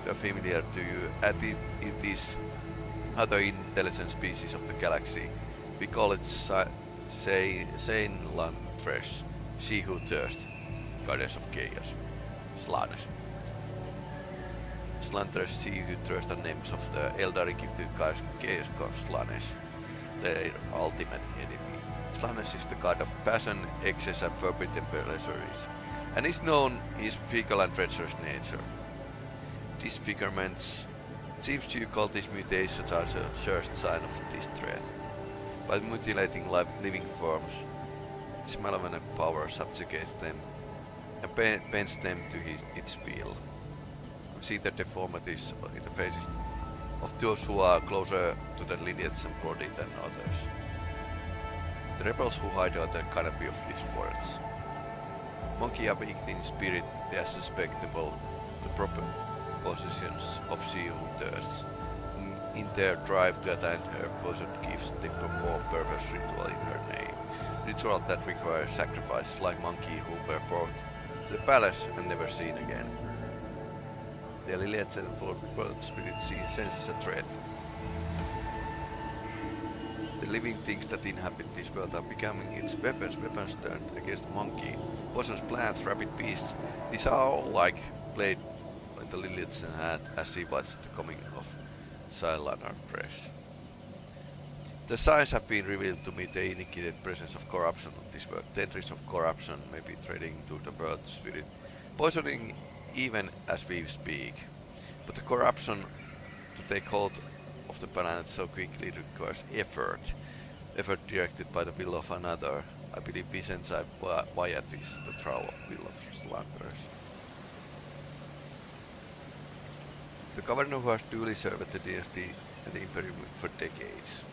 [SPEAKER 1] familiar to you, as it is other intelligent species of the galaxy. We call it Sane Landfresh, she who thirsts, goddess of chaos. Slanes. Slanthers, she who thirsts, are names of the Eldari gifted chaos god Slanes, their ultimate enemy. Janus is the god of passion, excess and forbidden pleasures, and is known his fickle and treacherous nature. Disfigurements seems to call these mutations are a sure sign of distress. By mutilating living forms, its malevolent power subjugates them and bends them to its will. We see the deformities in the faces of those who are closer to the lineage and body than others. The rebels who hide under the canopy of these forests. Monkey are weak in spirit, they are susceptible to propositions of she who thirsts. In their drive to attain her poisoned gifts, they perform perverse ritual in her name. Ritual that requires sacrifices like monkey who were brought to the palace and never seen again. The lineage and world spirit senses a threat. The living things that inhabit this world are becoming its weapons turned against the monkey. Poisonous plants, rabid beasts, these are all like played by the Lilith's hand as she watched the coming of Silanar press. The signs have been revealed to me the indicated presence of corruption on this world. Tendrils of corruption may be trading through the world spirit, poisoning even as we speak. But the corruption to take hold of the planet so quickly requires effort directed by the will of another. I believe Vicenza Wyatt is the trial of will of Slanderers. The governor who has duly served the dynasty and the imperium for decades.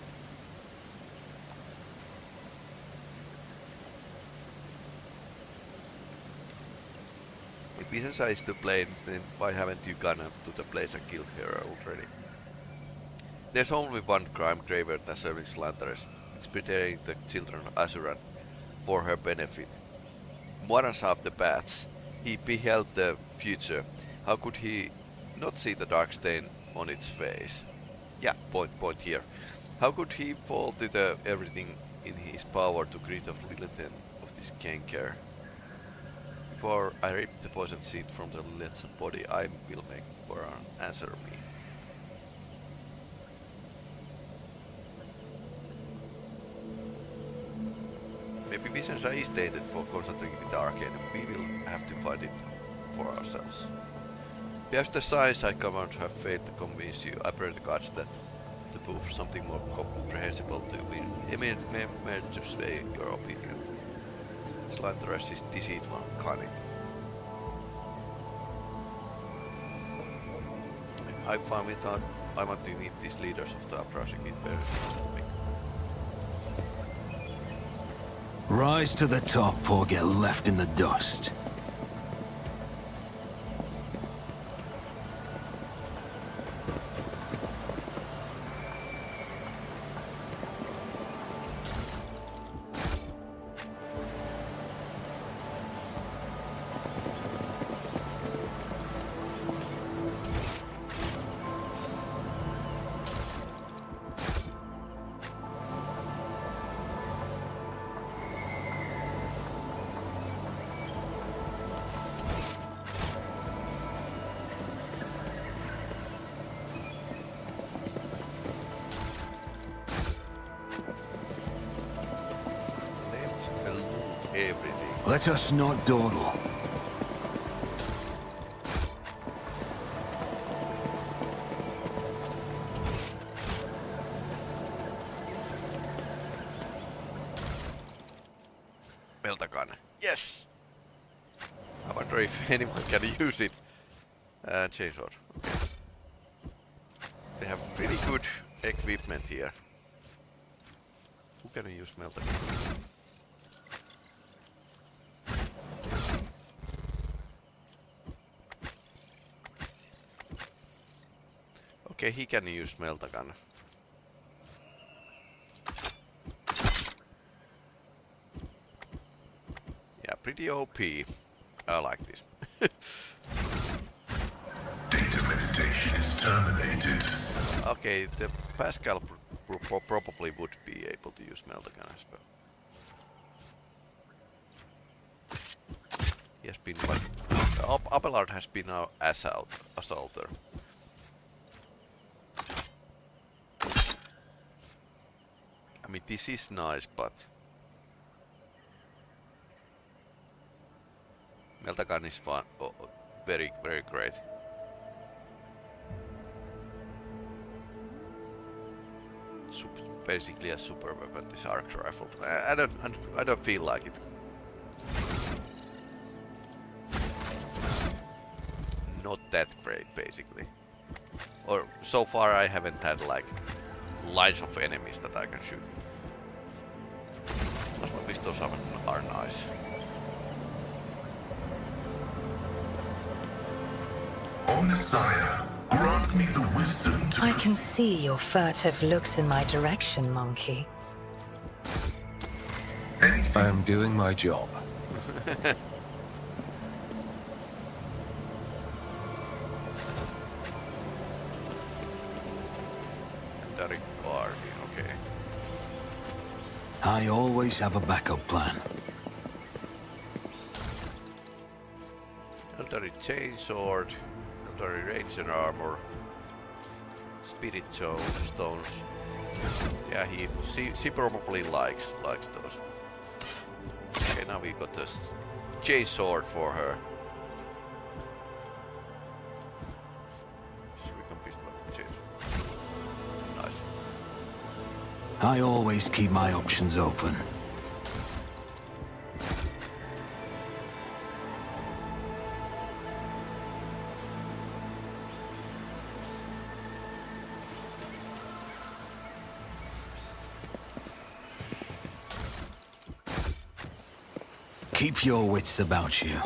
[SPEAKER 1] If Vicenza is to blame, then why haven't you gone up to the place and killed her already? There's only one crime graver than serving Slanderers. It's preparing the children of Azuran for her benefit. Moran saw the paths. He beheld the future. How could he not see the dark stain on its face? Yeah, point here. How could he fall to the everything in his power to rid of Lilith of this canker? Before I rip the poison seed from the Lilith's body, I will make Moran answer me. Maybe Vicenza is tainted for concentrating with the arcane. We will have to find it for ourselves. We have the signs. I cannot have faith to convince you. I pray the gods that to prove something more comprehensible to me may to sway your opinion. Slanderous is deceitful and cunning. I found it out. I want to meet these leaders of the approaching imperium.
[SPEAKER 7] Rise to the top or get left in the dust. Let us not dawdle.
[SPEAKER 1] Meltagun. Yes! I wonder if anyone can use it. Chainsaw. Okay. They have pretty good equipment here. Who can use Meltagun? Okay, he can use Meltagun. Yeah, pretty OP. I like this.
[SPEAKER 3] Data meditation is terminated.
[SPEAKER 1] Okay, the Pascal probably would be able to use Meltagun as well. He has been like... Abelard has been our assaulter. I mean, this is nice, but Melta gun is fun. Very, very great. Basically a super weapon, this arc rifle. I don't feel like it. Not that great, basically. Or so far I haven't had like lines of enemies that I can shoot. Plasma pistols are nice.
[SPEAKER 3] O Messiah, grant me the wisdom to...
[SPEAKER 8] I can see your furtive looks in my direction, monkey.
[SPEAKER 2] I am doing my job.
[SPEAKER 1] Okay.
[SPEAKER 7] I always have a backup plan.
[SPEAKER 1] Elderly chainsword, elderly ranger armor, spirit stones. Yeah, she probably likes those. Okay, now we got this chainsword for her. Shuriken pistol, chainsword. Nice.
[SPEAKER 7] I always keep my options open. Keep your wits about you.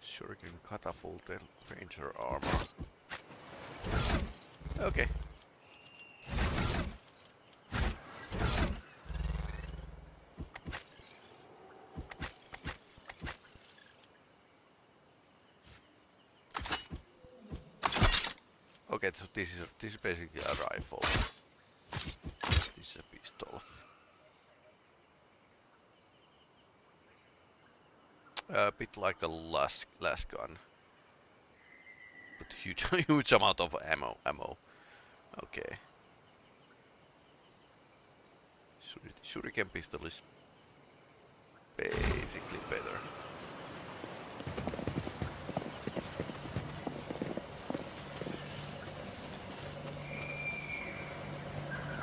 [SPEAKER 1] Shuriken catapult and ranger armor. Okay. Okay, so this is basically a rifle. This is a pistol. A bit like a last gun, but huge amount of ammo. Okay. Shuriken pistol is basically better.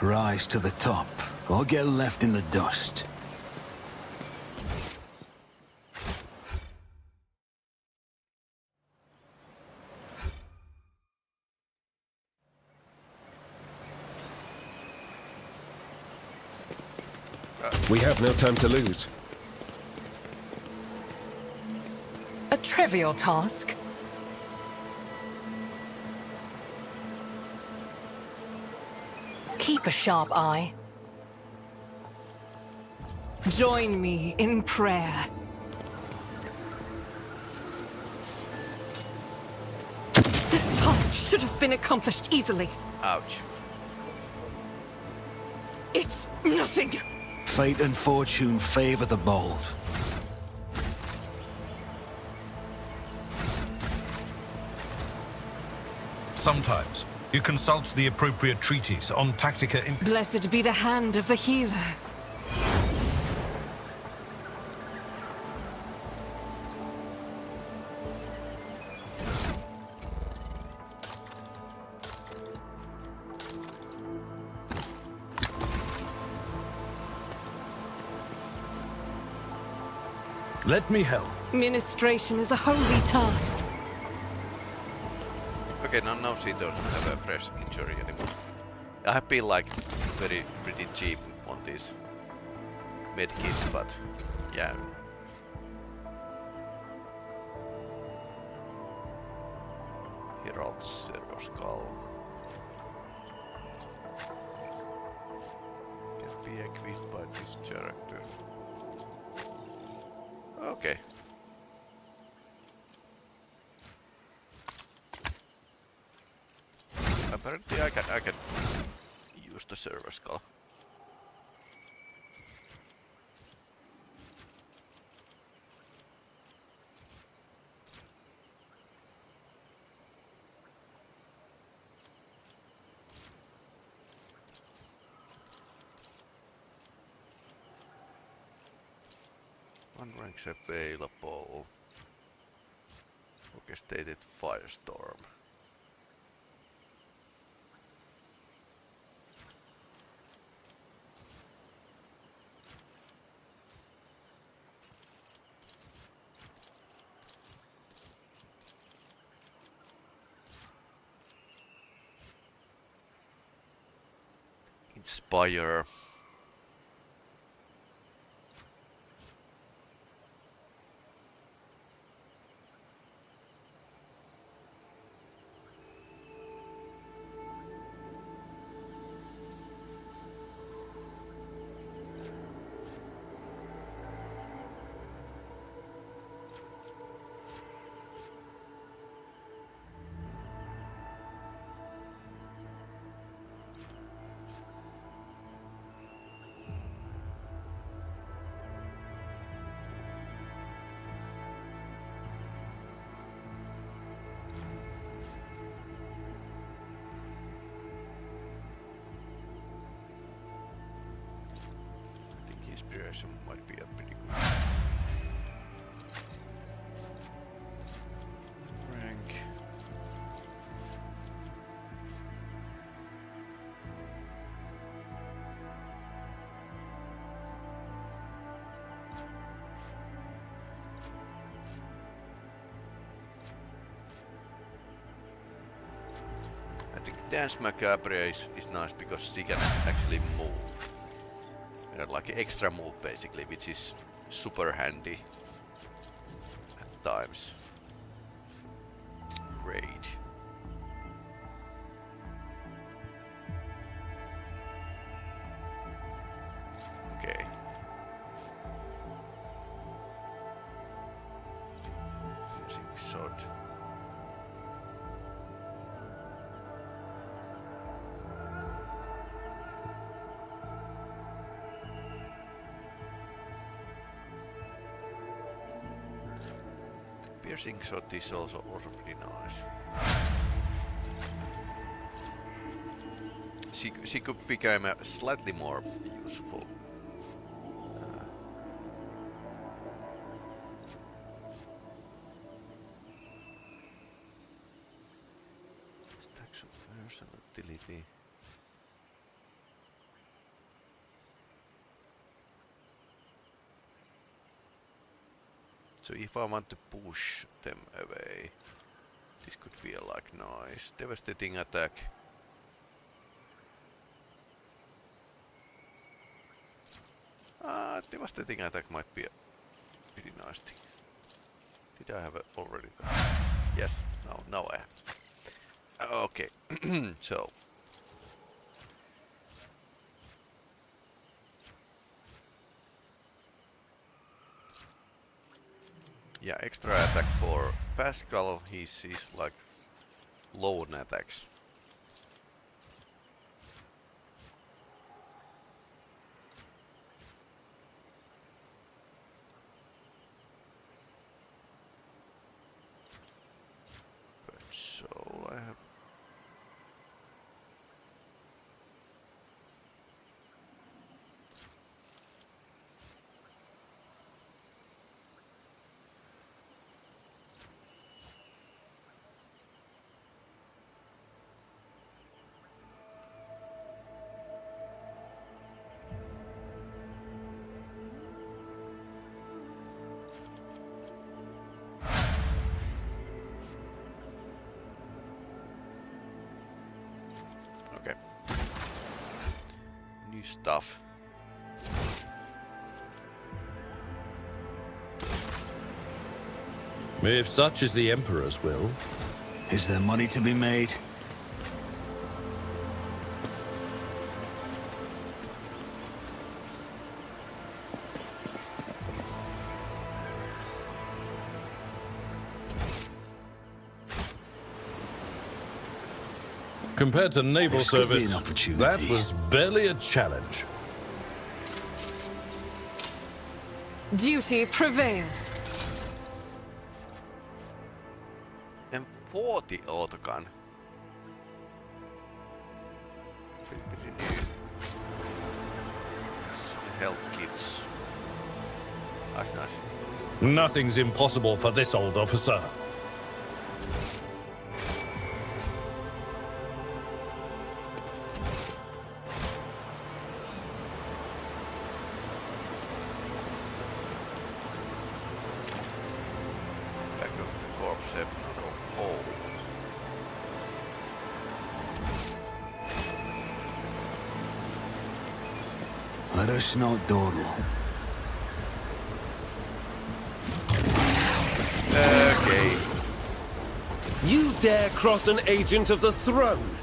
[SPEAKER 7] Rise to the top, or get left in the dust.
[SPEAKER 2] We have no time to lose.
[SPEAKER 8] A trivial task. Keep a sharp eye.
[SPEAKER 6] Join me in prayer. This task should have been accomplished easily.
[SPEAKER 1] Ouch.
[SPEAKER 6] It's nothing.
[SPEAKER 7] Fate and fortune favor the bold.
[SPEAKER 4] Sometimes you consult the appropriate treatise on tactica in...
[SPEAKER 6] Blessed be the hand of the healer.
[SPEAKER 4] Let me help.
[SPEAKER 6] Ministration is a holy task.
[SPEAKER 1] Okay, now she doesn't have a fresh injury anymore. I have been like pretty cheap on these medkits, but yeah. Herald Servo Skull. Can be equipped by this character. Okay. Apparently I can use the server skull. 1 ranks available. Orchestrated firestorm. Inspire. Inspiration might be a pretty good rank. I think Dance Macabre is nice because she can actually move. Like extra move basically, which is super handy at times. Great. Okay. Using sword. Piercing shot is also pretty nice. She could become slightly more useful. Stacks of versatility. So if I want to push them away, this could feel like nice. Devastating attack. Devastating attack might be a pretty nice thing. Did I have it already? Yes, now I have. Okay, so. Yeah, extra attack for Pascal, he's like lone attacks. But so I have stuff.
[SPEAKER 4] If such is the Emperor's will.
[SPEAKER 7] Is there money to be made?
[SPEAKER 4] Compared to naval
[SPEAKER 7] This could be
[SPEAKER 4] service,
[SPEAKER 7] an opportunity.
[SPEAKER 4] that was barely a challenge.
[SPEAKER 6] Duty prevails.
[SPEAKER 1] M40 autogun. Pretty new. Some health kits. Nice, nice.
[SPEAKER 4] Nothing's impossible for this old officer.
[SPEAKER 1] Back of the corpse, another hole.
[SPEAKER 7] Let us not dawdle.
[SPEAKER 1] Okay.
[SPEAKER 2] You dare cross an agent of the throne?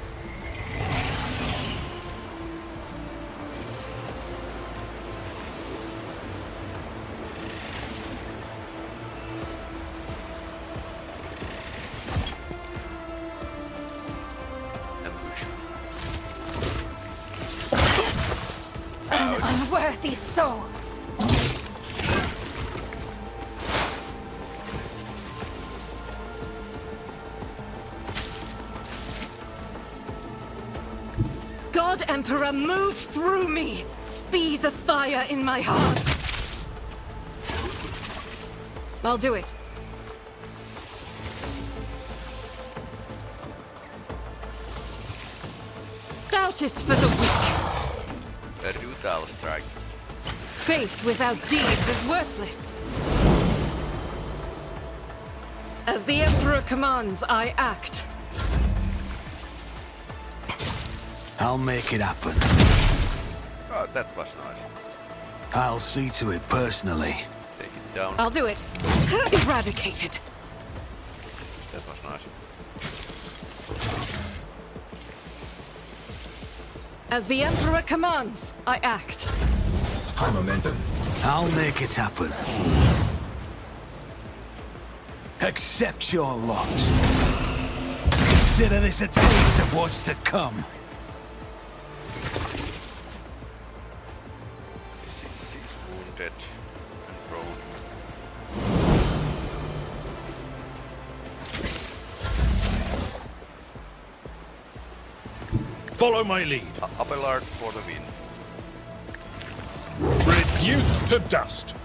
[SPEAKER 1] Ambush.
[SPEAKER 8] An unworthy soul.
[SPEAKER 6] God Emperor, move through me! Be the fire in my heart! I'll do it. Doubt is for the weak.
[SPEAKER 1] A brutal strike.
[SPEAKER 6] Faith without deeds is worthless. As the Emperor commands, I act.
[SPEAKER 7] I'll make it happen.
[SPEAKER 1] Oh, that was nice.
[SPEAKER 7] I'll see to it personally.
[SPEAKER 1] Take it down.
[SPEAKER 6] I'll do it. Eradicated.
[SPEAKER 1] That was nice.
[SPEAKER 6] As the Emperor commands, I act.
[SPEAKER 3] High momentum.
[SPEAKER 7] I'll make it happen. Accept your lot. Consider this a taste of what's to come.
[SPEAKER 1] He's wounded and prone.
[SPEAKER 4] Follow my lead.
[SPEAKER 1] Abelard for the win.
[SPEAKER 4] Reduced to dust.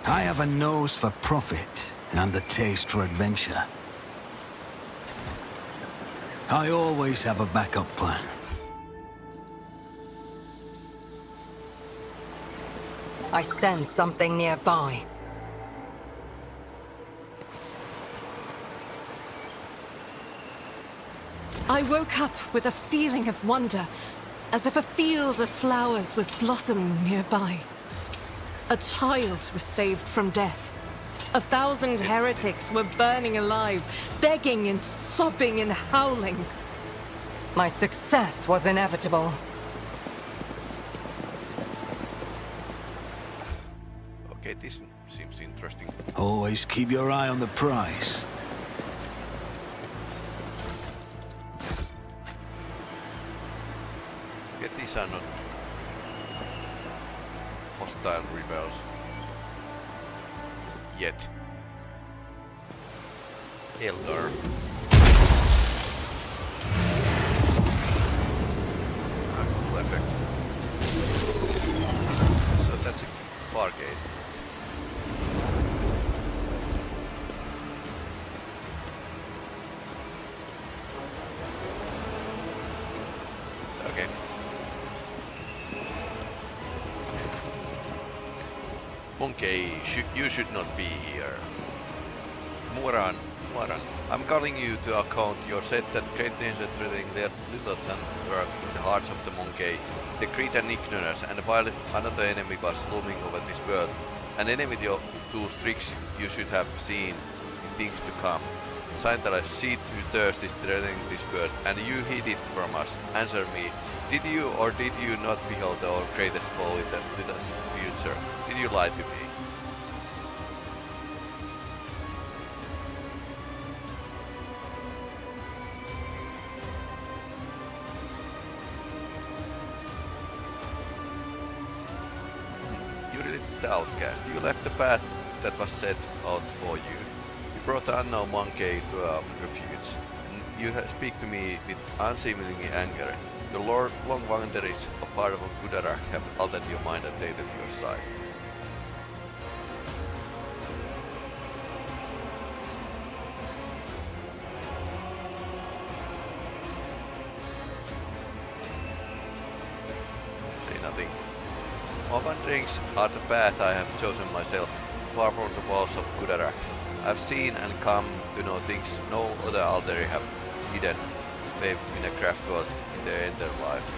[SPEAKER 7] I have a nose for profit and a taste for adventure. I always have a backup plan.
[SPEAKER 8] I sense something nearby.
[SPEAKER 6] I woke up with a feeling of wonder, as if a field of flowers was blossoming nearby. A child was saved from death. 1,000 heretics were burning alive, begging and sobbing and howling.
[SPEAKER 8] My success was inevitable.
[SPEAKER 1] Okay, this seems interesting.
[SPEAKER 7] Always keep your eye on the prize.
[SPEAKER 1] Okay, these are not hostile rebels yet. Elder. Cool effect. So that's a bar gate. Okay. Monkey, you should not be here. Moran, I'm calling you to account your said that great danger threatening their little work in the hearts of the monkey, the greed and ignorance, and while another enemy was looming over this world, an enemy whose tricks you should have seen in things to come. Scientist, seed who thirst is threatening this world, and you hid it from us. Answer me. Did you or did you not behold our greatest foe in the little future? Did you lie to me? You did the outcast. You left the path that was set out for you. You brought the unknown monkey to our refuge. you speak to me with unseemly anger. The long wanderers of far of Kudarak have altered your mind and taken your side. Say nothing. My wanderings are the path I have chosen myself, far from the walls of Kudarak. I've seen and come to know things no other Alderi have hidden, waved in a craft world in their entire life.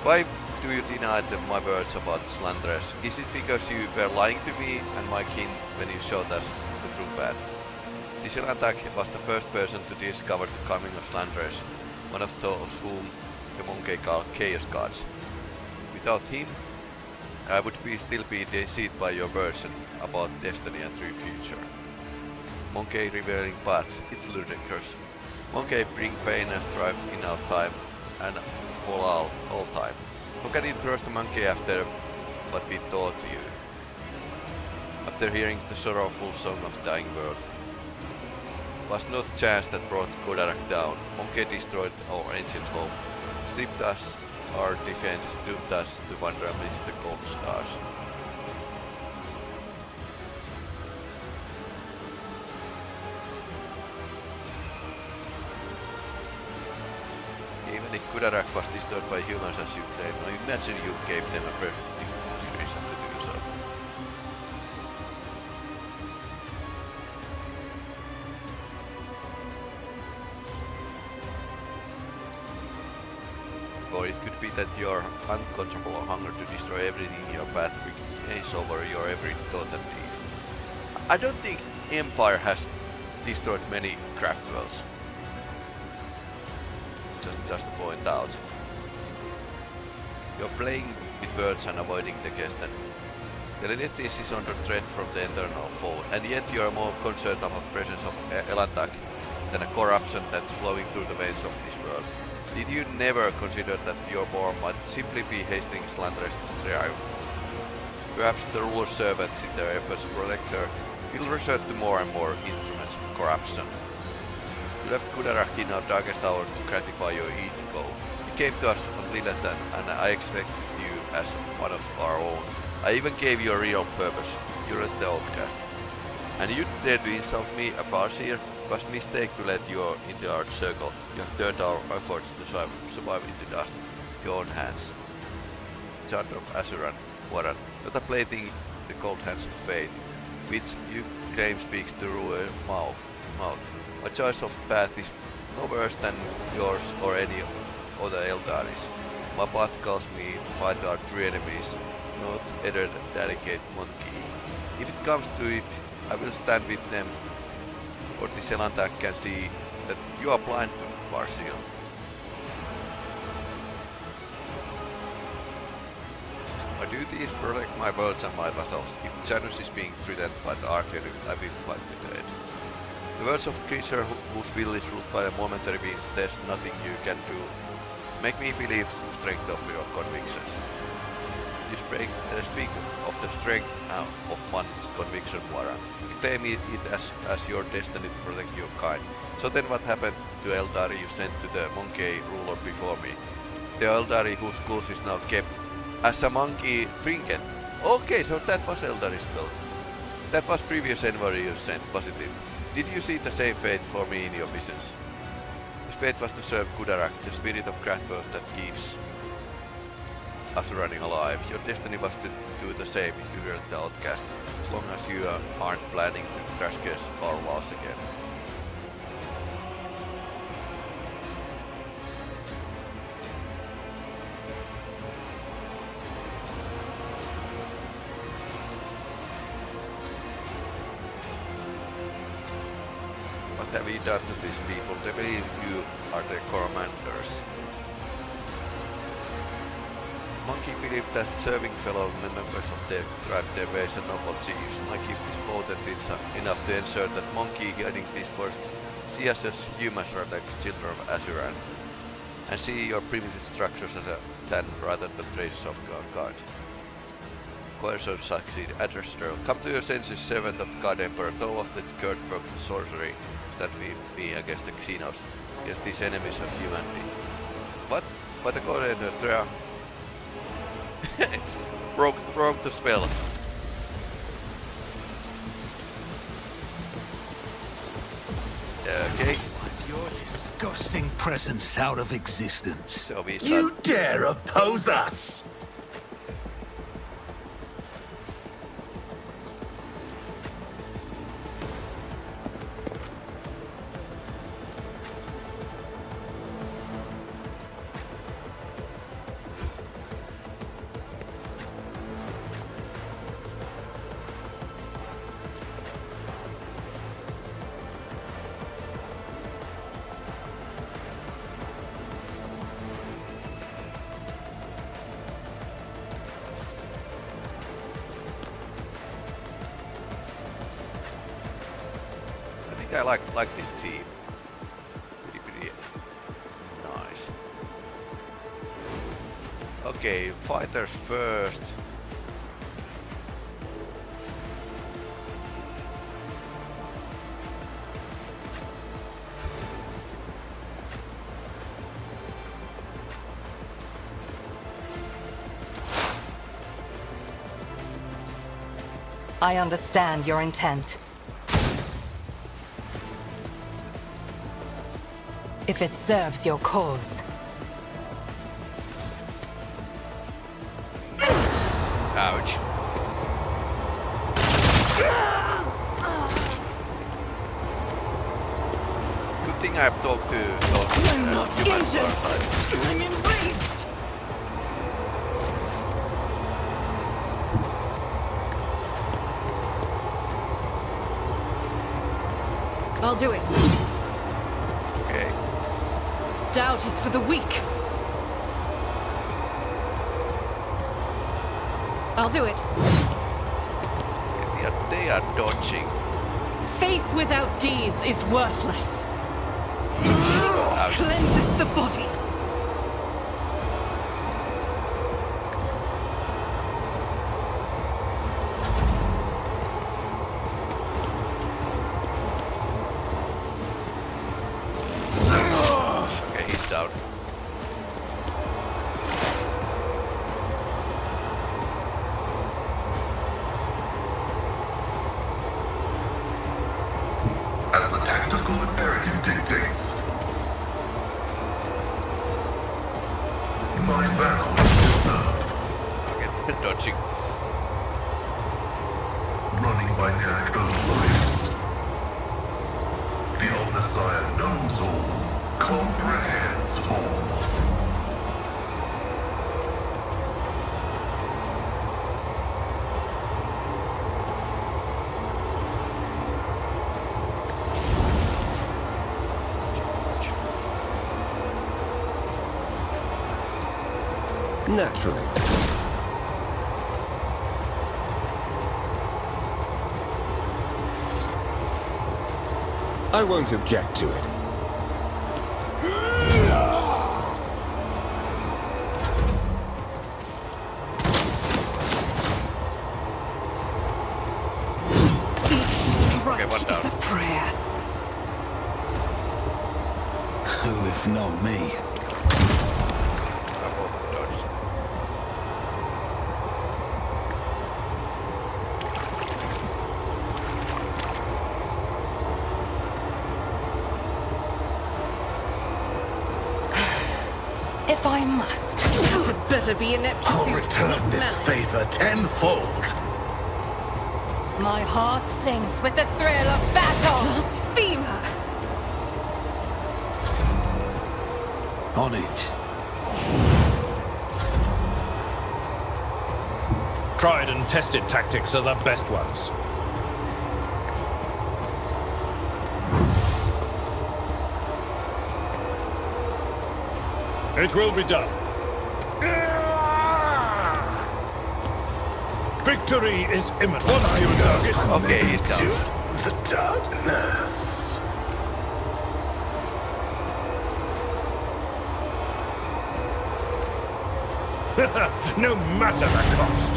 [SPEAKER 1] Why do you deny my words about slanderers? Is it because you were lying to me and my kin when you showed us the true path? This Elantak was the first person to discover the coming of slanderers, one of those whom the Monkey call Chaos Gods. Without him, I would still be deceived by your version about destiny and true future. Monkey revealing paths, it's ludicrous. Monkey bring pain and strife in our time and all time. How can you trust a monkey after what we taught you? After hearing the sorrowful song of the dying world. Was not chance that brought Kodarak down. Monkey destroyed our ancient home, stripped us our defenses, doomed us to wander amidst the cold stars. Even if Kudarak was destroyed by humans as you claim, I imagine you gave them a perfect reason to do so. Or it could be that your uncontrollable hunger to destroy everything in your path reigns over your every thought and deed. I don't think Empire has destroyed many craft worlds. Just to point out. You're playing with words and avoiding the destiny. The Lilithis is under threat from the eternal foe, and yet you are more concerned about the presence of Elantak than a corruption that's flowing through the veins of this world. Did you never consider that your war might simply be hasting slanderous triumph? Perhaps the ruler's servants in their efforts to protect her will resort to more and more instruments of corruption. You left Kudarak in our darkest hour to gratify your ego. You came to us on Lilith and I expected you as one of our own. I even gave you a real purpose. You're the outcast. And you dared to insult me, a Farseer? It was a mistake to let you into our circle. You have turned our efforts to survive into dust with your own hands. Child of Asuran, Warren, not a plaything the cold hands of fate, which you claim speaks to ruler mouth. My choice of path is no worse than yours or any other Eldaris. My path calls me to fight our true enemies, not eradicate monkey. If it comes to it, I will stand with them, or the Elantak can see that you are blind to Farseer. My duty is to protect my worlds and my vassals. If Janus is being threatened by the Archangel, I will fight with it. The words of a creature whose will is ruled by a momentary beings, there's nothing you can do. Make me believe the strength of your convictions. You speak of the strength of one's conviction, Warren. You claim it as your destiny to protect your kind. So then what happened to Eldari you sent to the monkey ruler before me? The Eldari whose skull is now kept as a monkey trinket. Okay, so that was Eldari's skull. That was previous envoy you sent, wasn't it? Did you see the same fate for me in your visions? His fate was to serve Kudarak, the spirit of Kratos that keeps us running alive. Your destiny was to do the same if you weren't the outcast, as long as you aren't planning to crash curse our walls again. What have you done to these people? They believe you are their commanders. Monkey believed that serving fellow members of their tribe their ways and noble chiefs. My gift is potent enough to ensure that Monkey guiding these forests see us as humans rather than children of Asuran, and see your primitive structures as rather than traces of God. Coercion succeed. Address Earl. Come to your senses, servant of the God Emperor. Thou of the skirt from sorcery. Stand with me against the Xenos. Against these enemies of humanity. What? By the God Emperor. broke the spell. Okay.
[SPEAKER 7] Your disgusting presence out of existence.
[SPEAKER 1] So we
[SPEAKER 3] You dare oppose us?
[SPEAKER 1] I like this team. Pretty nice. Okay, fighters first.
[SPEAKER 8] I understand your intent. If it serves your cause.
[SPEAKER 1] Ouch. Good thing I've talked to those
[SPEAKER 6] I'm not
[SPEAKER 1] humans
[SPEAKER 6] injured.
[SPEAKER 1] outside.
[SPEAKER 6] I'm enraged. I'll do it.
[SPEAKER 1] Okay.
[SPEAKER 6] Doubt is for the weak. I'll do it.
[SPEAKER 1] They are dodging.
[SPEAKER 6] Faith without deeds is worthless.
[SPEAKER 1] Ouch.
[SPEAKER 6] Cleanses the body.
[SPEAKER 1] Okay, he's down.
[SPEAKER 3] As the tactical imperative dictates. My vow is to serve,
[SPEAKER 1] Okay, they're dodging.
[SPEAKER 3] running by Nyack Earthlight. The Omnissiah knows all, comprehends all.
[SPEAKER 2] Naturally. I won't object to it.
[SPEAKER 6] Each strike
[SPEAKER 1] one
[SPEAKER 6] is a
[SPEAKER 1] down.
[SPEAKER 6] prayer.
[SPEAKER 7] Who if not me?
[SPEAKER 1] Both dodged.
[SPEAKER 8] If I must.
[SPEAKER 6] Had better be ineptitude.
[SPEAKER 3] I'll return this favor tenfold.
[SPEAKER 8] My heart sings with the thrill of battle.
[SPEAKER 6] Blasphemer!
[SPEAKER 7] On it.
[SPEAKER 4] Tried and tested tactics are the best ones. It will be done. Victory is imminent. What are your targets?
[SPEAKER 1] Okay, he's down.
[SPEAKER 3] The darkness.
[SPEAKER 4] No matter the cost.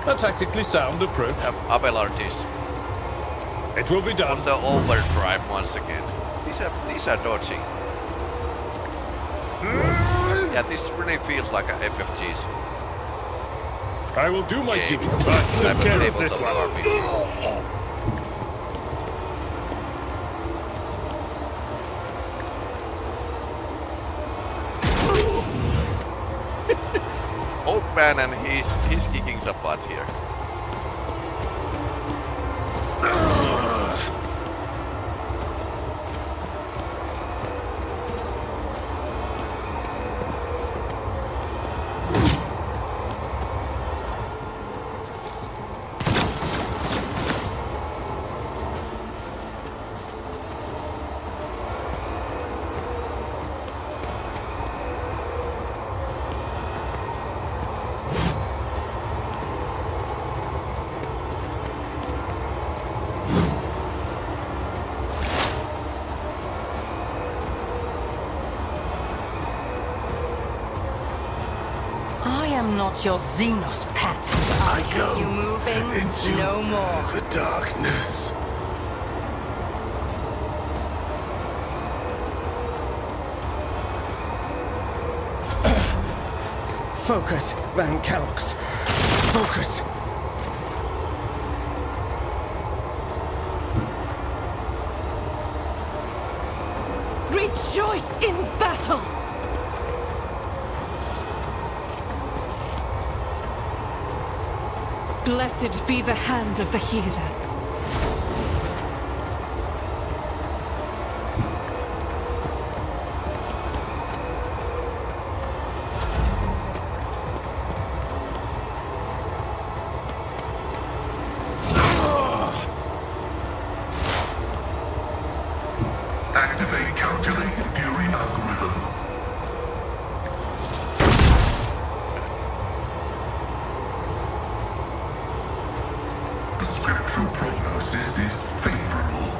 [SPEAKER 4] A tactically sound approach.
[SPEAKER 1] Abelards.
[SPEAKER 4] It will be done.
[SPEAKER 1] On the overdrive once again. These are dodgy. Yeah, this really feels like a FFG's.
[SPEAKER 4] I will do my
[SPEAKER 1] game.
[SPEAKER 4] duty. But take care of this one.
[SPEAKER 1] Old man, and he's kicking some butt here.
[SPEAKER 8] Not your Xenos pet.
[SPEAKER 3] I go
[SPEAKER 8] You moving?
[SPEAKER 3] into
[SPEAKER 8] No more.
[SPEAKER 3] the darkness.
[SPEAKER 9] Focus, Van Kellogg's. Focus.
[SPEAKER 6] Rejoice in battle! Blessed be the hand of the healer.
[SPEAKER 3] Activate calculated fury algorithm. The scriptural prognosis is favorable.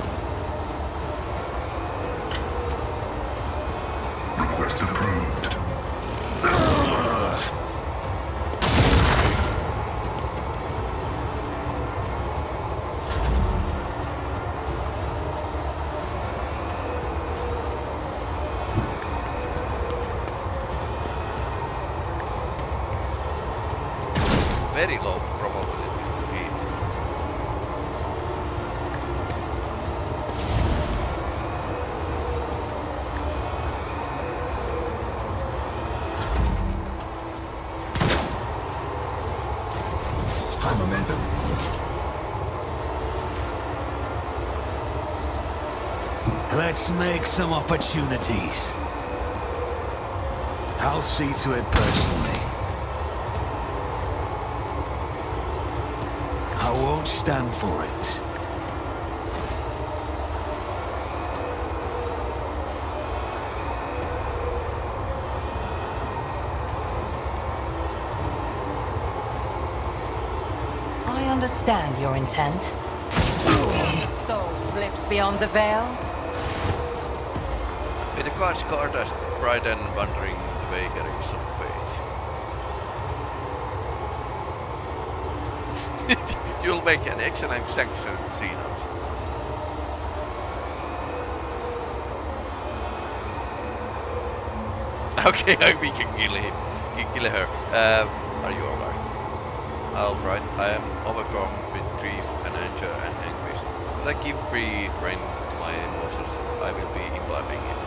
[SPEAKER 3] Request approved.
[SPEAKER 1] Very low probability to hit.
[SPEAKER 3] High momentum.
[SPEAKER 7] Let's make some opportunities. I'll see to it personally. I won't stand for it.
[SPEAKER 8] I understand your intent. The soul slips beyond the veil.
[SPEAKER 1] May the gods guard us, bright and wandering the vagaries of fate. You'll make an excellent sanction, Xenos. Okay, we can kill him. Kill her. Are you alright? Alright, I am overcome with grief and anger and anguish. As I give free rein to my emotions, I will be imbibing it.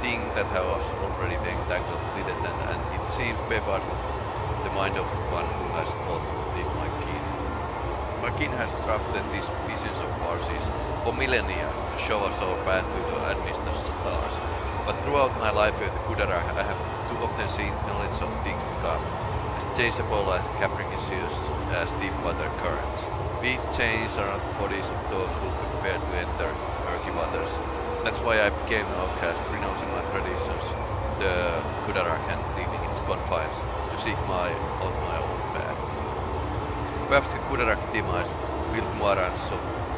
[SPEAKER 1] Thing that I was already entangled with it, and it seems before the mind of one who has caught in my kin. My kin has crafted these visions of Parsis for millennia to show us our path to the administered stars. But throughout my life with the Kudara, I have too often seen knowledge of things to come, as changeable as capricious as deep water currents. We change around the bodies of those who prepare to enter murky waters. That's why I became an outcast, renouncing my traditions, the Kudarak, and leaving its confines to seek out my own path. Perhaps the Kudarak's demise filled Muaran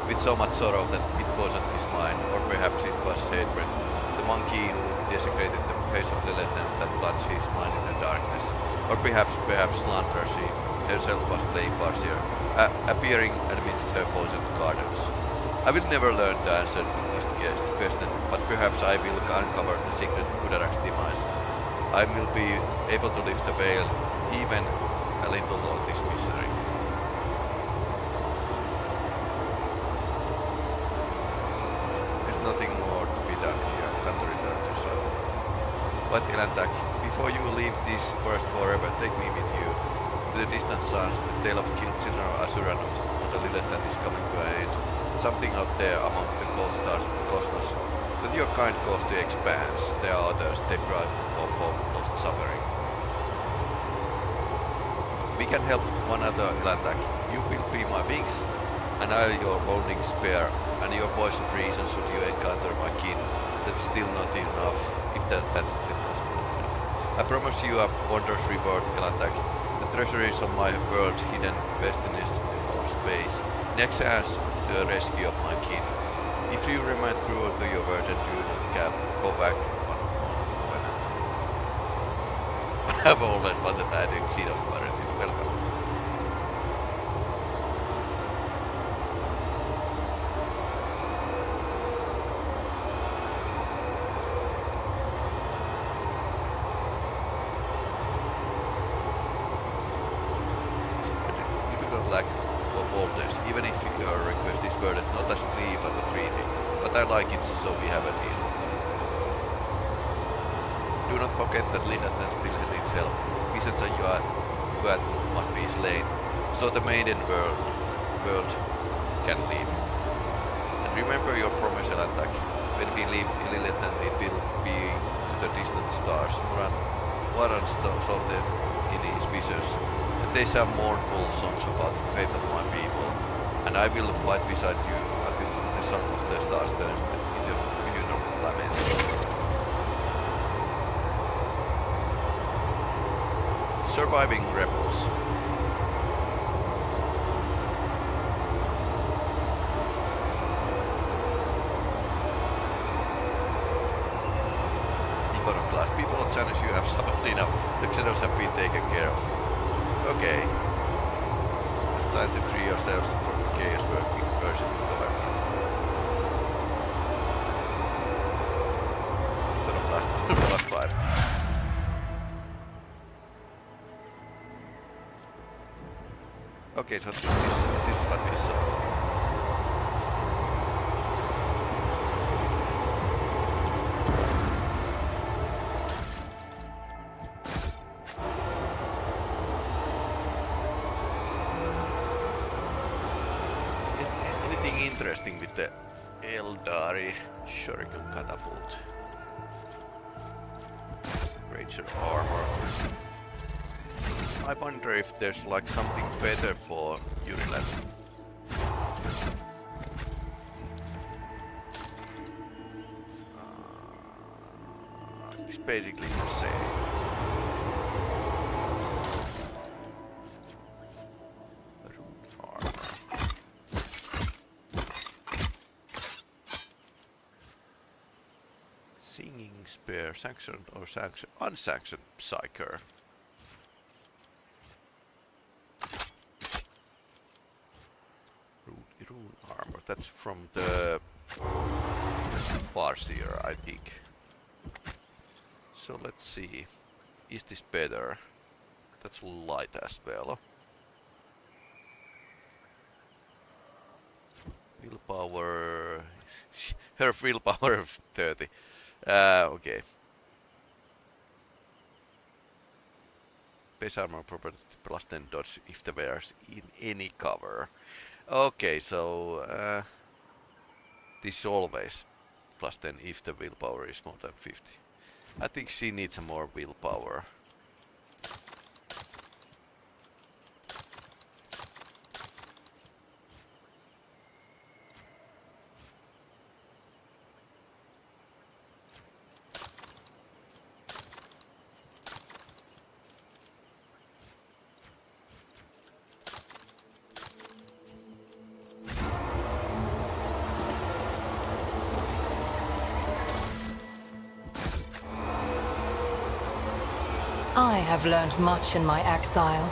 [SPEAKER 1] with so much sorrow that it wasn't his mind, or perhaps it was hatred. The monkey who desecrated the face of Lilith and that plunged his mind in the darkness. Or perhaps slander she herself was playing Farseer, appearing amidst her poisoned gardens. I will never learn the answer to this question, but perhaps I will uncover the secret to Kudarak's demise. I will be able to lift the veil even a little of this misery. There's nothing more to be done here than to return to Sun. But Elantak, before you leave this forest forever, take me with you. To the distant suns, the tale of killed General Asuran of the Lilithan is coming to an end. Something out there among the cold stars of the cosmos. That your kind goes to expanse, there are others deprived of hope, lost suffering. We can help one another, Elantak. You will be my wings, and I your holding spear, and your voice of reason should you encounter my kin. That's still not enough, if that's still not enough. I promise you a wondrous reward, Elantak. The treasuries of my world hidden destinies of space. Next chance to the rescue of my kin. If you remain true to your word and do not go back on covenant. I have always wanted to add a seed of clarity. Welcome. Even if your request is worded not as plea but a treaty, but I like it, so we have a deal. Do not forget that Lynatan still needs help. Peasants and Yuat must be slain, so the maiden world can live. And remember your promise, Elantak. When we leave Lynatan, it will be to the distant stars. Waran saw them in his visions. They sang mournful songs about the fate of my people, and I will fight beside you until the song of the stars turns into funeral lament. Surviving rebels. Iconoclast. People of Janus, you have summoned enough. The Xenos have been taken care of. Okay. It's time to free yourselves from the chaos working version of November. Plus 5. Okay, so this is what we saw. Interesting with the Eldari Shuriken catapult. Ranger armor. I wonder if there's like something better for Urilan. It's basically the same. Spear, sanctioned or unsanctioned Psyker. Rune armor. That's from the Farseer, I think. So let's see. Is this better? That's light as well. Willpower. Her willpower of 30. Okay. Base armor property plus 10 dodge if the wearers in any cover. Okay, so this is always plus 10 if the willpower is more than 50. I think she needs some more willpower.
[SPEAKER 8] I have learned much in my exile.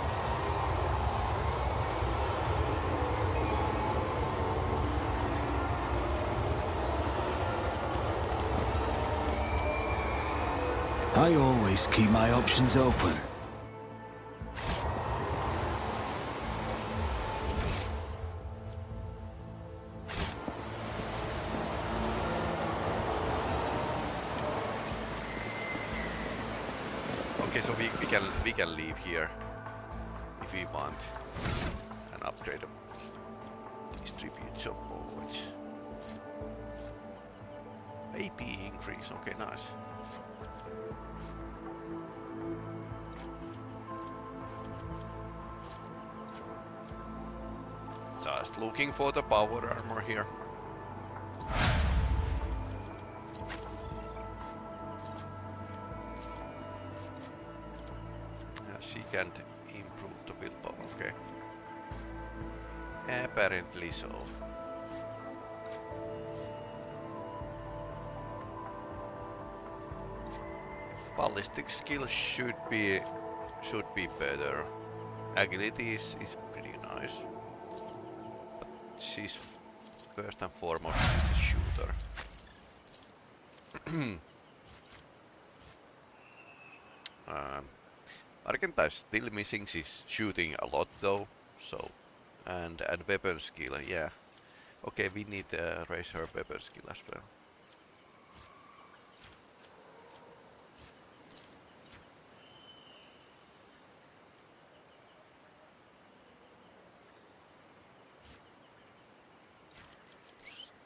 [SPEAKER 7] I always keep my options open.
[SPEAKER 1] Okay, so we can leave here if we want and upgrade them. Distribute some points. AP increase, okay, nice. Just looking for the power armor here. She can't improve the willpower, okay. Apparently so. Ballistic skill should be better. Agility is pretty nice. But she's first and foremost she's a shooter. Argenta's still missing, she's shooting a lot though, so and weapon skill, yeah. Okay, we need to raise her weapon skill as well.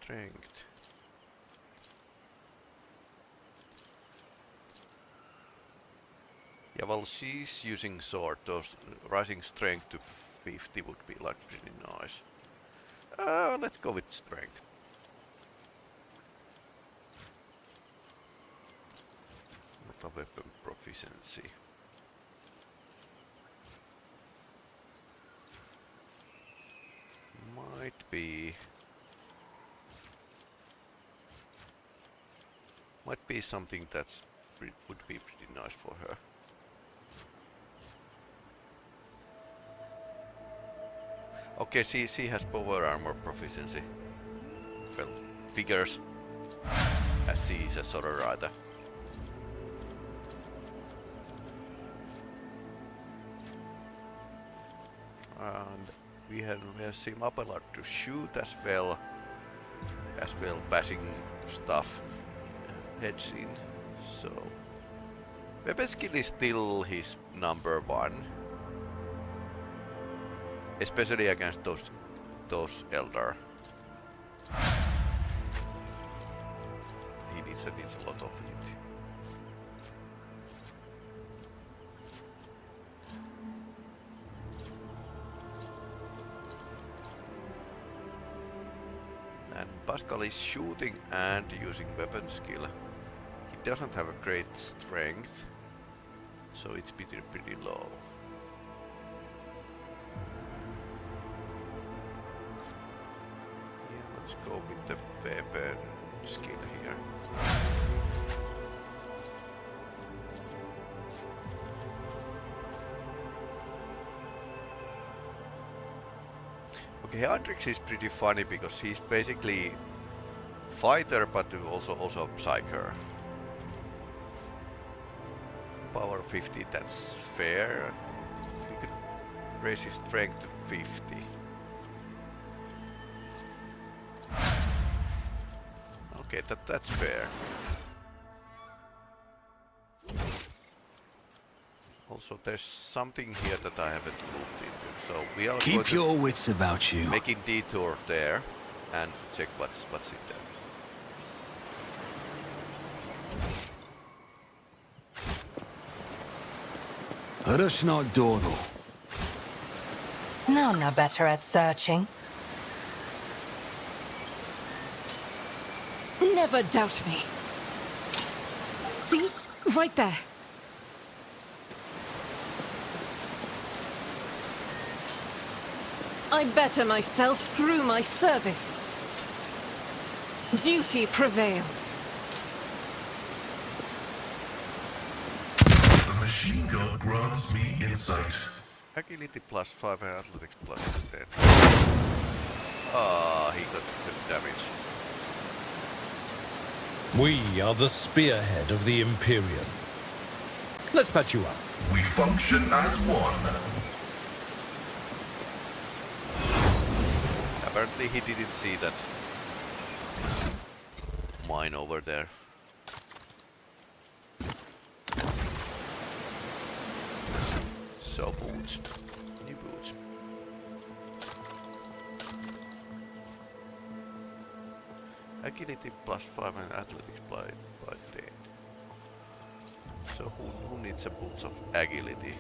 [SPEAKER 1] Strength. Yeah, well, she's using sword, those rising strength to 50 would be like really nice. Let's go with strength. Not a weapon proficiency. Might be something that's would be pretty nice for her. Okay, she has power armor proficiency. Well, figures, as she is a Sword Rider. And we have seen Mapelard to shoot as well, bashing stuff heads in. So weapon skill is still his number one. Especially against those elder. He needs a lot of it. And Pascal is shooting and using weapon skill. He doesn't have a great strength, so it's pretty low. Let's go with the weapon skill here. Okay, Hendrix is pretty funny because he's basically fighter but also psyker. Power 50, that's fair. We could raise his strength to 50. Okay, that's fair. Also, there's something here that I haven't looked into, so we are
[SPEAKER 7] Keep your wits about you.
[SPEAKER 1] making detour there and check what's in there.
[SPEAKER 7] Rush not dawdle.
[SPEAKER 8] None are better at searching.
[SPEAKER 6] Never doubt me. See? Right there. I better myself through my service. Duty prevails.
[SPEAKER 3] The machine gun grants me insight.
[SPEAKER 1] Agility +5 and athletics +10. He got good damage.
[SPEAKER 4] We are the spearhead of the Imperium. Let's patch you up.
[SPEAKER 3] We function as one.
[SPEAKER 1] Apparently he didn't see that mine over there. So boots. New boots. Agility +5 and athletics by 10. So who needs a boots of agility?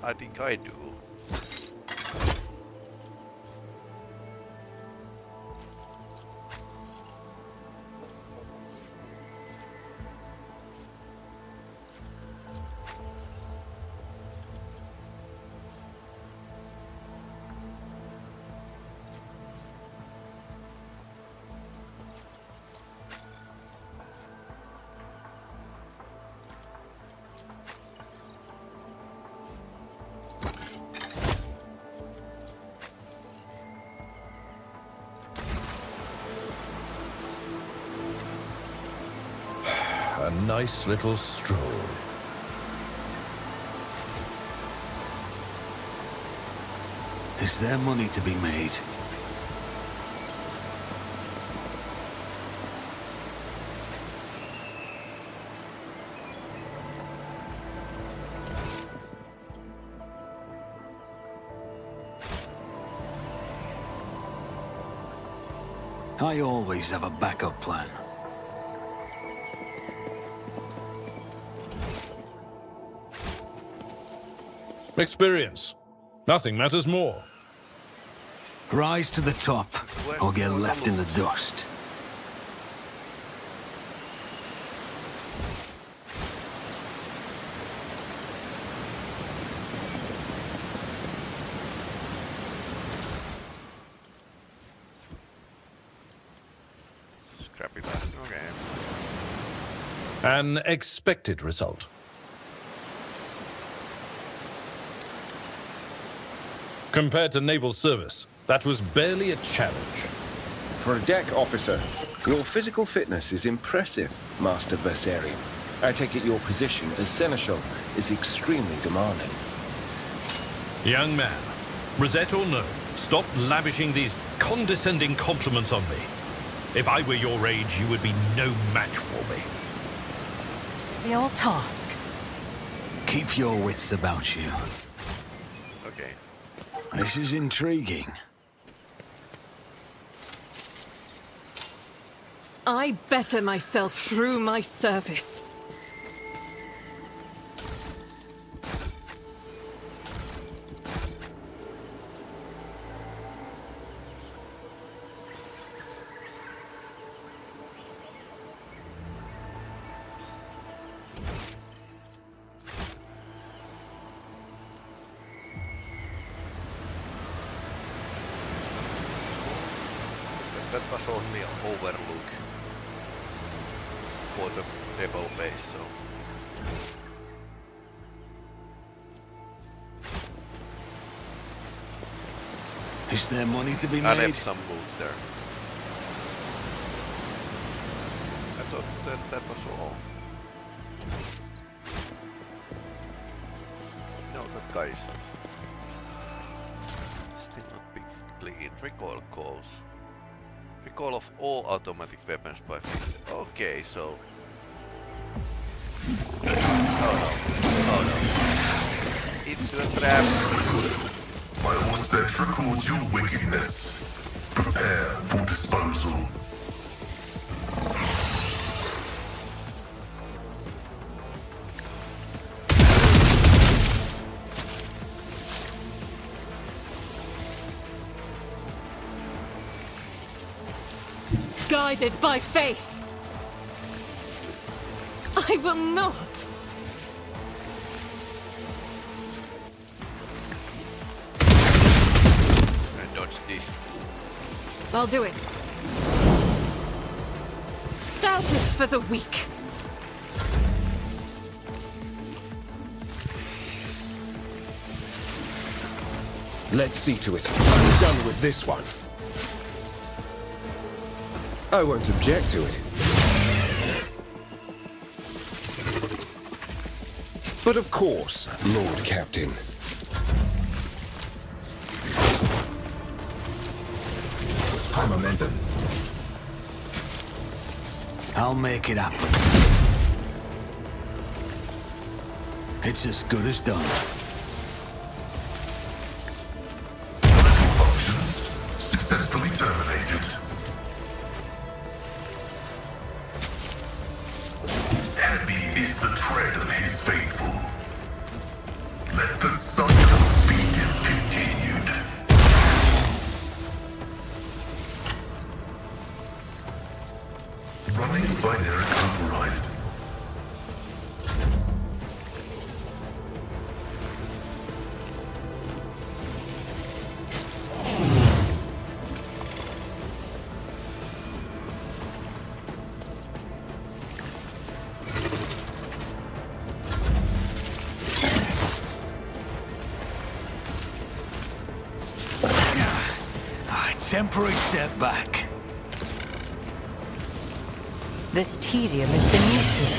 [SPEAKER 1] I think I do.
[SPEAKER 4] A nice little stroll.
[SPEAKER 7] Is there money to be made? I always have a backup plan.
[SPEAKER 4] Experience. Nothing matters more.
[SPEAKER 7] Rise to the top, or get left in the dust.
[SPEAKER 1] Scrappy that. Okay.
[SPEAKER 4] An expected result. Compared to naval service, that was barely a challenge.
[SPEAKER 2] For a deck officer, your physical fitness is impressive, Master Versarian. I take it your position as seneschal is extremely demanding.
[SPEAKER 4] Young man, Rosette or no, stop lavishing these condescending compliments on me. If I were your age, you would be no match for me.
[SPEAKER 6] Your task.
[SPEAKER 7] Keep your wits about you.
[SPEAKER 1] Okay.
[SPEAKER 7] This is intriguing.
[SPEAKER 6] I better myself through my service.
[SPEAKER 1] That was only an overlook for the rebel base, so...
[SPEAKER 7] Is there money to be
[SPEAKER 1] I
[SPEAKER 7] made?
[SPEAKER 1] left some loot there. I thought that was all. No, that guy is still not big clean. Recoil calls. Recoil of all automatic weapons by 50. Okay, so... Oh no. It's the trap.
[SPEAKER 3] My Auspex records your wickedness. Prepare for disposal.
[SPEAKER 6] Guided by faith. I will not.
[SPEAKER 1] And dodge this.
[SPEAKER 6] I'll do it. Doubt is for the weak.
[SPEAKER 2] Let's see to it. I'm done with this one. I won't object to it. But of course, Lord Captain.
[SPEAKER 3] I'm a member.
[SPEAKER 7] I'll make it happen. It's as good as done.
[SPEAKER 3] Functions successfully terminated. Heavy is the tread of his faithful. Let the cycle be discontinued. Running binary override.
[SPEAKER 7] Temporary setback.
[SPEAKER 5] This tedium is beneath me.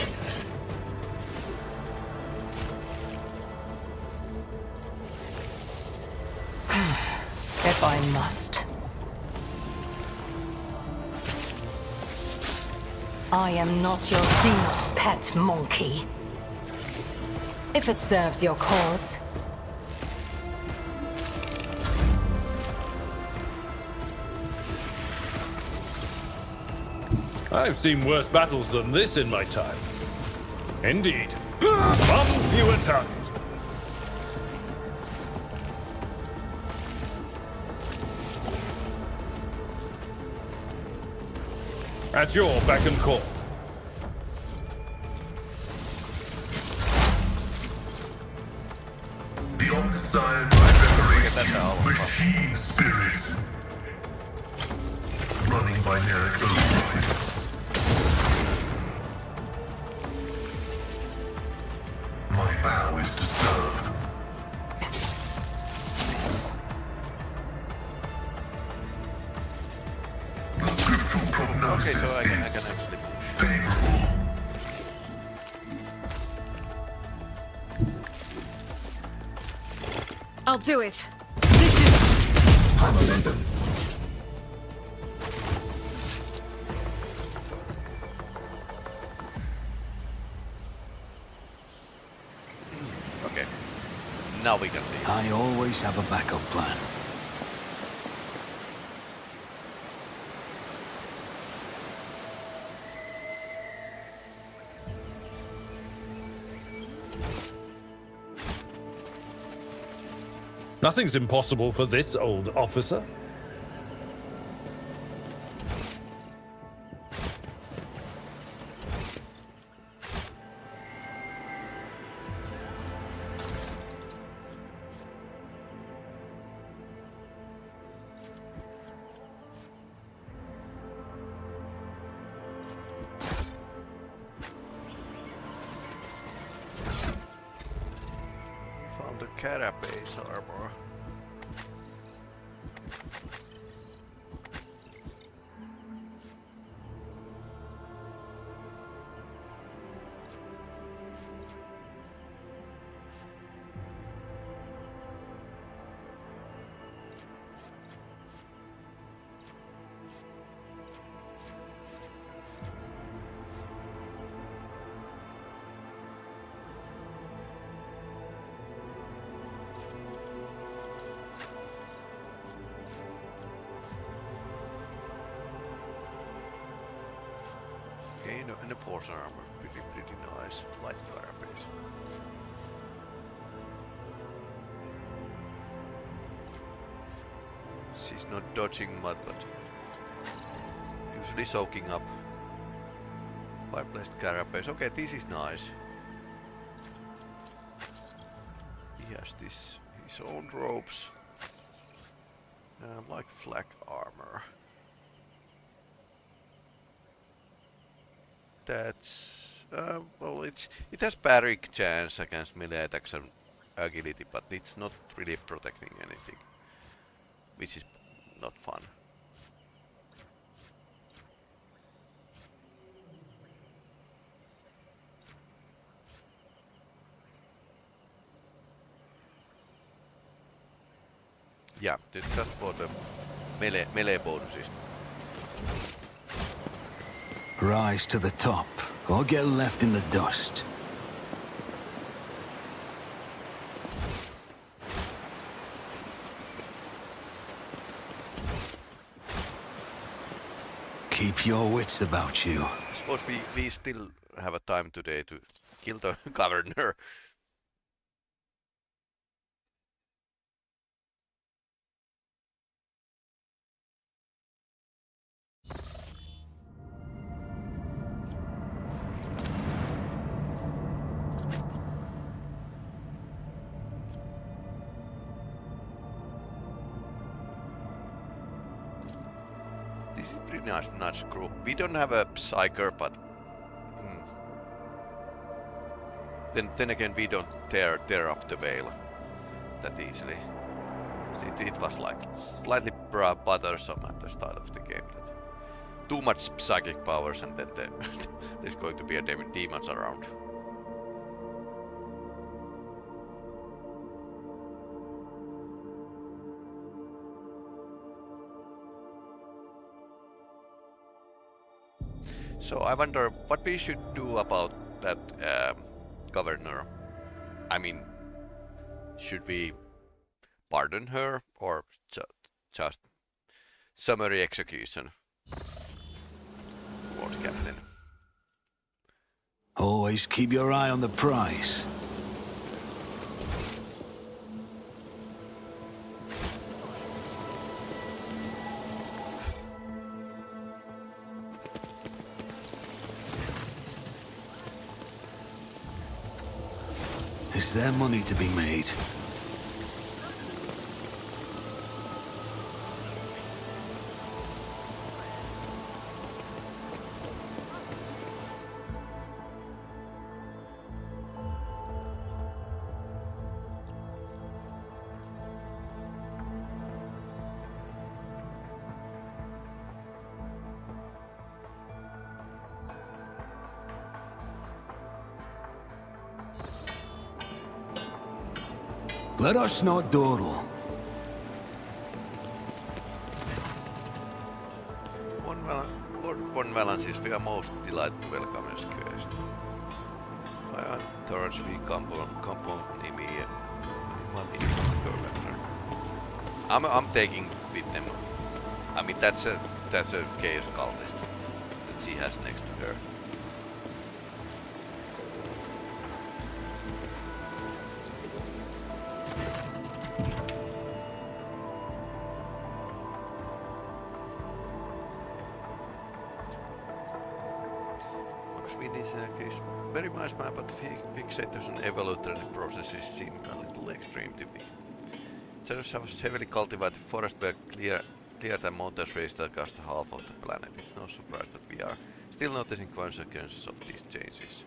[SPEAKER 5] If I must. I am not your Xenos pet monkey. If it serves your cause.
[SPEAKER 10] I've seen worse battles than this in my time. Indeed. Far fewer tongues. At your beck and call.
[SPEAKER 3] The Omniscient reverberates machine spirits. Running binary override. My vow is to serve. The scriptural prognosis
[SPEAKER 1] Okay, so I can
[SPEAKER 3] is
[SPEAKER 1] actually push.
[SPEAKER 3] favorable.
[SPEAKER 6] I'll do it.
[SPEAKER 3] I'm a member.
[SPEAKER 1] Okay. Now we can leave.
[SPEAKER 7] I always have a backup plan.
[SPEAKER 10] Nothing's impossible for this old officer.
[SPEAKER 1] Found the carapace armor. Okay, no, and the force armor, pretty nice. Light carapace. She's not dodging mud, but usually soaking up. Fireplace carapace. Okay, this is nice. He has his own ropes. Like flak armor. That's well, it has parry chance against melee attacks and agility, but it's not really protecting anything, which is not fun. Yeah, it's just for the melee bonuses.
[SPEAKER 7] Rise to the top, or get left in the dust. Keep your wits about you.
[SPEAKER 1] I suppose we still have a time today to kill the governor. This is pretty nice group. We don't have a psyker, but then again we don't tear up the veil that easily. It was like slightly bothersome at the start of the game. That too much psychic powers, and then there's going to be a demons around. So I wonder what we should do about that governor. I mean, should we pardon her or just summary execution? Lord Captain.
[SPEAKER 7] Always keep your eye on the prize. Is there money to be made? Let us not dawdle.
[SPEAKER 1] Lord Von Valence, we are most delighted to welcome your quest. My entourage will accompany me and governor. I'm taking with them. I mean, that's a chaos cultist that she has next to her. Is very nice map, but fixators and evolutionary processes seem a little extreme to me. Janus has heavily cultivated forest where cleared and mountains raised across the half of the planet. It's no surprise that we are still noticing consequences of these changes.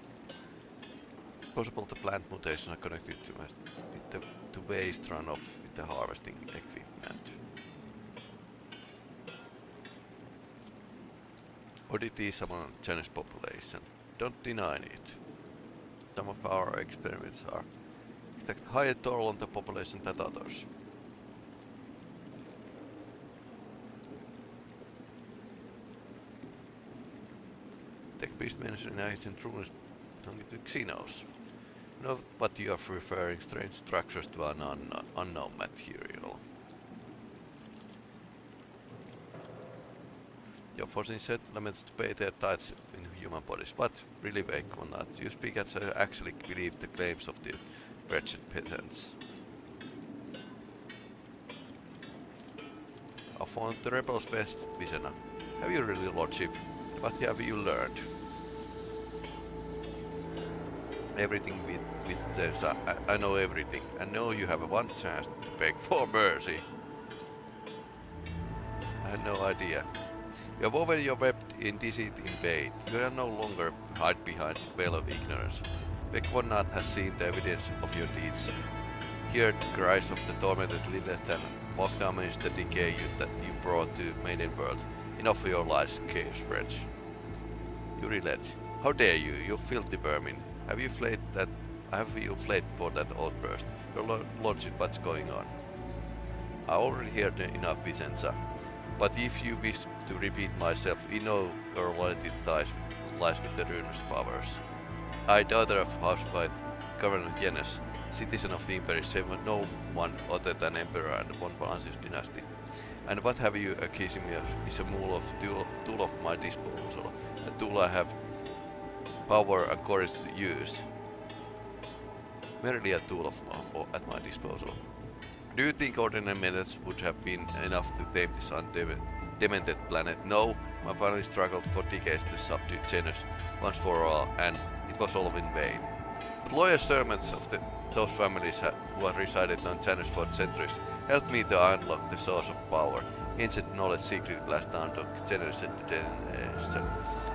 [SPEAKER 1] It's possible the plant mutations are connected to waste runoff with the harvesting equipment. Oddities among Janus population. Don't deny it. Some of our experiments are extract higher toll on the population than others. Tech beast mentioned ancient ruins belonging to Xenos. You know what you are referring, strange structures to an unknown material. You're forcing settlements to pay their tithes in human bodies. What? Really, Wake or not? You speak as I actually believe the claims of the wretched peasants. I found the rebels best, Visena. Have you really, Lordship? What have you learned? Everything with James. I know everything. I know you have one chance to beg for mercy. I had no idea. You have woven your web in deceit in vain. You are no longer hide behind the veil of ignorance. Vekvonnat has seen the evidence of your deeds. Heard the cries of the tormented Lilith and walked amidst the decay that you brought to Maiden World. Enough of your lies, chaos wretch. You relent. How dare you, you filthy vermin. Have you fled for that outburst? Your lordship, what's going on? I already heard enough, Vicenza. But if you wish to repeat myself, we know your loyalty lies with the ruinous powers. I, daughter of Housewhite, Governor Janus, citizen of the Empire, save no one other than Emperor and von Valancius dynasty. And what have you accusing me of is a tool of my disposal, a tool I have power and courage to use. Merely a tool at my disposal. Do you think ordinary methods would have been enough to tame this demented planet? No, my family struggled for decades to subdue Janus once for all, and it was all in vain. But loyal servants of those families who have resided on Janus for centuries helped me to unlock the source of power, ancient knowledge secretly blast down to Janus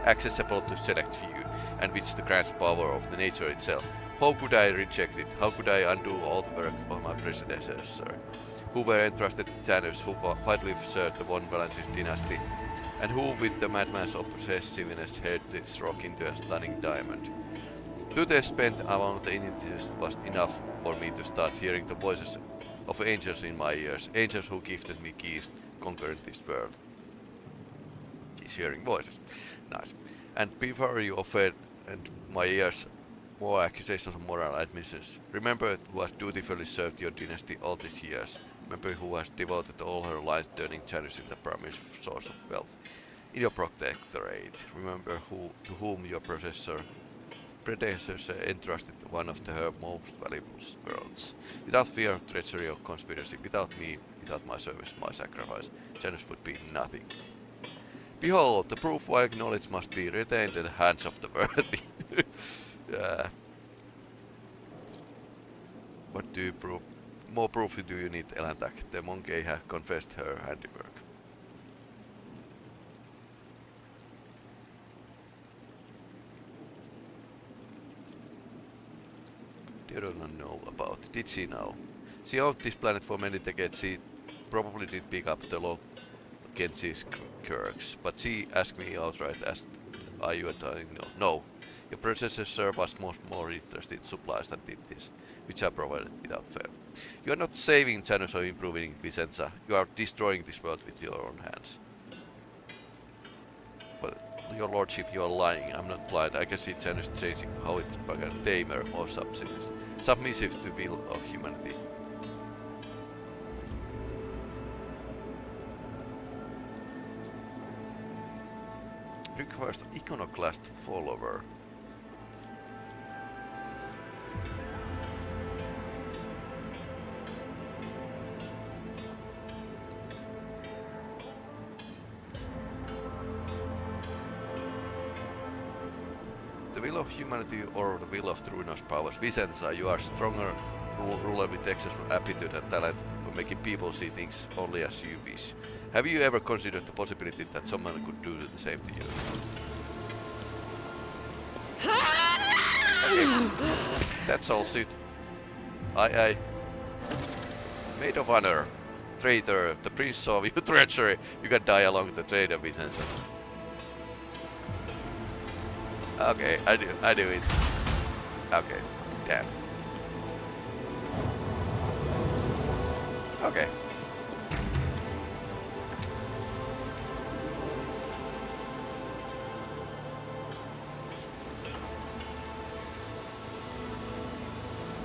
[SPEAKER 1] accessible to select few, and which the grants power of the nature itself. How could I reject it? How could I undo all the work of my predecessors, who were entrusted to Janus, who vitally served the von Valancius dynasty, and who, with the madman's obsessiveness, heard this rock into a stunning diamond? 2 days spent among the Indians was enough for me to start hearing the voices of angels in my ears, angels who gifted me keys conquering this world. He's hearing voices. Nice. And before you offered my ears more accusations of moral admissions, remember who has dutifully served your dynasty all these years. Remember who has devoted all her life turning Janus into the primary source of wealth in your protectorate. Remember to whom your predecessor entrusted one of her most valuable worlds. Without fear of treachery or conspiracy, without me, without my service, my sacrifice, Janus would be nothing. Behold, the proof why knowledge must be retained in the hands of the worthy. What do you prove? More proof do you need, Elantak? The monkey has confessed her handiwork. You don't know about it. Did she know? She owned this planet for many decades. She probably did pick up the law Genji's quirks, but she asked me outright, are you dying? No. Your predecessor was much more interested in supplies than did this, which I provided without fail. You are not saving Janus or improving Vicenza. You are destroying this world with your own hands. But your lordship, you are lying. I'm not blind. I can see Janus changing how it's become tamer or submissive to will of humanity. Requires iconoclast follower. The will of humanity or the will of the ruinous powers. Vicenza, you are stronger ruler with exceptional aptitude and talent for making people see things only as you wish. Have you ever considered the possibility that someone could do the same to you? Okay. That's all it. Aye. Maid of honor. Traitor. The prince saw you treachery. You can die along the traitor, Vicenza. Okay, I do it. Okay, damn. Okay.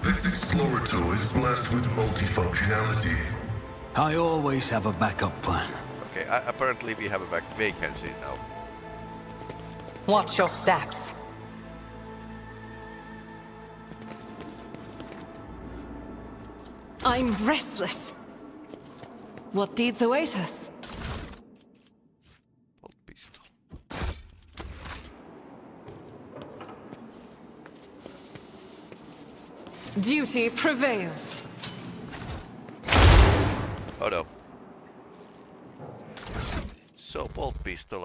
[SPEAKER 3] This Explorator is blessed with multifunctionality.
[SPEAKER 7] I always have a backup plan.
[SPEAKER 1] Okay, apparently we have a vacancy now.
[SPEAKER 5] Watch your steps.
[SPEAKER 6] I'm restless. What deeds await us?
[SPEAKER 1] Bolt pistol.
[SPEAKER 6] Duty prevails.
[SPEAKER 1] Oh no. So bolt pistol,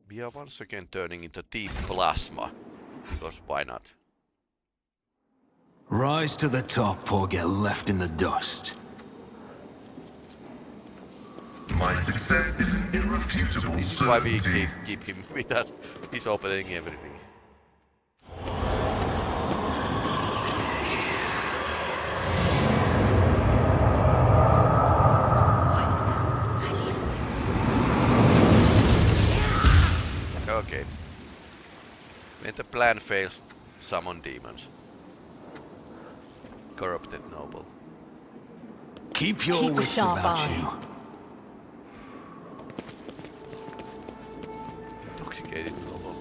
[SPEAKER 1] we are once again turning into deep plasma, because why not?
[SPEAKER 7] Rise to the top or get left in the dust.
[SPEAKER 3] My success is an irrefutable
[SPEAKER 1] This is why we
[SPEAKER 3] certainty.
[SPEAKER 1] keep him with that. He's opening everything. plan fails, summon demons. Corrupted noble.
[SPEAKER 7] Keep your
[SPEAKER 5] Keep a
[SPEAKER 7] wits
[SPEAKER 5] sharp
[SPEAKER 7] about
[SPEAKER 5] eye.
[SPEAKER 7] you.
[SPEAKER 1] Intoxicated noble.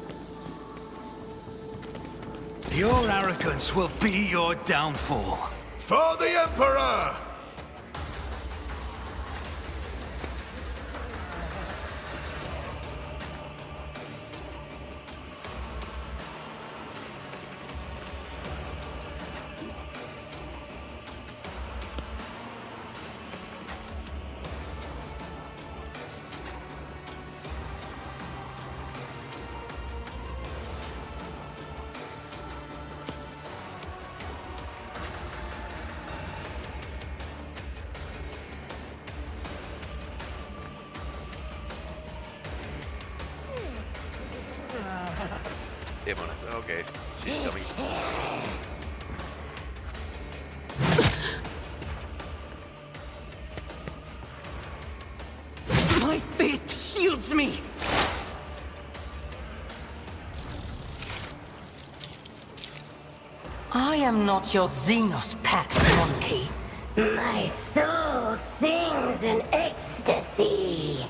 [SPEAKER 7] Your arrogance will be your downfall.
[SPEAKER 3] For the Emperor!
[SPEAKER 1] Demon. Okay, she's coming.
[SPEAKER 6] My faith shields me!
[SPEAKER 5] I am not your Xenos pet monkey.
[SPEAKER 11] My soul sings in ecstasy.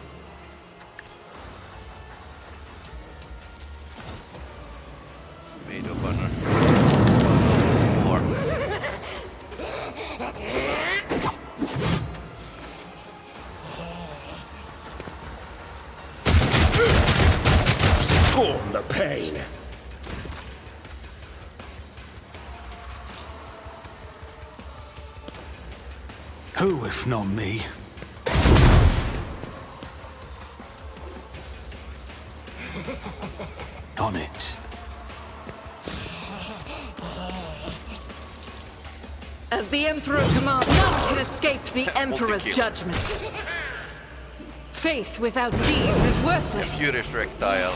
[SPEAKER 1] Maid of honor. More.
[SPEAKER 9] Scorn the pain.
[SPEAKER 7] Who, if not me? On it.
[SPEAKER 6] As the Emperor commands, none can escape the Emperor's
[SPEAKER 1] Multi-kill.
[SPEAKER 6] judgment. Faith without deeds is worthless.
[SPEAKER 1] Furious Rectile.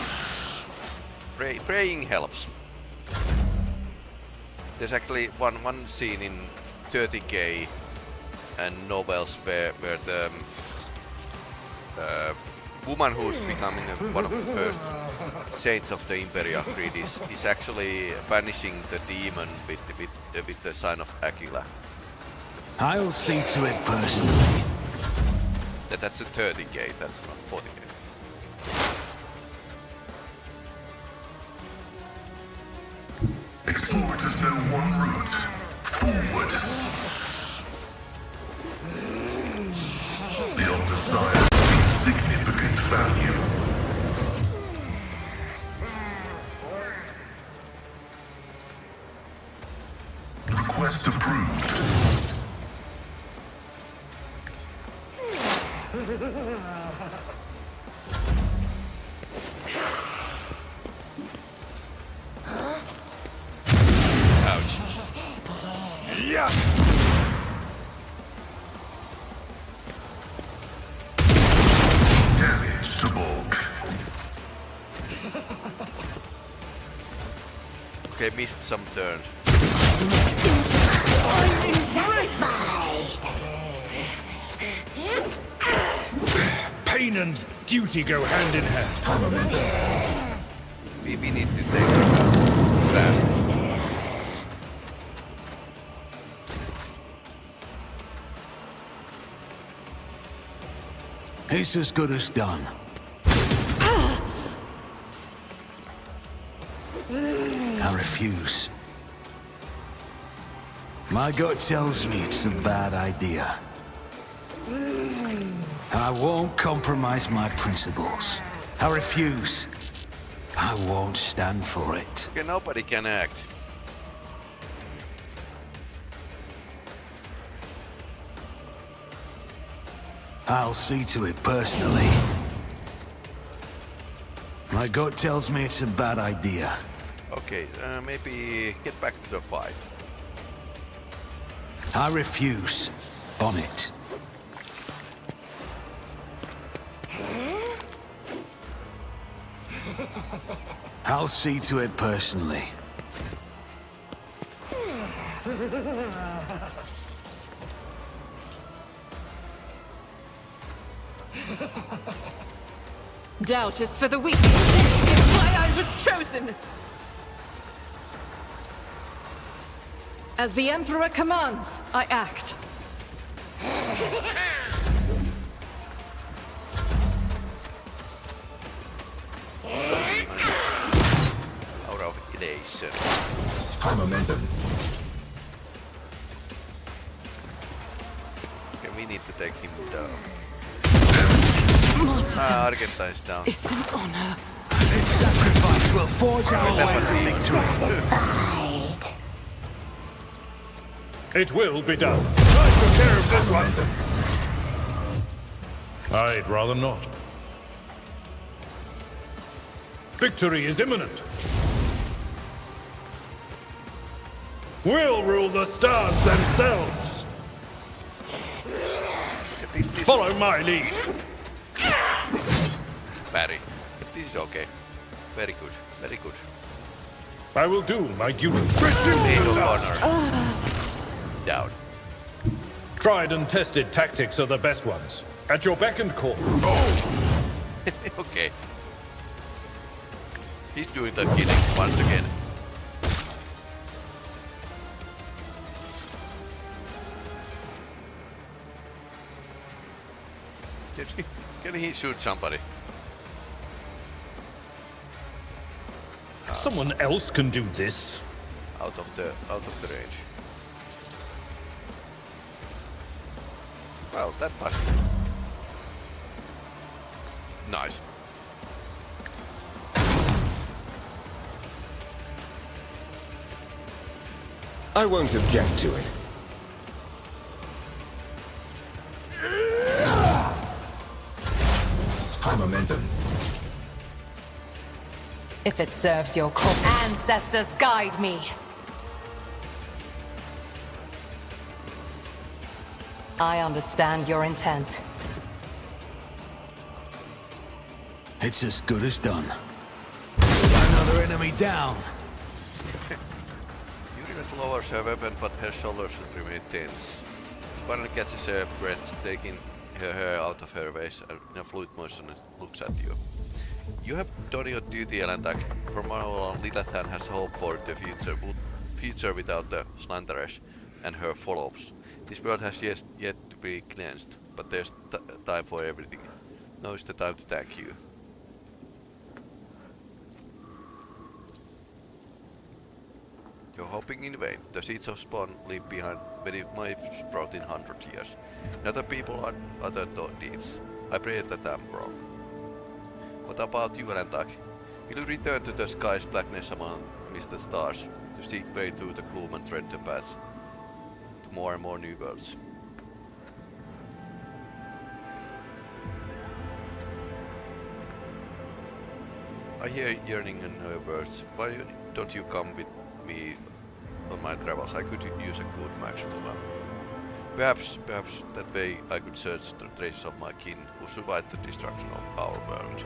[SPEAKER 1] Praying helps. There's actually one scene in 30k and novels where the woman who's becoming one of the first saints of the Imperial Creed is actually banishing the demon with the sign of Aquila.
[SPEAKER 7] I'll see to it personally.
[SPEAKER 1] That's a 30k, that's not 40k.
[SPEAKER 3] Explorers know one route. Forward. The Elder Sire has significant value. Request approved.
[SPEAKER 1] Ouch.
[SPEAKER 3] Yeah. Damage to bulk.
[SPEAKER 1] Okay, missed some turn.
[SPEAKER 10] Pain and duty go hand in hand.
[SPEAKER 1] We need to take her down fast.
[SPEAKER 7] It's as good as done. I refuse. My gut tells me it's a bad idea. I won't compromise my principles. I refuse. I won't stand for it.
[SPEAKER 1] Okay, nobody can act.
[SPEAKER 7] I'll see to it personally. My gut tells me it's a bad idea.
[SPEAKER 1] Okay, maybe get back to the fight.
[SPEAKER 7] I refuse. On it. I'll see to it personally.
[SPEAKER 6] Doubt is for the weak. This is why I was chosen. As the Emperor commands, I act.
[SPEAKER 1] Out of elation.
[SPEAKER 3] High momentum.
[SPEAKER 1] Okay, we need to take him down.
[SPEAKER 6] Martyrdom
[SPEAKER 1] Argentine's down.
[SPEAKER 6] is an honor.
[SPEAKER 7] This sacrifice will forge our way to victory.
[SPEAKER 10] It will be done. I took care of this one. I'd rather not. Victory is imminent. We'll rule the stars themselves. Follow my lead.
[SPEAKER 1] Barry. This is okay. Very good. Very good.
[SPEAKER 10] I will do my duty.
[SPEAKER 1] Maid of honor. Down.
[SPEAKER 10] Tried and tested tactics are the best ones. At your beck and call.
[SPEAKER 1] Okay. He's doing the killing once again. Can he shoot somebody?
[SPEAKER 10] Someone else can do this.
[SPEAKER 1] Out of the range. Well, that was nice.
[SPEAKER 9] I won't object to it.
[SPEAKER 3] High momentum.
[SPEAKER 5] If it serves your cause. Ancestors, guide me. I understand your intent.
[SPEAKER 7] It's as good as done. Another enemy down.
[SPEAKER 1] Unit lowers her weapon, but her shoulders remain tense. Finally catches her breath, taking her hair out of her waist, and in a fluid motion looks at you. You have done your duty, Elantak. From now on, Lilithan has hope for the future without the Slanderess and her follows. This world has yet to be cleansed, but there's time for everything. Now is the time to thank you. You're hoping in vain. The seeds of spawn leave behind many sprout in 100 years. Not people are other deeds. I pray that I'm wrong. What about you, Elantak? Will you return to the sky's blackness amidst the stars to seek way through the gloom and tread the paths to more and more new worlds? I hear yearning in her words. Why don't you come with me on my travels? I could use a good match for them. Perhaps that way I could search the traces of my kin who survived the destruction of our world.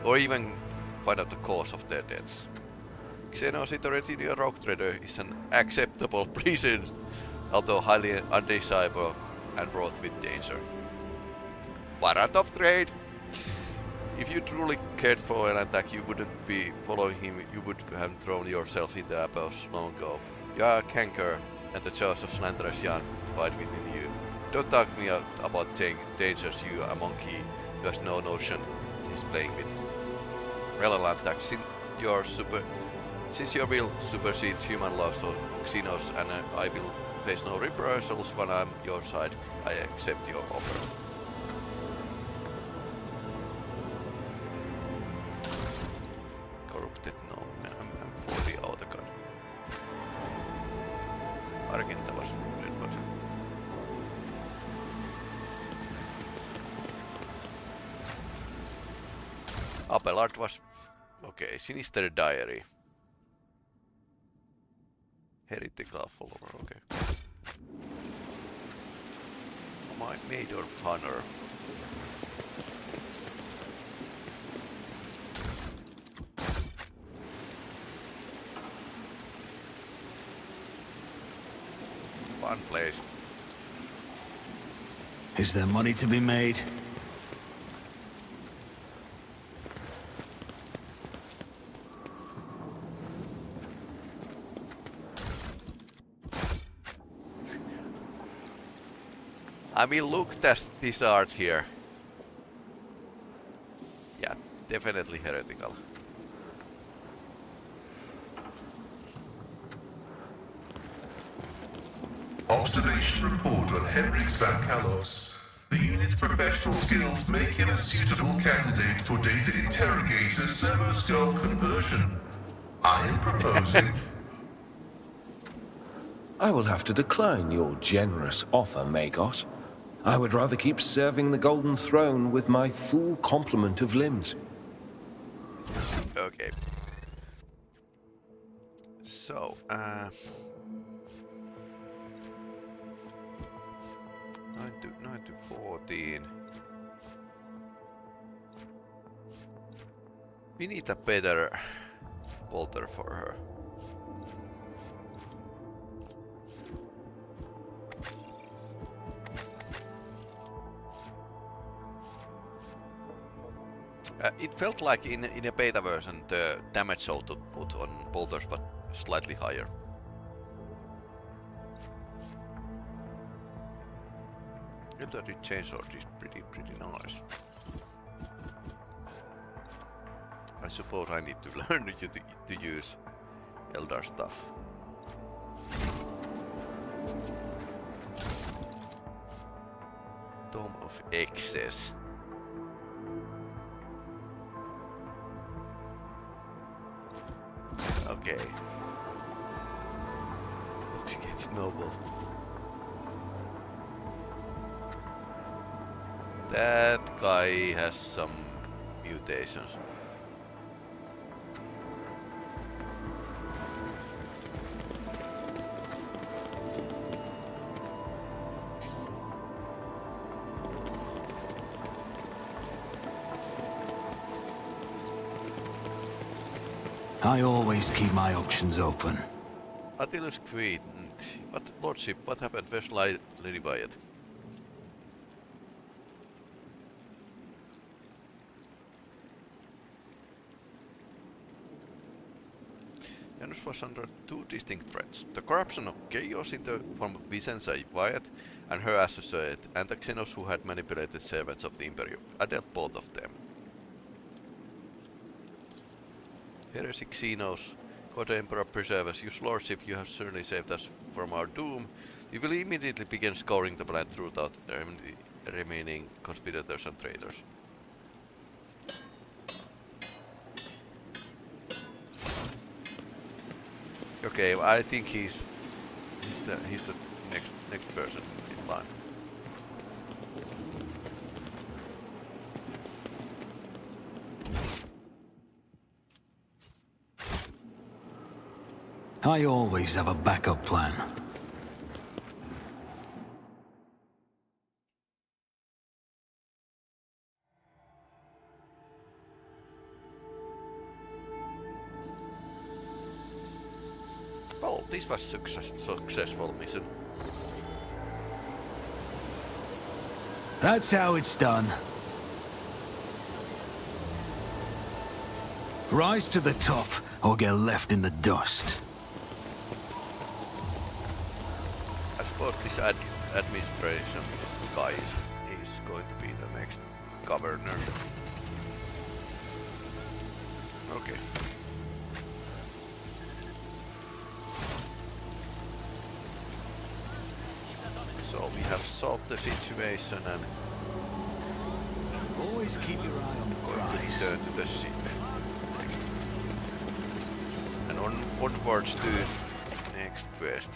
[SPEAKER 1] Or even find out the cause of their deaths. Xenocitoretinian rogue trader is an acceptable prison, although highly undesirable and fraught with danger. Warrant of trade! If you truly cared for Elantak, you wouldn't be following him, you would have thrown yourself in the abyss long ago. You are a canker, and the jaws of slanderous Jan fight within you. Don't talk me about dangers, you a monkey who has no notion he's playing with. Well, Elantak, since your will supersedes human laws or Xenos, and I will face no reprisals when I'm your side, I accept your offer. Corrupted, no, I'm for the autogun. Argenta was wounded, but... Abelard was... Okay, Sinister Diary. Heretical follower, okay. My maid or honor. Fun place.
[SPEAKER 7] Is there money to be made?
[SPEAKER 1] I mean, look at this art here. Yeah, definitely heretical.
[SPEAKER 3] Observation report on Henrix Van Kalos. The unit's professional skills make him a suitable candidate for data interrogator servo skull conversion. I am proposing...
[SPEAKER 2] I will have to decline your generous offer, Magos. I would rather keep serving the Golden Throne with my full complement of limbs.
[SPEAKER 1] Okay. So, 9 to 14. We need a better bolter for her. It felt like in a beta version the damage output on bolters was slightly higher. Elderly Chainsword is pretty nice. I suppose I need to learn to use Eldar stuff. Tome of Excess. Okay. Let's get noble. That guy has some mutations.
[SPEAKER 7] I always keep my options open.
[SPEAKER 1] Attilus Queen. What lordship? What happened? Where's Lady Wyatt? Janus was under two distinct threats. The corruption of chaos in the form of Vicenza Wyatt and her associate Antaxenos, who had manipulated servants of the Imperium. I dealt both of them. Heresy Xenos, God Emperor preserve us. Use lordship, you have certainly saved us from our doom. We will immediately begin scouring the planet throughout the remaining conspirators and traitors. Okay, I think he's the next person in line.
[SPEAKER 7] I always have a backup plan.
[SPEAKER 1] Well, this was successful mission.
[SPEAKER 7] That's how it's done. Rise to the top, or get left in the dust.
[SPEAKER 1] I suppose this administration guy is going to be the next governor. Okay. So we have solved the situation and
[SPEAKER 7] always keep your eye on the prize.
[SPEAKER 1] Return to the ship next. And onwards to next quest.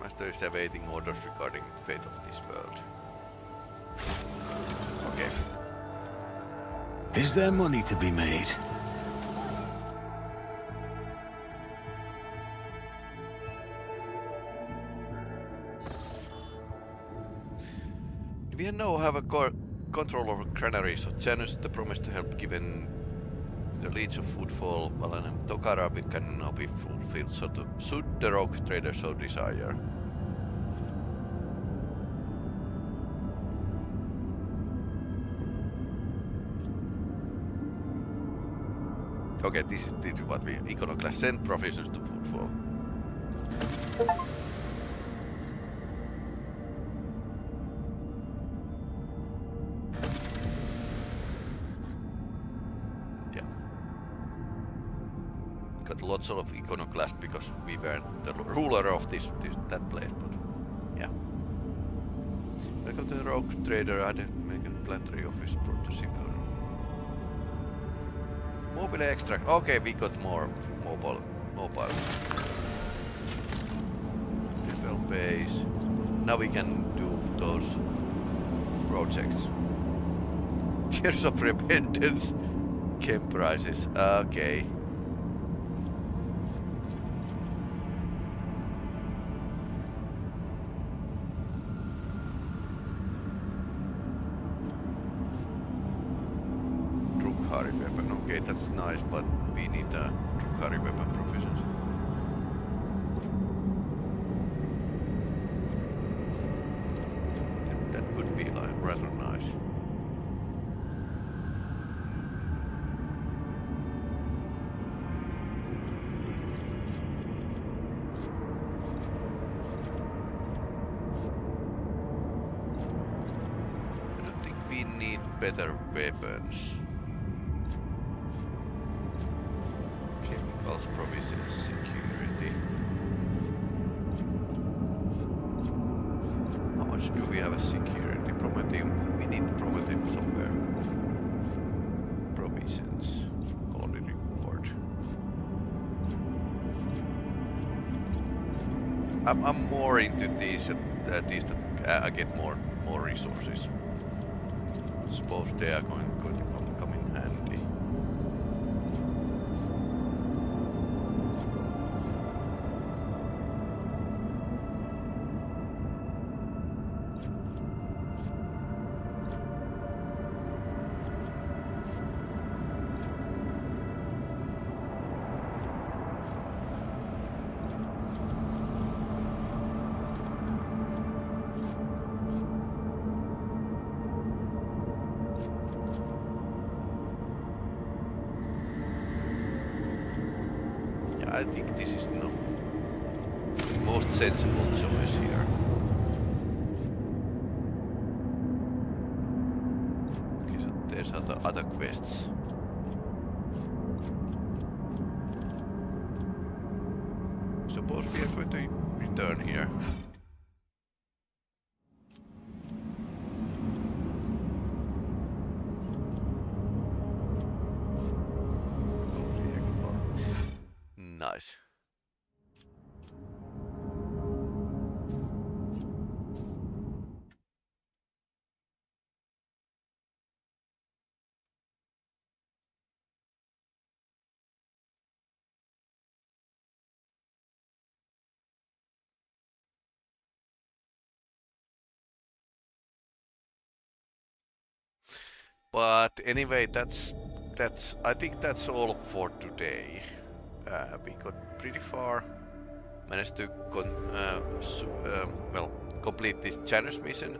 [SPEAKER 1] Master is awaiting orders regarding the fate of this world. Okay.
[SPEAKER 7] Is there money to be made?
[SPEAKER 1] We now have a control over granaries of Janus. The promise to help given the Leech of Footfall, Valanem Tokarabi can now be fulfilled. So should the rogue trader so desire. Okay, this is what we Iconoclast send provisions to Footfall. Yeah. Got lots of Iconoclast because we weren't the ruler of that place, but yeah. Welcome to the Rogue Trader, added making planetary office brought to Simple. Mobile extract. Okay, we got more mobile. Level base. Now we can do those projects. Tears of Repentance. Chem prices. Okay. Weapon. Okay, that's nice, but we need a Drukhari weapon provisions. That would be like rather nice. I don't think we need better weapons. Provisions, security. How much do we have a security? Prometheum. We need Prometheum somewhere. Provisions. Colony reward. I'm more into these that I get more resources. Suppose they are going to come in handy. I think this is the most sensible choice here. Okay, so there's other quests. Suppose we are going to return here. Nice. But anyway, that's I think that's all for today. We got pretty far. Managed to complete this Janus mission,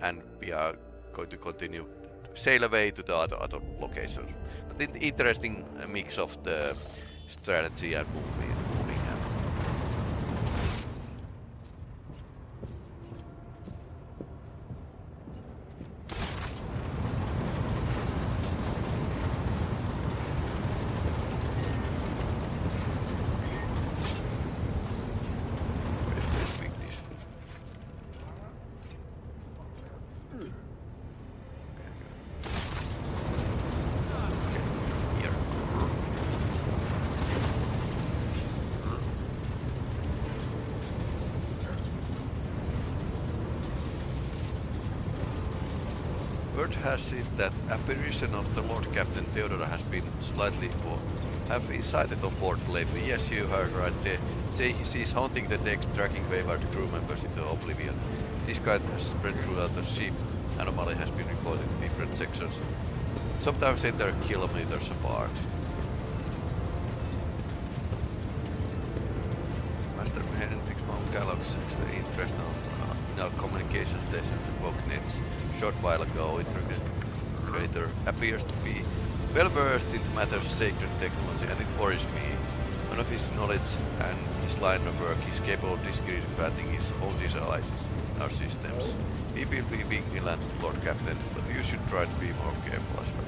[SPEAKER 1] and we are going to continue sail away to the other locations. But interesting mix of the strategy and moving. Word has it that apparition of the Lord Captain Theodora has been slightly have been sighted on board lately. Yes, you heard right. She's haunting the decks, dragging wayward crew members into oblivion. This kind has spread throughout the ship. Anomaly has been reported in different sections, sometimes entire kilometers apart. Master Hendrix Mount Galaxy expressed interest in our communication station, the Bognets. Short while ago, it creator appears to be well versed in matters of sacred technology, and it worries me. One of his knowledge and his line of work is capable of discrediting his own devices, our systems. He will be vigilant, Lord Captain, but you should try to be more careful as well.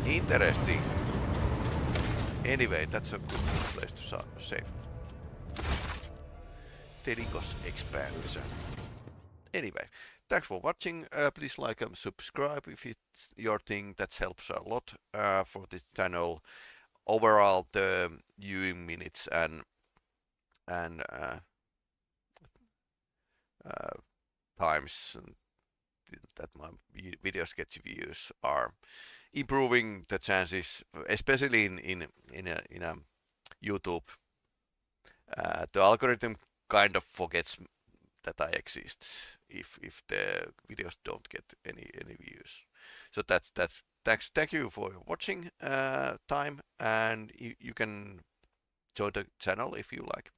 [SPEAKER 1] Interesting. Anyway, that's a good place to save. Telikos expansion. Anyway, thanks for watching. Please like and subscribe if it's your thing. That helps a lot for this channel. Overall, the viewing minutes and times that my videos get views are improving the chances, especially in a YouTube. The algorithm kind of forgets that I exist if the videos don't get any views. So that's thank you for watching time, and you can join the channel if you like.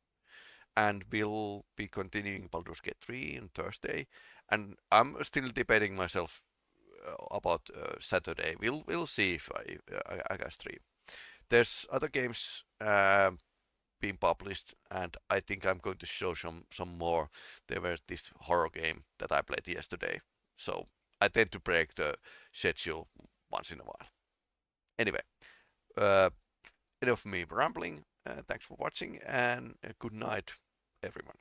[SPEAKER 1] And we'll be continuing Baldur's Gate 3 on Thursday, and I'm still debating myself about Saturday. We'll see if I can stream. There's other games being published, and I think I'm going to show some more. There was this horror game that I played yesterday, so I tend to break the schedule once in a while. Anyway, enough of me rambling. Thanks for watching, and good night, everyone.